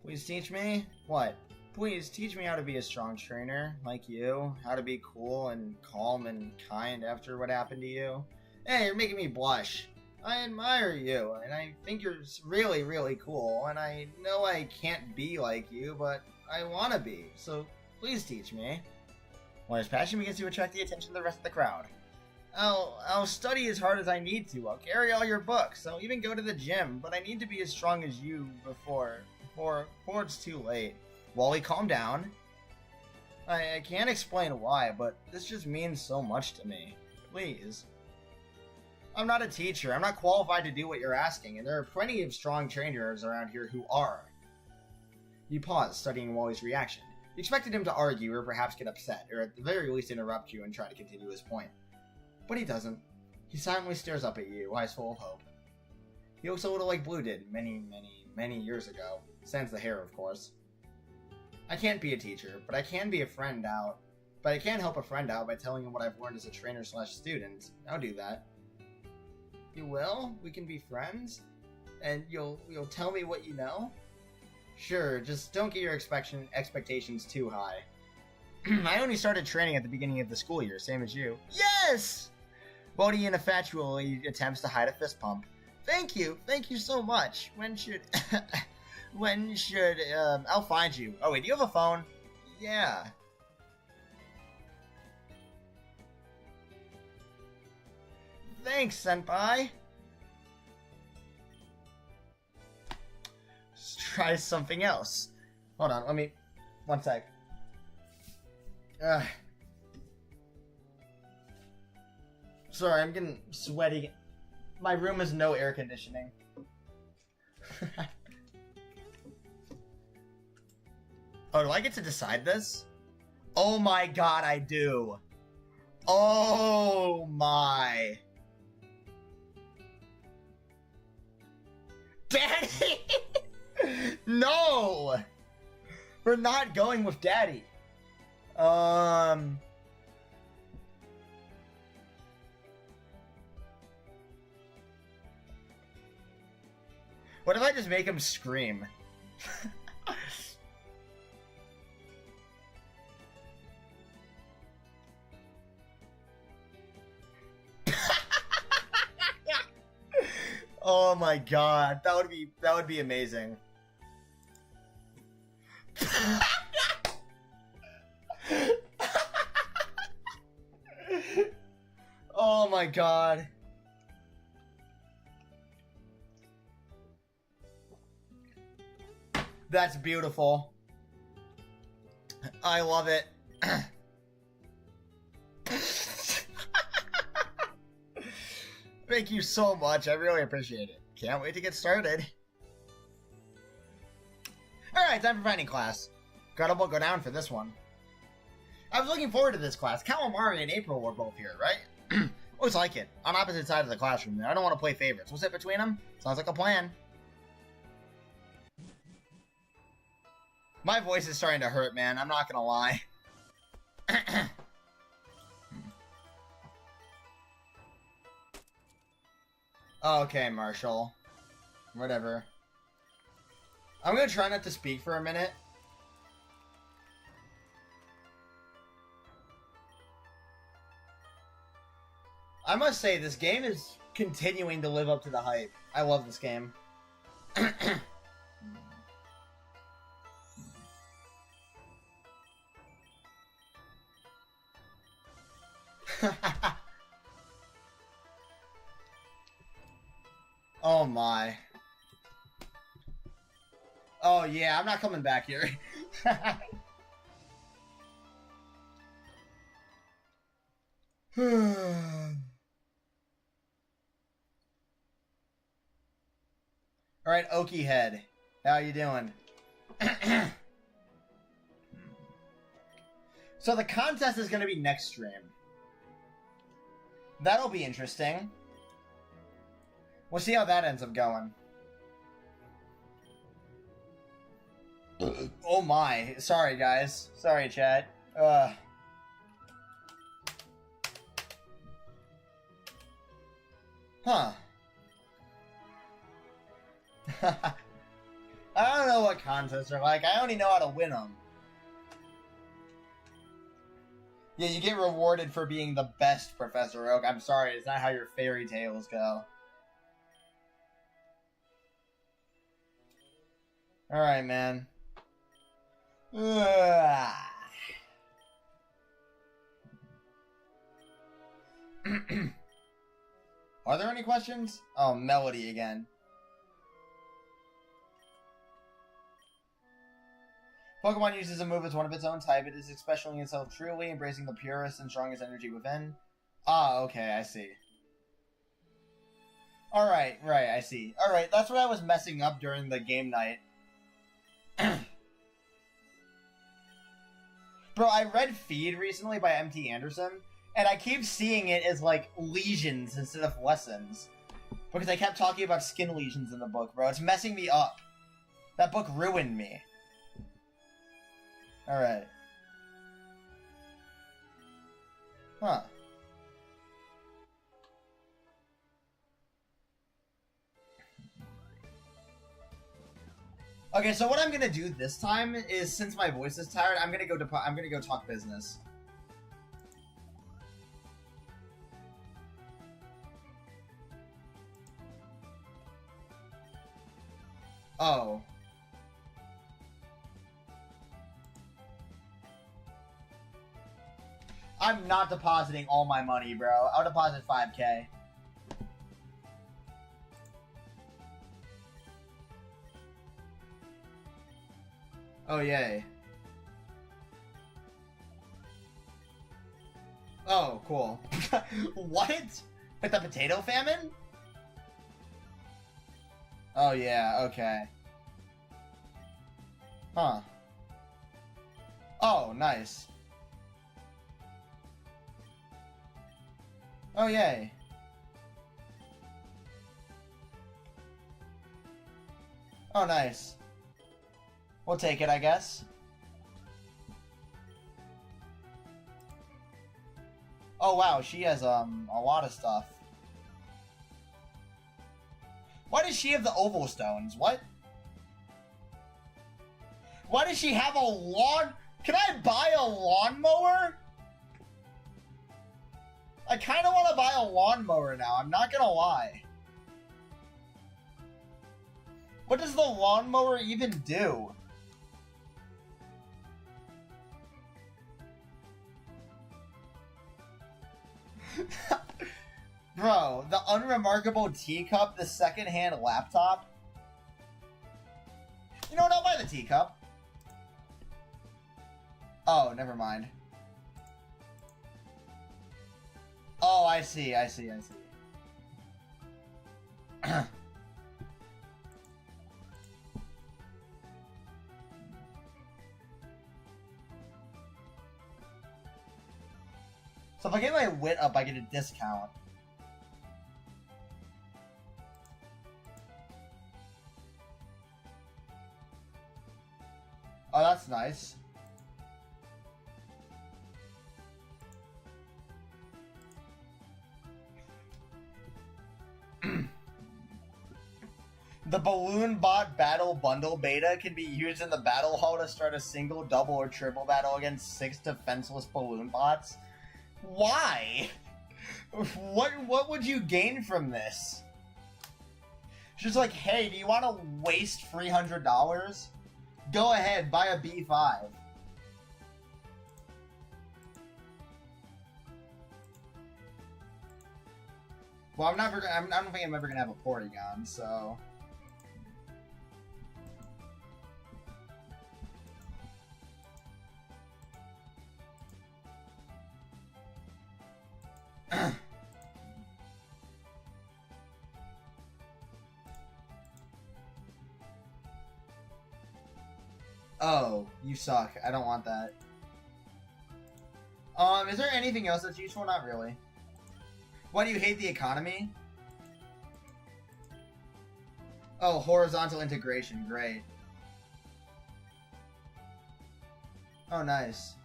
Please teach me? What? Please teach me how to be a strong trainer, like you. How to be cool and calm and kind after what happened to you. Hey, you're making me blush. I admire you, and I think you're really, really cool, and I know I can't be like you, but I want to be, so please teach me. When his passion begins to attract the attention of the rest of the crowd. I'll study as hard as I need to. I'll carry all your books. I'll even go to the gym, but I need to be as strong as you before it's too late. Wally, calm down. I can't explain why, but this just means so much to me. Please. I'm not a teacher. I'm not qualified to do what you're asking, and there are plenty of strong trainers around here who are. You paused, studying Wally's reaction. You expected him to argue or perhaps get upset, or at the very least interrupt you and try to continue his point. But he doesn't. He silently stares up at you, eyes full of hope. He looks a little like Blue did many years ago. Sans the hair, of course. I can't be a teacher, but I can be a friend out. But I can help a friend out by telling him what I've learned as a trainer/student. I'll do that. You will? We can be friends? And you'll tell me what you know? Sure, just don't get your expectations too high. I only started training at the beginning of the school year, same as you. Yes! Bodhi ineffectually attempts to hide a fist pump. Thank you so much. When should... I'll find you. Oh wait, do you have a phone? Yeah. Thanks, senpai. Let's try something else. Hold on, let me... One sec. Sorry, I'm getting sweaty. My room has no air conditioning. Oh, do I get to decide this? Oh my god, I do. Oh my. Daddy! No! We're not going with Daddy. What if I just make him scream? Oh my god, that would be amazing. Oh my god. That's beautiful. I love it. Thank you so much. I really appreciate it. Can't wait to get started. Alright, time for finding class. Credible, go down for this one. I was looking forward to this class. Calamari and April were both here, right? Looks like it. On opposite sides of the classroom there. I don't want to play favorites. We'll sit between them. Sounds like a plan. My voice is starting to hurt, man. I'm not gonna lie. Okay, Marshall. Whatever. I'm gonna try not to speak for a minute. I must say, this game is continuing to live up to the hype. I love this game. Oh my. Oh yeah, I'm not coming back here. Alright, Okie Head. How you doing? So the contest is going to be next stream. That'll be interesting. We'll see how that ends up going. Oh my. Sorry, guys. Sorry, chat. Huh. I don't know what contests are like. I only know how to win them. Yeah, you get rewarded for being the best, Professor Oak. I'm sorry, it's not how your fairy tales go. Alright, man. Are there any questions? Oh, Melody again. Pokemon uses a move as one of its own type. It is expressing itself truly, embracing the purest and strongest energy within. Ah, okay, I see. Alright, right, I see. Alright, that's what I was messing up during the game night. Bro, I read Feed recently by M.T. Anderson, and I keep seeing it as, like, lesions instead of lessons. Because I kept talking about skin lesions in the book, bro. It's messing me up. That book ruined me. Alright. Huh. Okay, so what I'm gonna do this time is, since my voice is tired, I'm gonna go talk business. Oh. I'm not depositing all my money, bro. I'll deposit 5K. Oh, yay. Oh, cool. What? Like the potato famine? Oh, yeah, okay. Huh. Oh, nice. Oh, yay. Oh, nice. We'll take it, I guess. Oh, wow, she has, a lot of stuff. Why does she have the oval stones? What? Why does she have a lawn? Can I buy a lawnmower? I kind of want to buy a lawnmower now, I'm not gonna lie. What does the lawnmower even do? Bro, the unremarkable teacup, the second-hand laptop. You know what, I'll buy the teacup. Oh, never mind. Oh, I see. So if I get my wit up, I get a discount. Oh, that's nice. The balloon bot battle bundle beta can be used in the battle hall to start a single, double, or triple battle against 6 defenseless balloon bots. Why? What would you gain from this? She's like, hey, do you want to waste $300? Go ahead, buy a B5. Well, I don't think I'm ever gonna have a Porygon, so. Oh, you suck. I don't want that. Is there anything else that's useful? Not really. Why do you hate the economy? Oh, horizontal integration. Great. Oh, nice.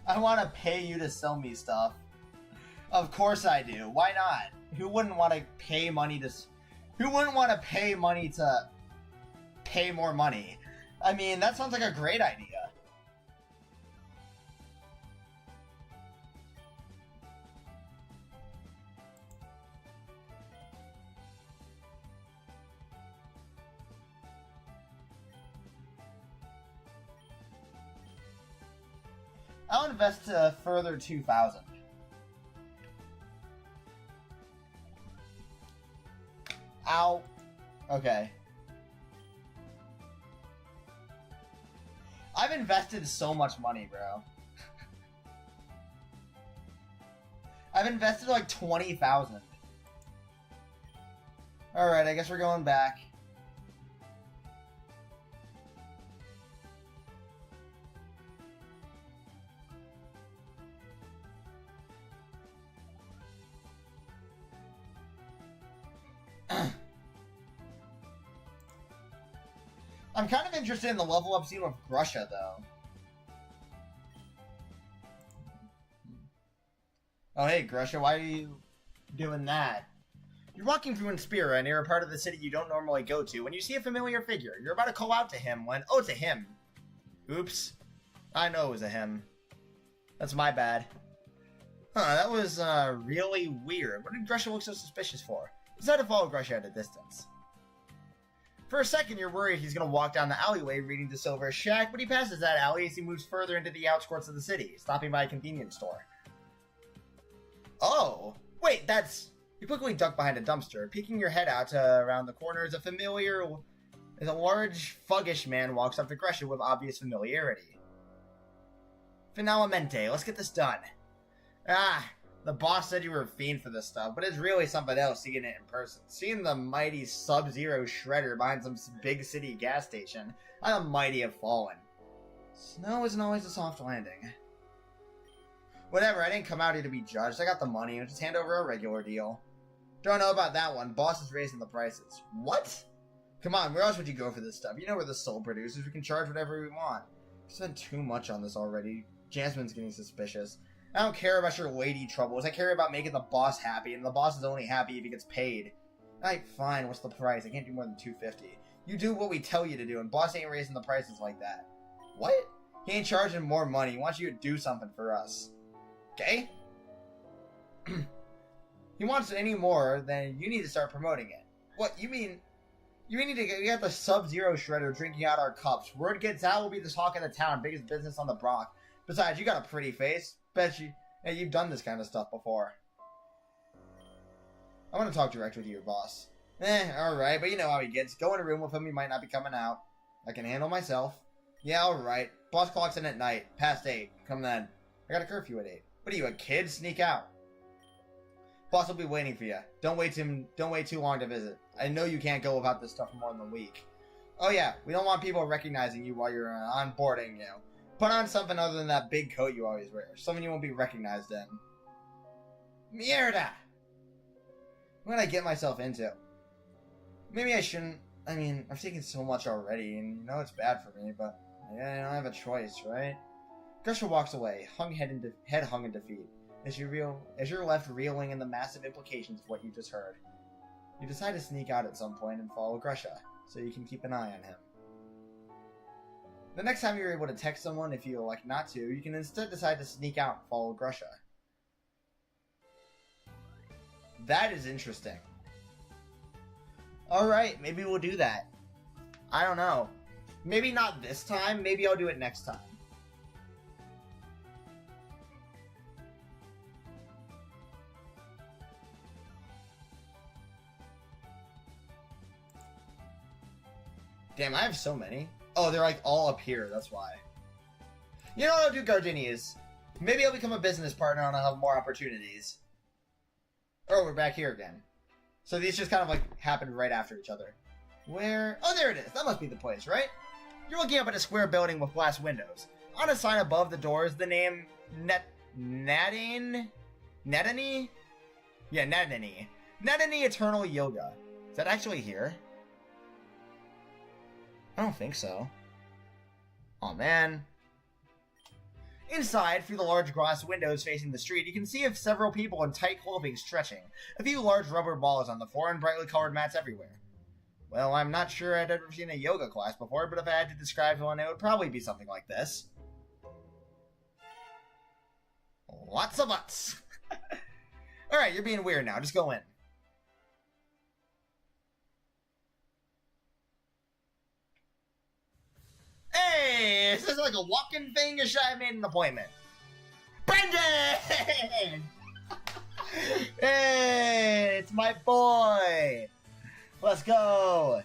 I want to pay you to sell me stuff. Of course I do. Why not? Who wouldn't want to pay money to... Who wouldn't want to pay money to pay more money? I mean, that sounds like a great idea. I'll invest a further 2,000. Ow. Okay. I've invested so much money, bro. I've invested like 20,000. Alright, I guess we're going back. I'm kind of interested in the level up scene with Grusha, though. Oh, hey, Grusha, why are you doing that? You're walking through Inspira near a part of the city you don't normally go to when you see a familiar figure. You're about to call out to him when... Oh, it's a him. Oops. I know it was a him. That's my bad. Huh, that was really weird. What did Grusha look so suspicious for? Decide to follow Grusha at a distance. For a second, you're worried he's going to walk down the alleyway leading to Silver's shack, but he passes that alley as he moves further into the outskirts of the city, stopping by a convenience store. Oh! Wait, that's... You quickly duck behind a dumpster. Peeking your head out around the corner is a large, fuggish man walks up to Grusha with obvious familiarity. Finalmente, let's get this done. Ah, the boss said you were a fiend for this stuff, but it's really something else seeing it in person. Seeing the mighty Sub-Zero shredder behind some big city gas station, how the mighty have fallen. Snow isn't always a soft landing. Whatever, I didn't come out here to be judged. I got the money, I'll just hand over a regular deal. Don't know about that one. Boss is raising the prices. What? Come on, where else would you go for this stuff? You know we're the sole producers. We can charge whatever we want. We spent too much on this already. Jasmine's getting suspicious. I don't care about your lady troubles. I care about making the boss happy, and the boss is only happy if he gets paid. Alright, fine. What's the price? I can't do more than $250. You do what we tell you to do, and boss ain't raising the prices like that. What? He ain't charging more money. He wants you to do something for us. Okay? He wants any more, then you need to start promoting it. What, you mean... You need to get the Sub-Zero shredder drinking out our cups. Word gets out, we'll be the talk of the town. Biggest business on the block. Besides, you got a pretty face. Bet you... Hey, you've done this kind of stuff before. I want to talk direct with you, boss. Alright, but you know how he gets. Go in a room with him, he might not be coming out. I can handle myself. Yeah, alright. Boss clocks in at night. Past 8. Come then. I got a curfew at 8. What are you, a kid? Sneak out. Boss will be waiting for you. Don't wait too long to visit. I know you can't go without this stuff for more than a week. Oh yeah, we don't want people recognizing you while you're onboarding, you know. Put on something other than that big coat you always wear. Something you won't be recognized in. Mierda! What did I get myself into? Maybe I shouldn't... I mean, I've taken so much already, and you know it's bad for me, but... Yeah, I don't have a choice, right? Gusher walks away, head hung in defeat, as you're left reeling in the massive implications of what you just heard. You decide to sneak out at some point and follow Gusher, so you can keep an eye on him. The next time you're able to text someone if you elect not to, you can instead decide to sneak out and follow Gusher. That is interesting. Alright, maybe we'll do that. I don't know. Maybe not this time, maybe I'll do it next time. Damn, I have so many. Oh, they're like all up here, that's why. You know what I'll do, Gardenias? Maybe I'll become a business partner and I'll have more opportunities. Oh, we're back here again. So these just kind of like happened right after each other. Where? Oh, there it is. That must be the place, right? You're looking up at a square building with glass windows. On a sign above the door is the name Nadani? Yeah, Nadani. Nadani Eternal Yoga. Is that actually here? I don't think so. Aw, man. Inside, through the large glass windows facing the street, you can see several people in tight clothing stretching. A few large rubber balls on the floor and brightly colored mats everywhere. Well, I'm not sure I'd ever seen a yoga class before, but if I had to describe one, it would probably be something like this. Lots of butts. Alright, you're being weird now. Just go in. Hey, is this like a walk-in thing or should I have made an appointment? Brendan! Hey, it's my boy. Let's go.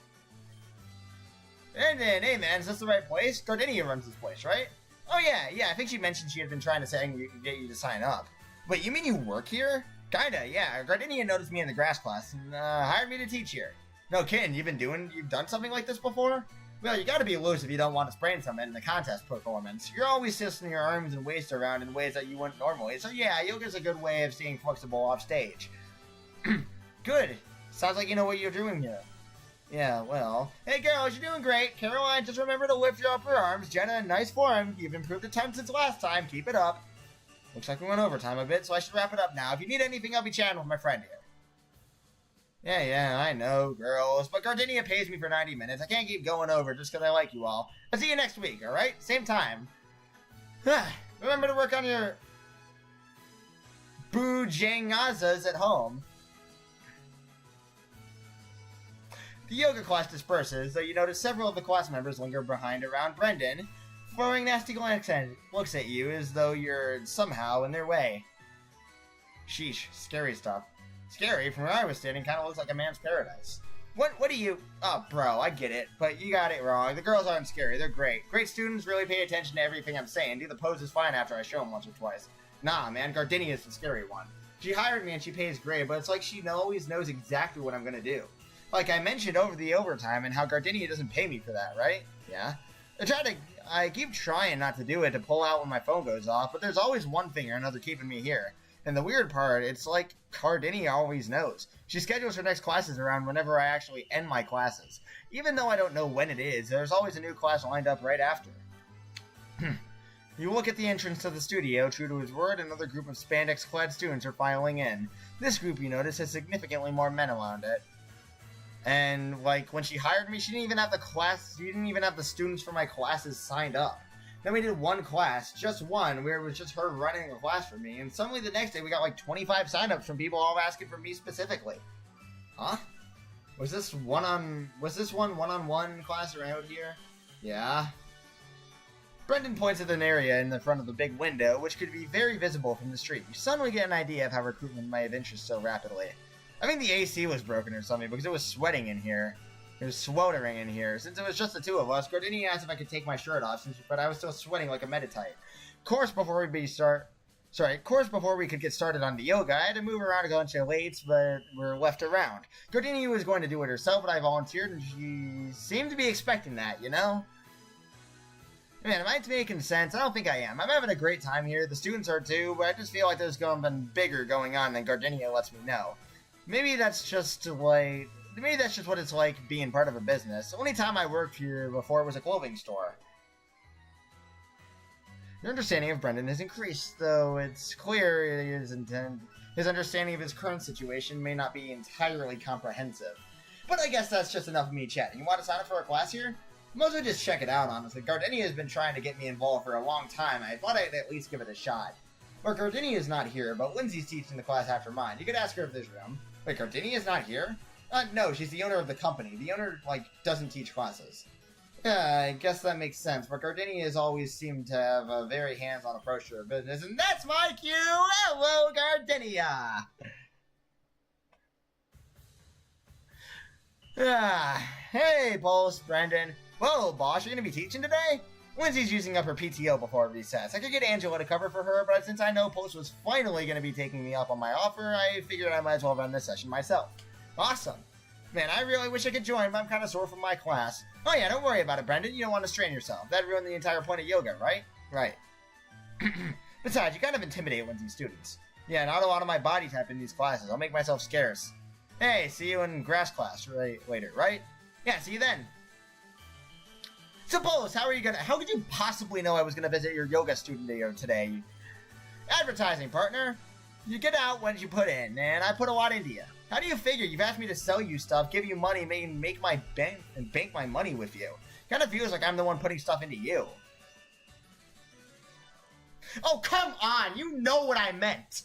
Brendan, hey man, is this the right place? Gardenia runs this place, right? Oh yeah, I think she mentioned she had been trying to get you to sign up. Wait, you mean you work here? Kinda, yeah. Gardenia noticed me in the grass class and hired me to teach here. No kidding, you've done something like this before? Well, you gotta be loose if you don't want to sprain something in the contest performance. You're always twisting your arms and waist around in ways that you wouldn't normally, so yeah, yoga's a good way of staying flexible off stage. Good. Sounds like you know what you're doing here. Yeah, well. Hey girls, you're doing great. Caroline, just remember to lift your upper arms. Jenna, nice form. You've improved a ton since last time. Keep it up. Looks like we went overtime a bit, so I should wrap it up now. If you need anything, I'll be chatting with my friend here. Yeah, I know, girls, but Gardenia pays me for 90 minutes. I can't keep going over just because I like you all. I'll see you next week, alright? Same time. Remember to work on your bujangazas at home. The yoga class disperses, though you notice several of the class members linger behind around Brendan, throwing nasty looks at you as though you're somehow in their way. Sheesh, scary stuff. Scary, from where I was standing, kind of looks like a man's paradise. What do you... Oh, bro, I get it, but you got it wrong. The girls aren't scary, they're great. Great students really pay attention to everything I'm saying. Do the poses fine after I show them once or twice. Nah, man, Gardenia is the scary one. She hired me and she pays great, but it's like she always knows exactly what I'm gonna do. Like I mentioned over the overtime and how Gardenia doesn't pay me for that, right? Yeah. I keep trying not to do it to pull out when my phone goes off, but there's always one thing or another keeping me here. And the weird part, it's like Gardenia always knows. She schedules her next classes around whenever I actually end my classes. Even though I don't know when it is, there's always a new class lined up right after. You look at the entrance to the studio. True to his word, another group of spandex-clad students are filing in. This group, you notice, has significantly more men around it. And, like, when she hired me, she didn't even have the students for my classes signed up. Then we did one class, just one, where it was just her running a class for me, and suddenly the next day we got like 25 signups from people all asking for me specifically. Huh? Was this one-on-one class around here? Yeah. Brendan points at an area in the front of the big window, which could be very visible from the street. You suddenly get an idea of how recruitment might have increased so rapidly. I think the AC was broken or something, because it was sweating in here. It was sweltering in here. Since it was just the two of us, Gardenia asked if I could take my shirt off, but I was still sweating like a meditite. Of course, before we could get started on the yoga, I had to move around a bunch of lates, but were left around. Gardenia was going to do it herself, but I volunteered, and she seemed to be expecting that, you know? Man, am I making sense? I don't think I am. I'm having a great time here. The students are too, but I just feel like there's something bigger going on than Gardenia lets me know. Maybe that's just what it's like being part of a business. The only time I worked here before was a clothing store. Your understanding of Brendan has increased, though it's clear his understanding of his current situation may not be entirely comprehensive. But I guess that's just enough of me chatting. You want to sign up for a class here? Most would just check it out, honestly. Gardenia has been trying to get me involved for a long time. I thought I'd at least give it a shot. But Gardenia is not here, but Lindsay's teaching the class after mine. You could ask her if there's room. Wait, Gardenia is not here? No, she's the owner of the company. The owner, doesn't teach classes. Yeah, I guess that makes sense, but Gardenia has always seemed to have a very hands-on approach to her business, and that's my cue! Hello, Gardenia! Hey, Pulse, Brendan. Whoa, boss, you're gonna be teaching today? Lindsay's using up her PTO before recess. I could get Angela to cover for her, but since I know Pulse was finally gonna be taking me up on my offer, I figured I might as well run this session myself. Awesome. Man, I really wish I could join, but I'm kind of sore from my class. Oh yeah, don't worry about it, Brendan. You don't want to strain yourself. That'd ruin the entire point of yoga, right? Right. Besides, you kind of intimidate Lindsay's students. Yeah, not a lot of my body type in these classes. I'll make myself scarce. Hey, see you in grass class later, right? Yeah, see you then. Suppose, how could you possibly know I was gonna visit your yoga studio today? Advertising, partner. You get out what you put in, and I put a lot into you. How do you figure? You've asked me to sell you stuff, give you money, make my bank and bank my money with you. Kind of feels like I'm the one putting stuff into you. Oh, come on! You know what I meant!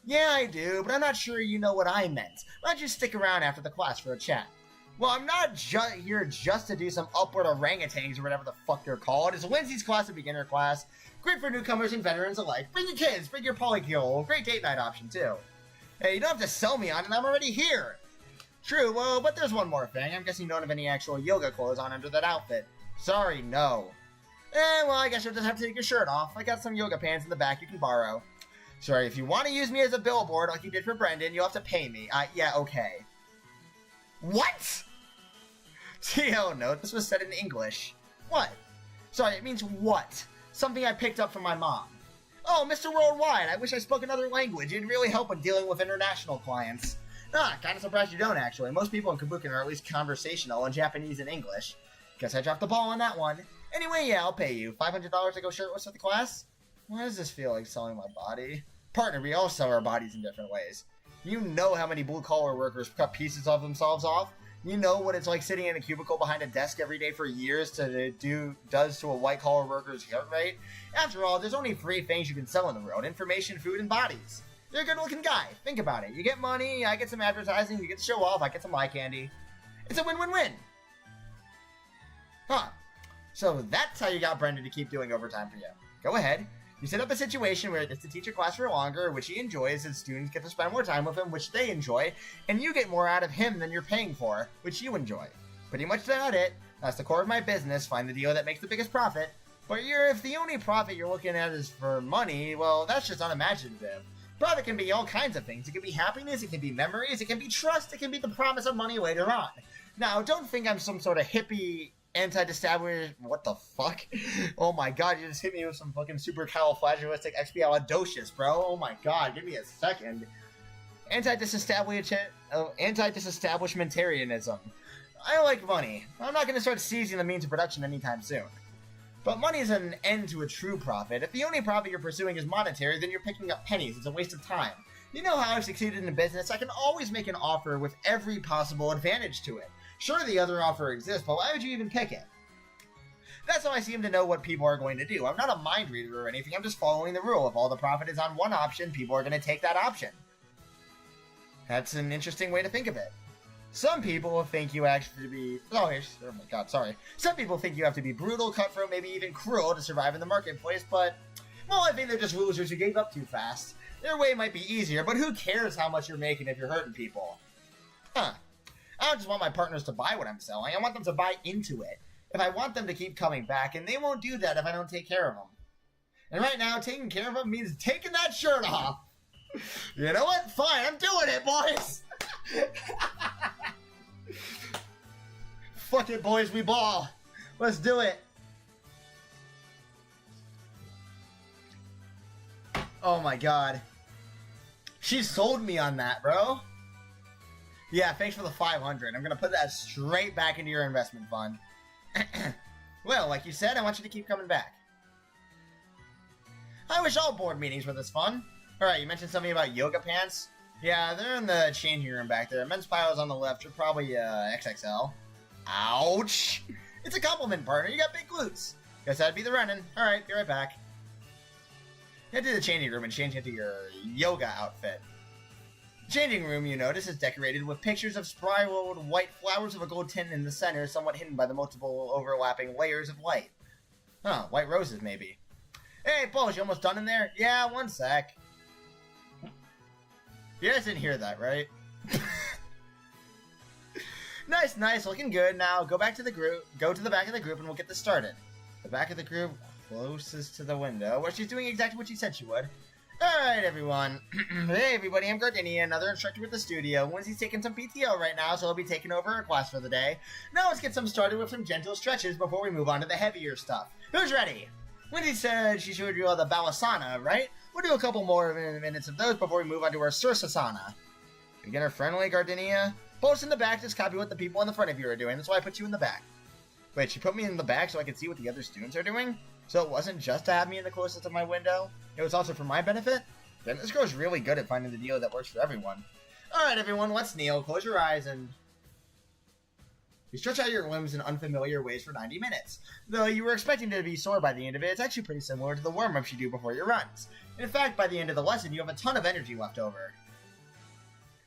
Yeah, I do, but I'm not sure you know what I meant. Why don't you stick around after the class for a chat? Well, I'm not here just to do some upward orangutans or whatever the fuck they're called. It's Lindsay's class, a beginner class. Great for newcomers and veterans alike. Bring your kids, bring your polycule. Great date night option, too. Hey, you don't have to sell me on it, I'm already here. True, well, but there's one more thing. I'm guessing you don't have any actual yoga clothes on under that outfit. Sorry, no. Well, I guess you'll just have to take your shirt off. I got some yoga pants in the back you can borrow. Sorry, if you want to use me as a billboard like you did for Brendan, you'll have to pay me. Yeah, okay. What? See, oh no, this was said in English. What? Sorry, it means what? Something I picked up from my mom. Oh, Mr. Worldwide, I wish I spoke another language. It'd really help when dealing with international clients. Kind of surprised you don't, actually. Most people in Kabukin are at least conversational in Japanese and English. Guess I dropped the ball on that one. Anyway, yeah, I'll pay you. $500 to go shirtless at the class? Why does this feel like selling my body? Partner, we all sell our bodies in different ways. You know how many blue-collar workers cut pieces of themselves off? You know what it's like sitting in a cubicle behind a desk every day for years does to a white-collar worker's heart rate? After all, there's only 3 things you can sell in the world: information, food, and bodies. You're a good-looking guy. Think about it. You get money, I get some advertising, you get to show off, I get some eye candy. It's a win-win-win. Huh. So that's how you got Brendan to keep doing overtime for you. Go ahead. You set up a situation where he gets to teach a class for longer, which he enjoys, and students get to spend more time with him, which they enjoy, and you get more out of him than you're paying for, which you enjoy. Pretty much that's it. That's the core of my business. Find the deal that makes the biggest profit. But if the only profit you're looking at is for money, well, that's just unimaginative. Profit can be all kinds of things. It can be happiness, it can be memories, it can be trust, it can be the promise of money later on. Now, don't think I'm some sort of hippie anti-establishment. What the fuck? Oh my god, you just hit me with some fucking supercalifragilisticexpialidocious, bro. Oh my god, give me a second. Anti-disestablishmentarianism. I like money. I'm not going to start seizing the means of production anytime soon. But money is an end to a true profit. If the only profit you're pursuing is monetary, then you're picking up pennies. It's a waste of time. You know how I've succeeded in business? I can always make an offer with every possible advantage to it. Sure, the other offer exists, but why would you even pick it? That's how I seem to know what people are going to do. I'm not a mind reader or anything, I'm just following the rule. If all the profit is on one option, people are going to take that option. That's an interesting way to think of it. Some people think you actually be... Oh my god, sorry. Some people think you have to be brutal, cutthroat, maybe even cruel to survive in the marketplace, but... Well, I think they're just losers who gave up too fast. Their way might be easier, but who cares how much you're making if you're hurting people? Huh. I don't just want my partners to buy what I'm selling, I want them to buy into it. If I want them to keep coming back, and they won't do that if I don't take care of them. And right now, taking care of them means taking that shirt off. You know what? Fine, I'm doing it, boys! Fuck it, boys, we ball. Let's do it. Oh my god. She sold me on that, bro. Yeah, thanks for the 500. I'm gonna put that straight back into your investment fund. Well, like you said, I want you to keep coming back. I wish all board meetings were this fun. Alright, you mentioned something about yoga pants? Yeah, they're in the changing room back there. Men's piles on the left are probably XXL. Ouch! It's a compliment, partner. You got big glutes. Guess that'd be the running. Alright, be right back. Head to the changing room and change into your yoga outfit. The changing room, you notice, is decorated with pictures of spiraled white flowers of a gold tint in the center, somewhat hidden by the multiple overlapping layers of light. Huh, white roses, maybe. Hey, Paul, you almost done in there? Yeah, one sec. You guys didn't hear that, right? Nice, looking good. Now, go back to the group, go to the back of the group, and we'll get this started. The back of the group, closest to the window, where she's doing exactly what she said she would. Alright, everyone. Hey, everybody, I'm Gardenia, another instructor with the studio. Lindsay's taking some PTO right now, so I'll be taking over her class for the day. Now let's get some started with some gentle stretches before we move on to the heavier stuff. Who's ready? Lindsay said she showed you all the Balasana, right? We'll do a couple more minutes of those before we move on to our Sursasana. Beginner friendly, Gardenia? Post in the back, just copy what the people in the front of you are doing. That's why I put you in the back. Wait, she put me in the back so I could see what the other students are doing? So it wasn't just to have me in the closest of my window? It was also for my benefit? Then this girl's really good at finding the deal that works for everyone. Alright, everyone, let's kneel, close your eyes, and you stretch out your limbs in unfamiliar ways for 90 minutes. Though you were expecting to be sore by the end of it, it's actually pretty similar to the warm-ups you do before your runs. In fact, by the end of the lesson, you have a ton of energy left over.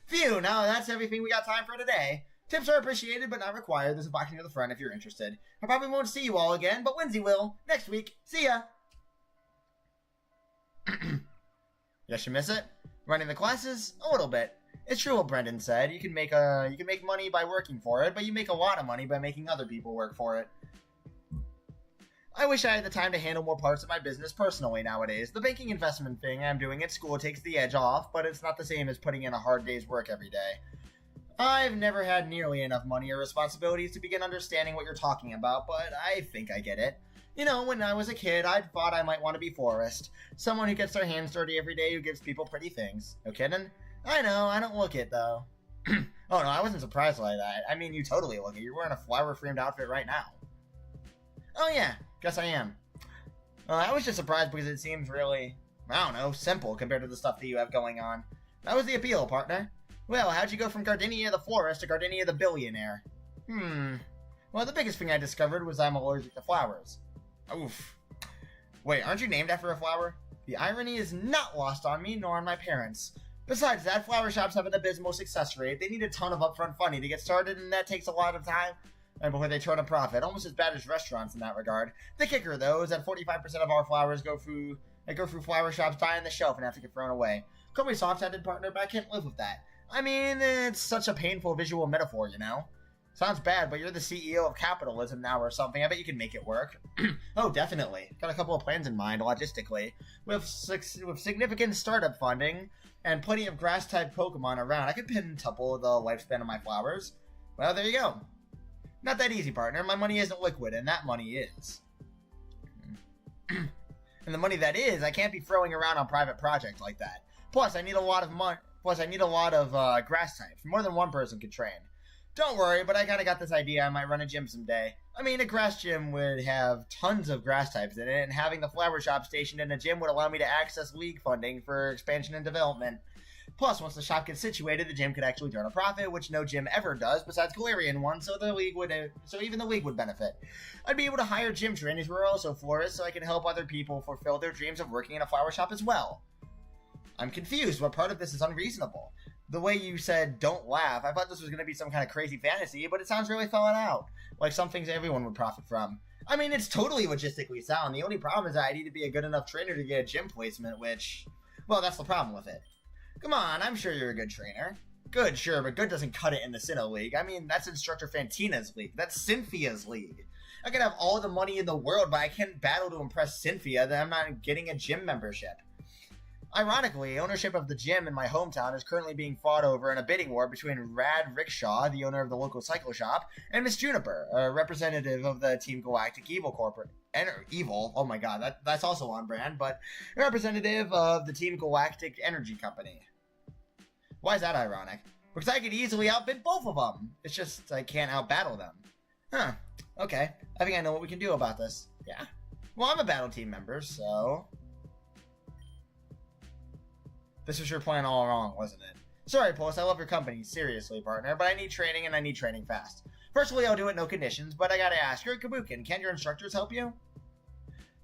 Phew, now that's everything we got time for today. Tips are appreciated, but not required. There's a box near the front if you're interested. I probably won't see you all again, but Lindsay will. Next week. See ya! Yes, you miss it? Running the classes? A little bit. It's true what Brendan said. You can make money by working for it, but you make a lot of money by making other people work for it. I wish I had the time to handle more parts of my business personally nowadays. The banking investment thing I'm doing at school takes the edge off, but it's not the same as putting in a hard day's work every day. I've never had nearly enough money or responsibilities to begin understanding what you're talking about, but I think I get it. You know, when I was a kid, I thought I might want to be Forrest. Someone who gets their hands dirty every day who gives people pretty things. No kidding? I know, I don't look it, though. Oh no, I wasn't surprised by that. I mean, you totally look it. You're wearing a flower-framed outfit right now. Oh yeah, guess I am. I was just surprised because it seems really, I don't know, simple compared to the stuff that you have going on. That was the appeal, partner. Well, how'd you go from Gardenia the Florist to Gardenia the Billionaire? Well, the biggest thing I discovered was I'm allergic to flowers. Oof. Wait, aren't you named after a flower? The irony is not lost on me, nor on my parents. Besides that, flower shops have an abysmal success rate. They need a ton of upfront funding to get started, and that takes a lot of time before they turn a profit. Almost as bad as restaurants in that regard. The kicker, though, is that 45% of our flowers go through flower shops, die on the shelf, and have to get thrown away. Call me soft-handed, partner, but I can't live with that. I mean, it's such a painful visual metaphor, you know? Sounds bad, but you're the CEO of capitalism now or something. I bet you can make it work. Oh, definitely. Got a couple of plans in mind, logistically. With significant startup funding and plenty of grass-type Pokemon around, I could pintuple the lifespan of my flowers. Well, there you go. Not that easy, partner. My money isn't liquid, and that money is. And the money that is, I can't be throwing around on private projects like that. Plus, I need a lot of grass types. More than one person could train. Don't worry, but I kinda got this idea I might run a gym someday. I mean, a grass gym would have tons of grass types in it, and having the flower shop stationed in a gym would allow me to access league funding for expansion and development. Plus, once the shop gets situated, the gym could actually turn a profit, which no gym ever does besides Galarian one, so even the league would benefit. I'd be able to hire gym trainers who are also florists, so I can help other people fulfill their dreams of working in a flower shop as well. I'm confused. What part of this is unreasonable? The way you said, don't laugh, I thought this was going to be some kind of crazy fantasy, but it sounds really thought out. Like some things everyone would profit from. I mean, it's totally logistically sound. The only problem is that I need to be a good enough trainer to get a gym placement, which, well, that's the problem with it. Come on, I'm sure you're a good trainer. Good, sure, but good doesn't cut it in the Sinnoh League. I mean, that's Instructor Fantina's league. That's Cynthia's league. I could have all the money in the world, but I can't battle to impress Cynthia that I'm not getting a gym membership. Ironically, ownership of the gym in my hometown is currently being fought over in a bidding war between Rad Rickshaw, the owner of the local cycle shop, and Miss Juniper, a representative of the Team Galactic Evil Corporate. Evil? Oh my god, that's also on brand, but a representative of the Team Galactic Energy Company. Why is that ironic? Because I could easily outbid both of them. It's just I can't outbattle them. Huh. Okay. I think I know what we can do about this. Yeah. Well, I'm a battle team member, so... This was your plan all along, wasn't it? Sorry, Pulse, I love your company, seriously, partner, but I need training, and I need training fast. Firstly, I'll do it no conditions, but I gotta ask, you're at Kabukin, can't your instructors help you?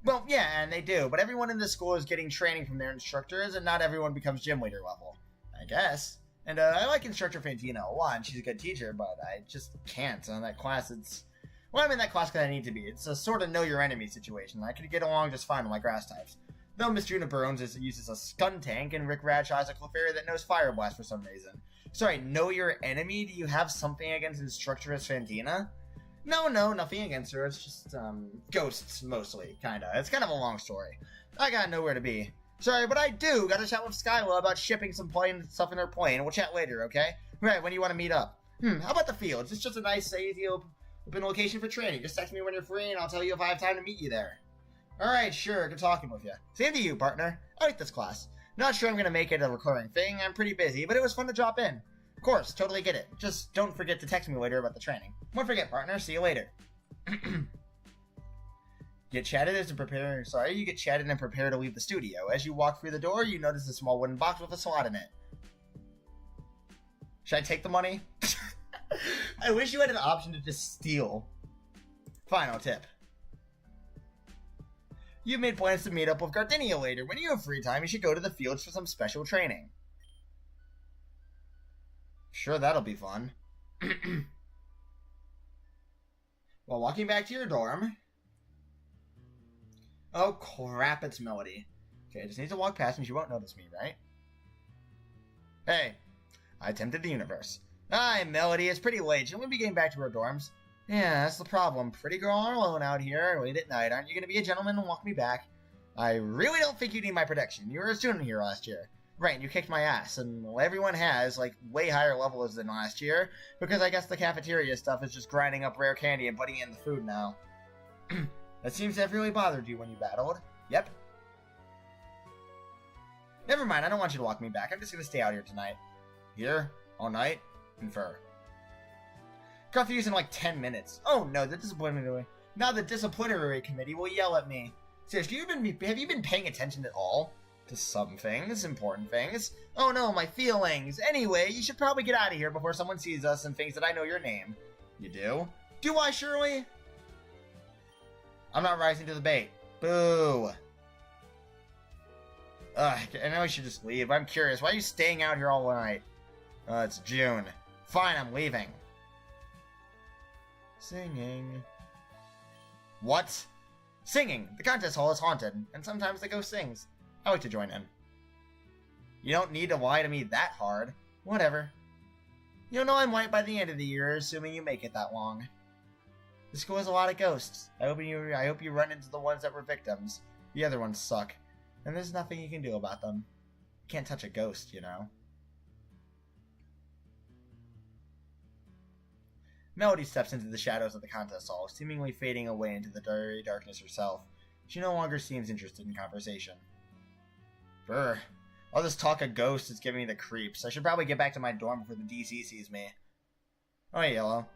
Well, yeah, and they do, but everyone in the school is getting training from their instructors, and not everyone becomes gym leader level. I guess. And I like Instructor Fantina a lot, and she's a good teacher, but I just can't. In that class, well, I'm in that class because I need to be. It's a sort of know your enemy situation. I could get along just fine with my grass types. Though Miss Juna Burns uses a Skun Tank, and Rick Bradshaw has a Clefairy that knows Fire Blast for some reason. Sorry, know your enemy? Do you have something against Instructress Fantina? No, nothing against her. It's just, ghosts, mostly, kinda. It's kind of a long story. I got nowhere to be. Sorry, but I do gotta chat with Skyla about shipping some plane stuff in her plane. We'll chat later, okay? Right, when do you want to meet up? How about the fields? It's just a nice, easy, open location for training. Just text me when you're free, and I'll tell you if I have time to meet you there. Alright, sure, good talking with you. Same to you, partner. I like this class. Not sure I'm gonna make it a recurring thing. I'm pretty busy, but it was fun to drop in. Of course, totally get it. Just don't forget to text me later about the training. Won't forget, partner. See you later. You get chatted and prepare to leave the studio. As you walk through the door, you notice a small wooden box with a slot in it. Should I take the money? I wish you had an option to just steal. Fine, I'll tip. You've made plans to meet up with Gardenia later. When you have free time, you should go to the fields for some special training. Sure, that'll be fun. While walking back to your dorm... Oh, crap, it's Melody. Okay, I just need to walk past and she won't notice me, right? Hey, I tempted the universe. Hi, Melody, it's pretty late. Shouldn't we be getting back to our dorms? Yeah, that's the problem. Pretty girl all alone out here, late at night. Aren't you going to be a gentleman and walk me back? I really don't think you need my protection. You were a student here last year. Right, and you kicked my ass, and everyone has, like, way higher levels than last year, because I guess the cafeteria stuff is just grinding up rare candy and putting it in the food now. That seems to have really bothered you when you battled. Yep. Never mind, I don't want you to walk me back. I'm just gonna stay out here tonight. Here? All night? Confer. Curfew's in like 10 minutes. Oh no, the disciplinary... Now the disciplinary committee will yell at me. Seriously, have you been paying attention at all? To some things, important things. Oh no, my feelings. Anyway, you should probably get out of here before someone sees us and thinks that I know your name. You do? Do I, Shirley? I'm not rising to the bait. Boo. Ugh, I know I should just leave. I'm curious. Why are you staying out here all night? It's June. Fine, I'm leaving. Singing. What? Singing. The contest hall is haunted, and sometimes the ghost sings. I like to join in. You don't need to lie to me that hard. Whatever. You'll know I'm white by the end of the year, assuming you make it that long. The school has a lot of ghosts. I hope you run into the ones that were victims. The other ones suck. And there's nothing you can do about them. You can't touch a ghost, you know. Melody steps into the shadows of the contest hall, seemingly fading away into the very darkness herself. She no longer seems interested in conversation. Brr. All this talk of ghosts is giving me the creeps. I should probably get back to my dorm before the DC sees me. Oh, hey, Yellow.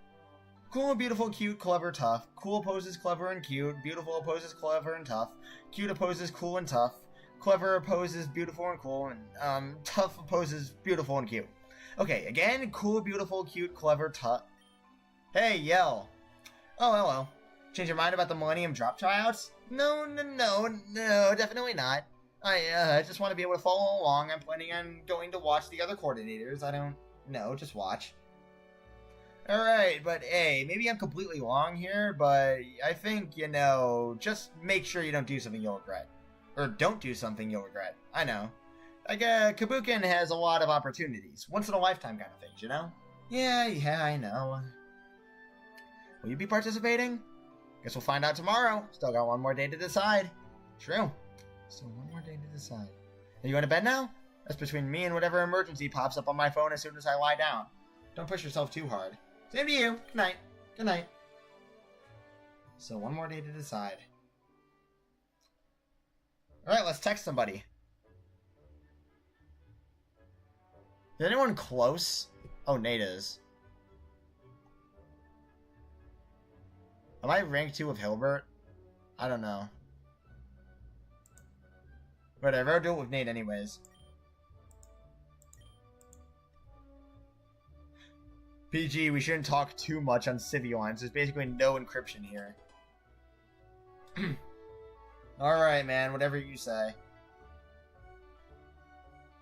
Cool, beautiful, cute, clever, tough. Cool opposes clever and cute. Beautiful opposes clever and tough. Cute opposes cool and tough. Clever opposes beautiful and cool. And, tough opposes beautiful and cute. Okay, again, cool, beautiful, cute, clever, tough. Hey, Yell. Oh, hello. Change your mind about the Millennium Drop tryouts? No, definitely not. I just want to be able to follow along. I'm planning on going to watch the other coordinators. I don't know, just watch. Alright, but hey, maybe I'm completely wrong here, but I think, just make sure you don't do something you'll regret. Or don't do something you'll regret. I know. Like, Kabukin has a lot of opportunities. Once in a lifetime kind of things, you know? Yeah, I know. Will you be participating? Guess we'll find out tomorrow. Still got one more day to decide. True. Still one more day to decide. Are you going to bed now? That's between me and whatever emergency pops up on my phone as soon as I lie down. Don't push yourself too hard. Same to you. Good night. Good night. So one more day to decide. Alright, let's text somebody. Is anyone close? Oh, Nate is. Am I rank 2 with Hilbert? I don't know. Whatever, I'll do it with Nate anyways. PG, we shouldn't talk too much on civvy lines. There's basically no encryption here. Alright, man, whatever you say.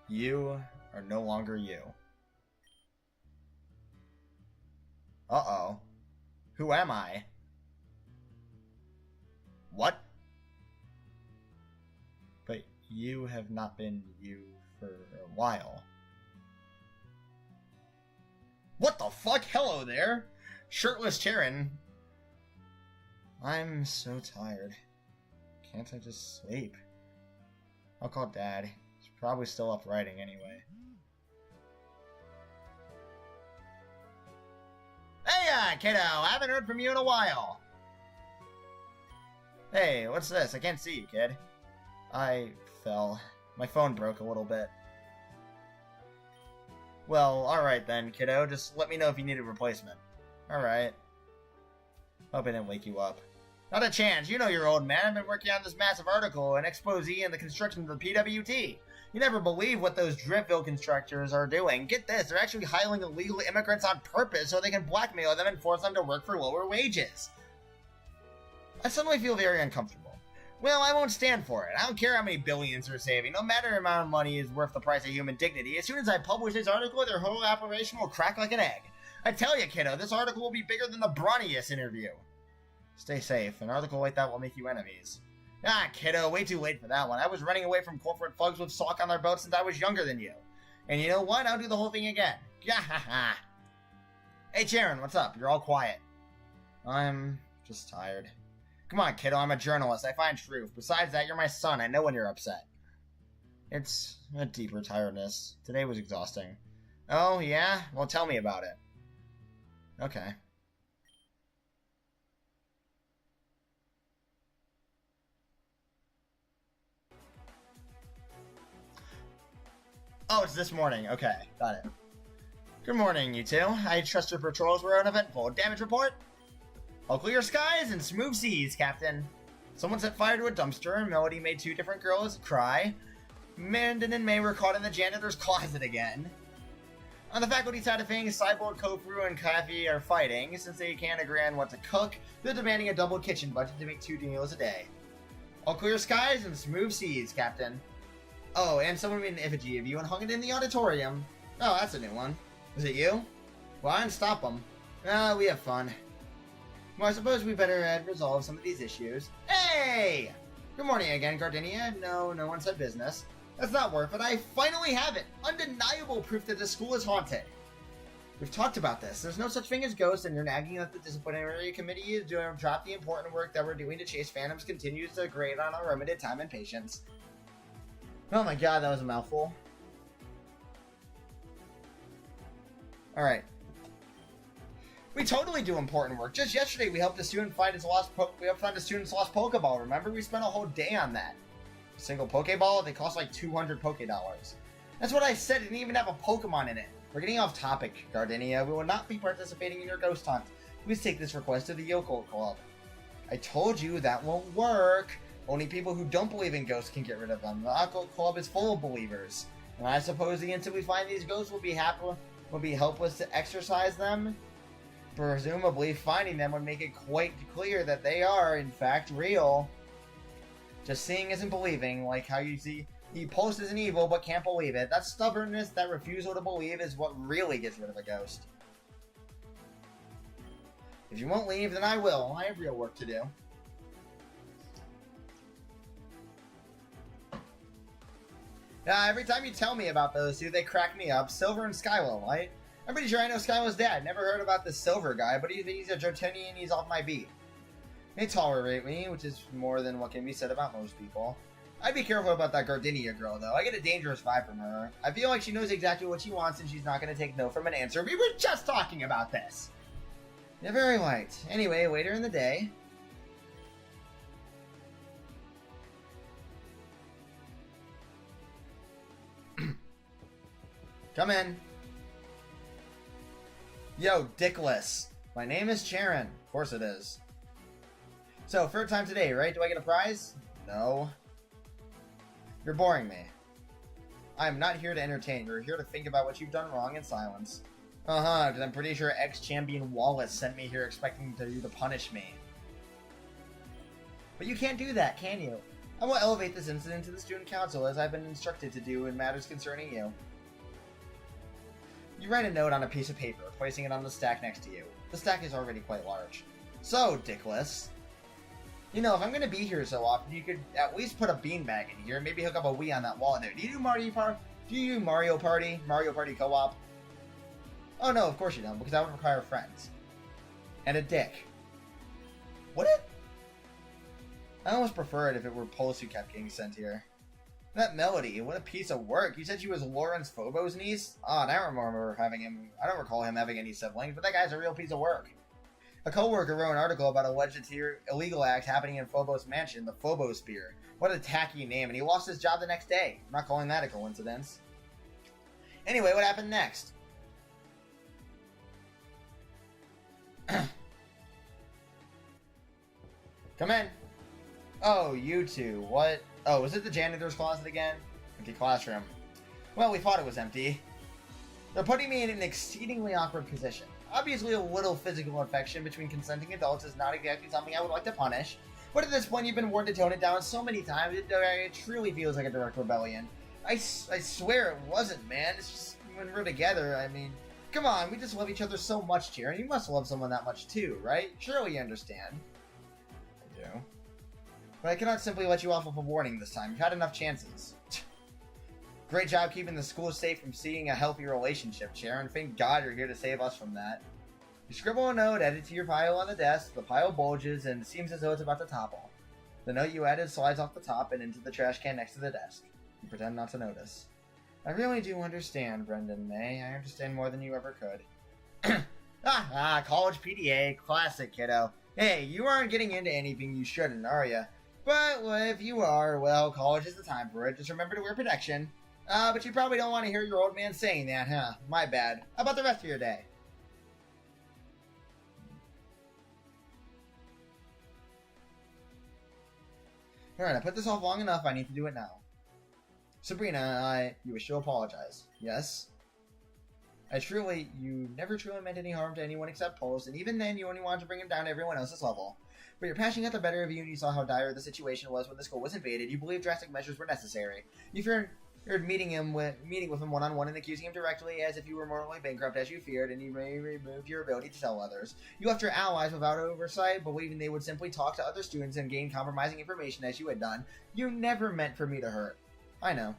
You are no longer you. Uh-oh. Who am I? What? But you have not been you for a while. What the fuck? Hello there! Shirtless Charon. I'm so tired. Can't I just sleep? I'll call Dad. He's probably still up writing anyway. Hey, kiddo! I haven't heard from you in a while. Hey, what's this? I can't see you, kid. I fell. My phone broke a little bit. Well, alright then, kiddo. Just let me know if you need a replacement. Alright. Hope I didn't wake you up. Not a chance. You know you're old, man. I've been working on this massive article, an expose in the construction of the PWT. You never believe what those Driftville constructors are doing. Get this, they're actually hiring illegal immigrants on purpose so they can blackmail them and force them to work for lower wages. I suddenly feel very uncomfortable. Well, I won't stand for it. I don't care how many billions they're saving. No matter the amount of money is worth the price of human dignity. As soon as I publish this article, their whole operation will crack like an egg. I tell you, kiddo, this article will be bigger than the Bronnius interview. Stay safe. An article like that will make you enemies. Ah, kiddo, way too late for that one. I was running away from corporate thugs with Salk on their boat since I was younger than you. And you know what? I'll do the whole thing again. Gahaha. Hey, Sharon, what's up? You're all quiet. I'm just tired. Come on, kiddo, I'm a journalist. I find truth. Besides that, you're my son. I know when you're upset. It's a deeper tiredness. Today was exhausting. Oh, yeah? Well, tell me about it. Okay. Oh, it's this morning. Okay, got it. Good morning, you two. I trust your patrols were uneventful. Damage report? All clear skies and smooth seas, Captain. Someone set fire to a dumpster. Melody made two different girls cry. Mandan and May were caught in the janitor's closet again. On the faculty side of things, Cyborg, Kofru, and Kafi are fighting. Since they can't agree on what to cook, they're demanding a double kitchen budget to make 2 meals a day. All clear skies and smooth seas, Captain. Oh, and someone made an effigy of you and hung it in the auditorium. Oh, that's a new one. Was it you? Well, I didn't stop them. We have fun. Well, I suppose we better resolve some of these issues. Hey! Good morning again, Gardenia. No one said business. That's not worth it. I finally have it. Undeniable proof that the school is haunted. We've talked about this. There's no such thing as ghosts, and you're nagging that the disciplinary committee is doing drop the important work that we're doing to chase phantoms continues to grate on our limited time and patience. Oh my god, that was a mouthful. Alright. We totally do important work. Just yesterday, we helped a student find his lost find a student's lost Pokeball. Remember, we spent a whole day on that. A single Pokeball, they cost like 200 Pokédollars. That's what I said. It didn't even have a Pokemon in it. We're getting off topic, Gardenia. We will not be participating in your ghost hunt. Please take this request to the Yokel Club. I told you that won't work. Only people who don't believe in ghosts can get rid of them. The Occult Club is full of believers. And I suppose the instant we find these ghosts will be helpless to exorcise them. Presumably, finding them would make it quite clear that they are, in fact, real. Just seeing isn't believing, like how you see he poses an evil but can't believe it. That stubbornness, that refusal to believe is what really gets rid of a ghost. If you won't leave, then I will. I have real work to do. Every time you tell me about those two, they crack me up. Silver and Skylo, right? I'm pretty sure I know Skylo's dad. Never heard about this Silver guy, but he's a Jotunian and he's off my beat. They tolerate me, which is more than what can be said about most people. I'd be careful about that Gardenia girl, though. I get a dangerous vibe from her. I feel like she knows exactly what she wants and she's not going to take no from an answer. We were just talking about this. You're very right. Anyway, later in the day... Come in. Yo, Dickless. My name is Charon. Of course it is. So, third time today, right? Do I get a prize? No. You're boring me. I'm not here to entertain. You're here to think about what you've done wrong in silence. Because I'm pretty sure ex-champion Wallace sent me here expecting you to punish me. But you can't do that, can you? I will elevate this incident to the student council as I've been instructed to do in matters concerning you. You write a note on a piece of paper, placing it on the stack next to you. The stack is already quite large. So, Dickless, you know, if I'm going to be here so often, you could at least put a beanbag in here and maybe hook up a Wii on that wall in there. Do you do Mario Party? Do you do Mario Party? Mario Party co-op? Oh no, of course you don't, because that would require friends. And a dick. Would it? I almost prefer it if it were Pulse who kept getting sent here. That Melody, what a piece of work. You said she was Lawrence Fobo's niece? Oh, and I don't recall him having any siblings, but that guy's a real piece of work. A co-worker wrote an article about alleged illegal act happening in Fobo's mansion, the Fobo Spear. What a tacky name, and he lost his job the next day. I'm not calling that a coincidence. Anyway, what happened next? Come in. Oh, you two. What? Oh, is it the janitor's closet again? Empty classroom. Well, we thought it was empty. They're putting me in an exceedingly awkward position. Obviously, a little physical affection between consenting adults is not exactly something I would like to punish. But at this point, you've been warned to tone it down so many times, it truly feels like a direct rebellion. I swear it wasn't, man. It's just when we're together, I mean... Come on, we just love each other so much, Sharon. You must love someone that much too, right? Surely you understand. I do. But I cannot simply let you off with a warning this time. You've had enough chances. Great job keeping the school safe from seeing a healthy relationship, Sharon. Thank God you're here to save us from that. You scribble a note, add it to your pile on the desk. The pile bulges and it seems as though it's about to topple. The note you added slides off the top and into the trash can next to the desk. You pretend not to notice. I really do understand, Brendan May. I understand more than you ever could. College PDA. Classic, kiddo. Hey, you aren't getting into anything you shouldn't, are you? But if you are, well, college is the time for it. Just remember to wear protection. But you probably don't want to hear your old man saying that, huh? My bad. How about the rest of your day? Alright, I put this off long enough. I need to do it now. Sabrina, you wish to apologize. Yes? You never truly meant any harm to anyone except Pulse, and even then you only wanted to bring him down to everyone else's level. But your passion got the better of you and you saw how dire the situation was when the school was invaded. You believed drastic measures were necessary. You feared meeting with him one-on-one and accusing him directly as if you were morally bankrupt as you feared, and you may remove your ability to tell others. You left your allies without oversight, believing they would simply talk to other students and gain compromising information as you had done. You never meant for me to hurt. I know.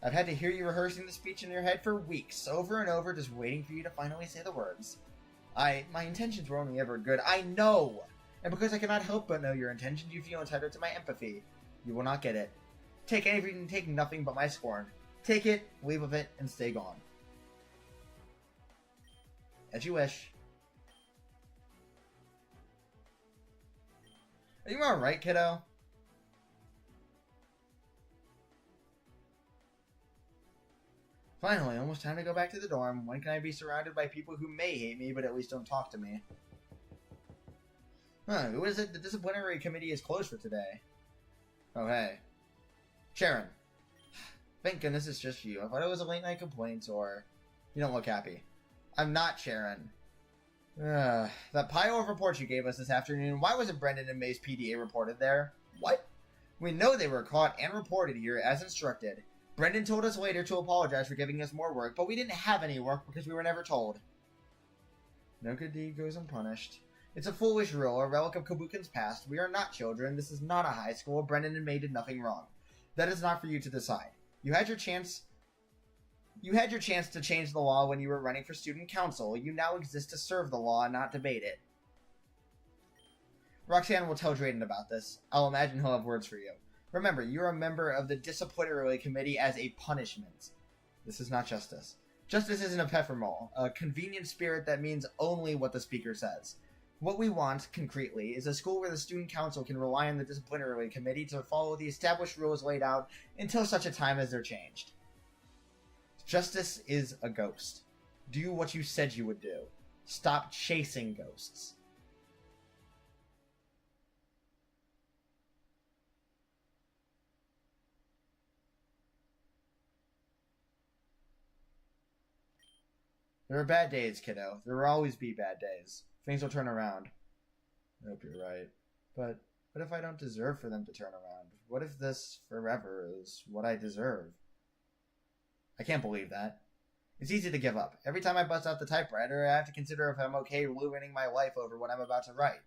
I've had to hear you rehearsing the speech in your head for weeks, over and over, just waiting for you to finally say the words. My intentions were only ever good. I know! And because I cannot help but know your intentions, you feel entitled to my empathy. You will not get it. Take everything, take nothing but my scorn. Take it, leave with it, and stay gone. As you wish. Are you alright, kiddo? Finally, almost time to go back to the dorm. When can I be surrounded by people who may hate me, but at least don't talk to me? Who is it? The disciplinary committee is closed for today. Oh, hey. Sharon. Thank goodness it's just you. I thought it was a late night complaint, or... You don't look happy. I'm not Sharon. That pile of reports you gave us this afternoon, why wasn't Brendan and May's PDA reported there? What? We know they were caught and reported here as instructed. Brendan told us later to apologize for giving us more work, but we didn't have any work because we were never told. No good deed goes unpunished. It's a foolish rule, a relic of Kabukin's past. We are not children. This is not a high school. Brendan and May did nothing wrong. That is not for you to decide. You had your chance to change the law when you were running for student council. You now exist to serve the law, not debate it. Roxanne will tell Drayden about this. I'll imagine he'll have words for you. Remember, you're a member of the disciplinary committee as a punishment. This is not justice. Justice isn't a peppermint, a convenient spirit that means only what the speaker says. What we want, concretely, is a school where the student council can rely on the disciplinary committee to follow the established rules laid out until such a time as they're changed. Justice is a ghost. Do what you said you would do. Stop chasing ghosts. There are bad days, kiddo. There will always be bad days. Things will turn around. I hope you're right. But what if I don't deserve for them to turn around? What if this forever is what I deserve? I can't believe that. It's easy to give up. Every time I bust out the typewriter, I have to consider if I'm okay ruining my life over what I'm about to write.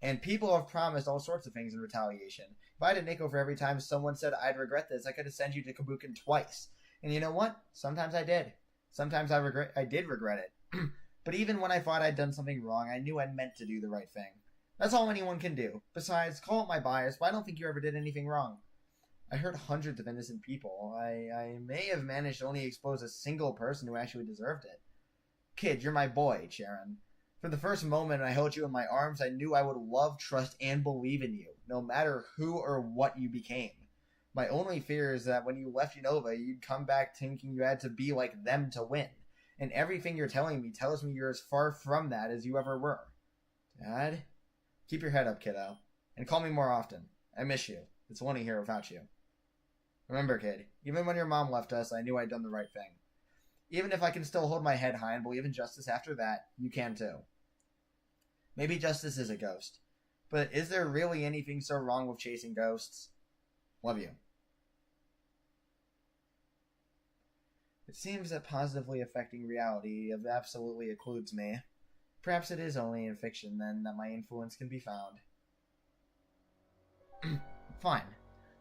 And people have promised all sorts of things in retaliation. If I had a nickel for every time someone said I'd regret this, I could have sent you to Kabukin twice. And you know what? Sometimes I did. Sometimes I did regret it. But even when I thought I'd done something wrong, I knew I meant to do the right thing. That's all anyone can do. Besides, call it my bias, but I don't think you ever did anything wrong. I hurt hundreds of innocent people. I may have managed to only expose a single person who actually deserved it. Kid, you're my boy, Sharon. From the first moment I held you in my arms, I knew I would love, trust, and believe in you, no matter who or what you became. My only fear is that when you left Unova, you'd come back thinking you had to be like them to win. And everything you're telling me tells me you're as far from that as you ever were. Dad? Keep your head up, kiddo. And call me more often. I miss you. It's lonely here without you. Remember, kid, even when your mom left us, I knew I'd done the right thing. Even if I can still hold my head high and believe in justice after that, you can too. Maybe justice is a ghost. But is there really anything so wrong with chasing ghosts? Love you. It seems that positively affecting reality absolutely occludes me. Perhaps it is only in fiction, then, that my influence can be found. Fine.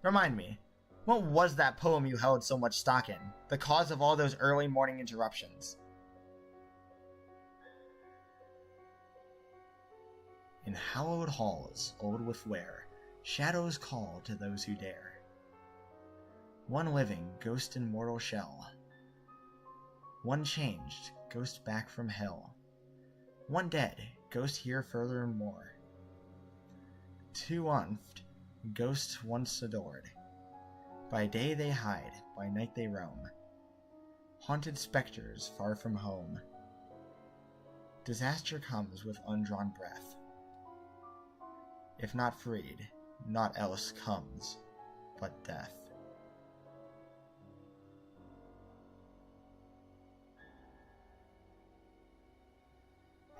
Remind me, what was that poem you held so much stock in? The cause of all those early morning interruptions? In hallowed halls, old with wear, shadows call to those who dare. One living, ghost in mortal shell. One changed, ghost back from hell. One dead, ghost here further and more. Two unfed, ghosts once adored. By day they hide, by night they roam. Haunted specters far from home. Disaster comes with undrawn breath. If not freed, naught else comes but death.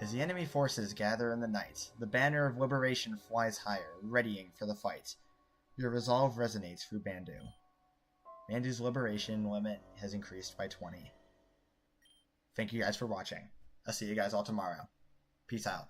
As the enemy forces gather in the night, the banner of liberation flies higher, readying for the fight. Your resolve resonates through Bandu. Bandu's liberation limit has increased by 20. Thank you guys for watching. I'll see you guys all tomorrow. Peace out.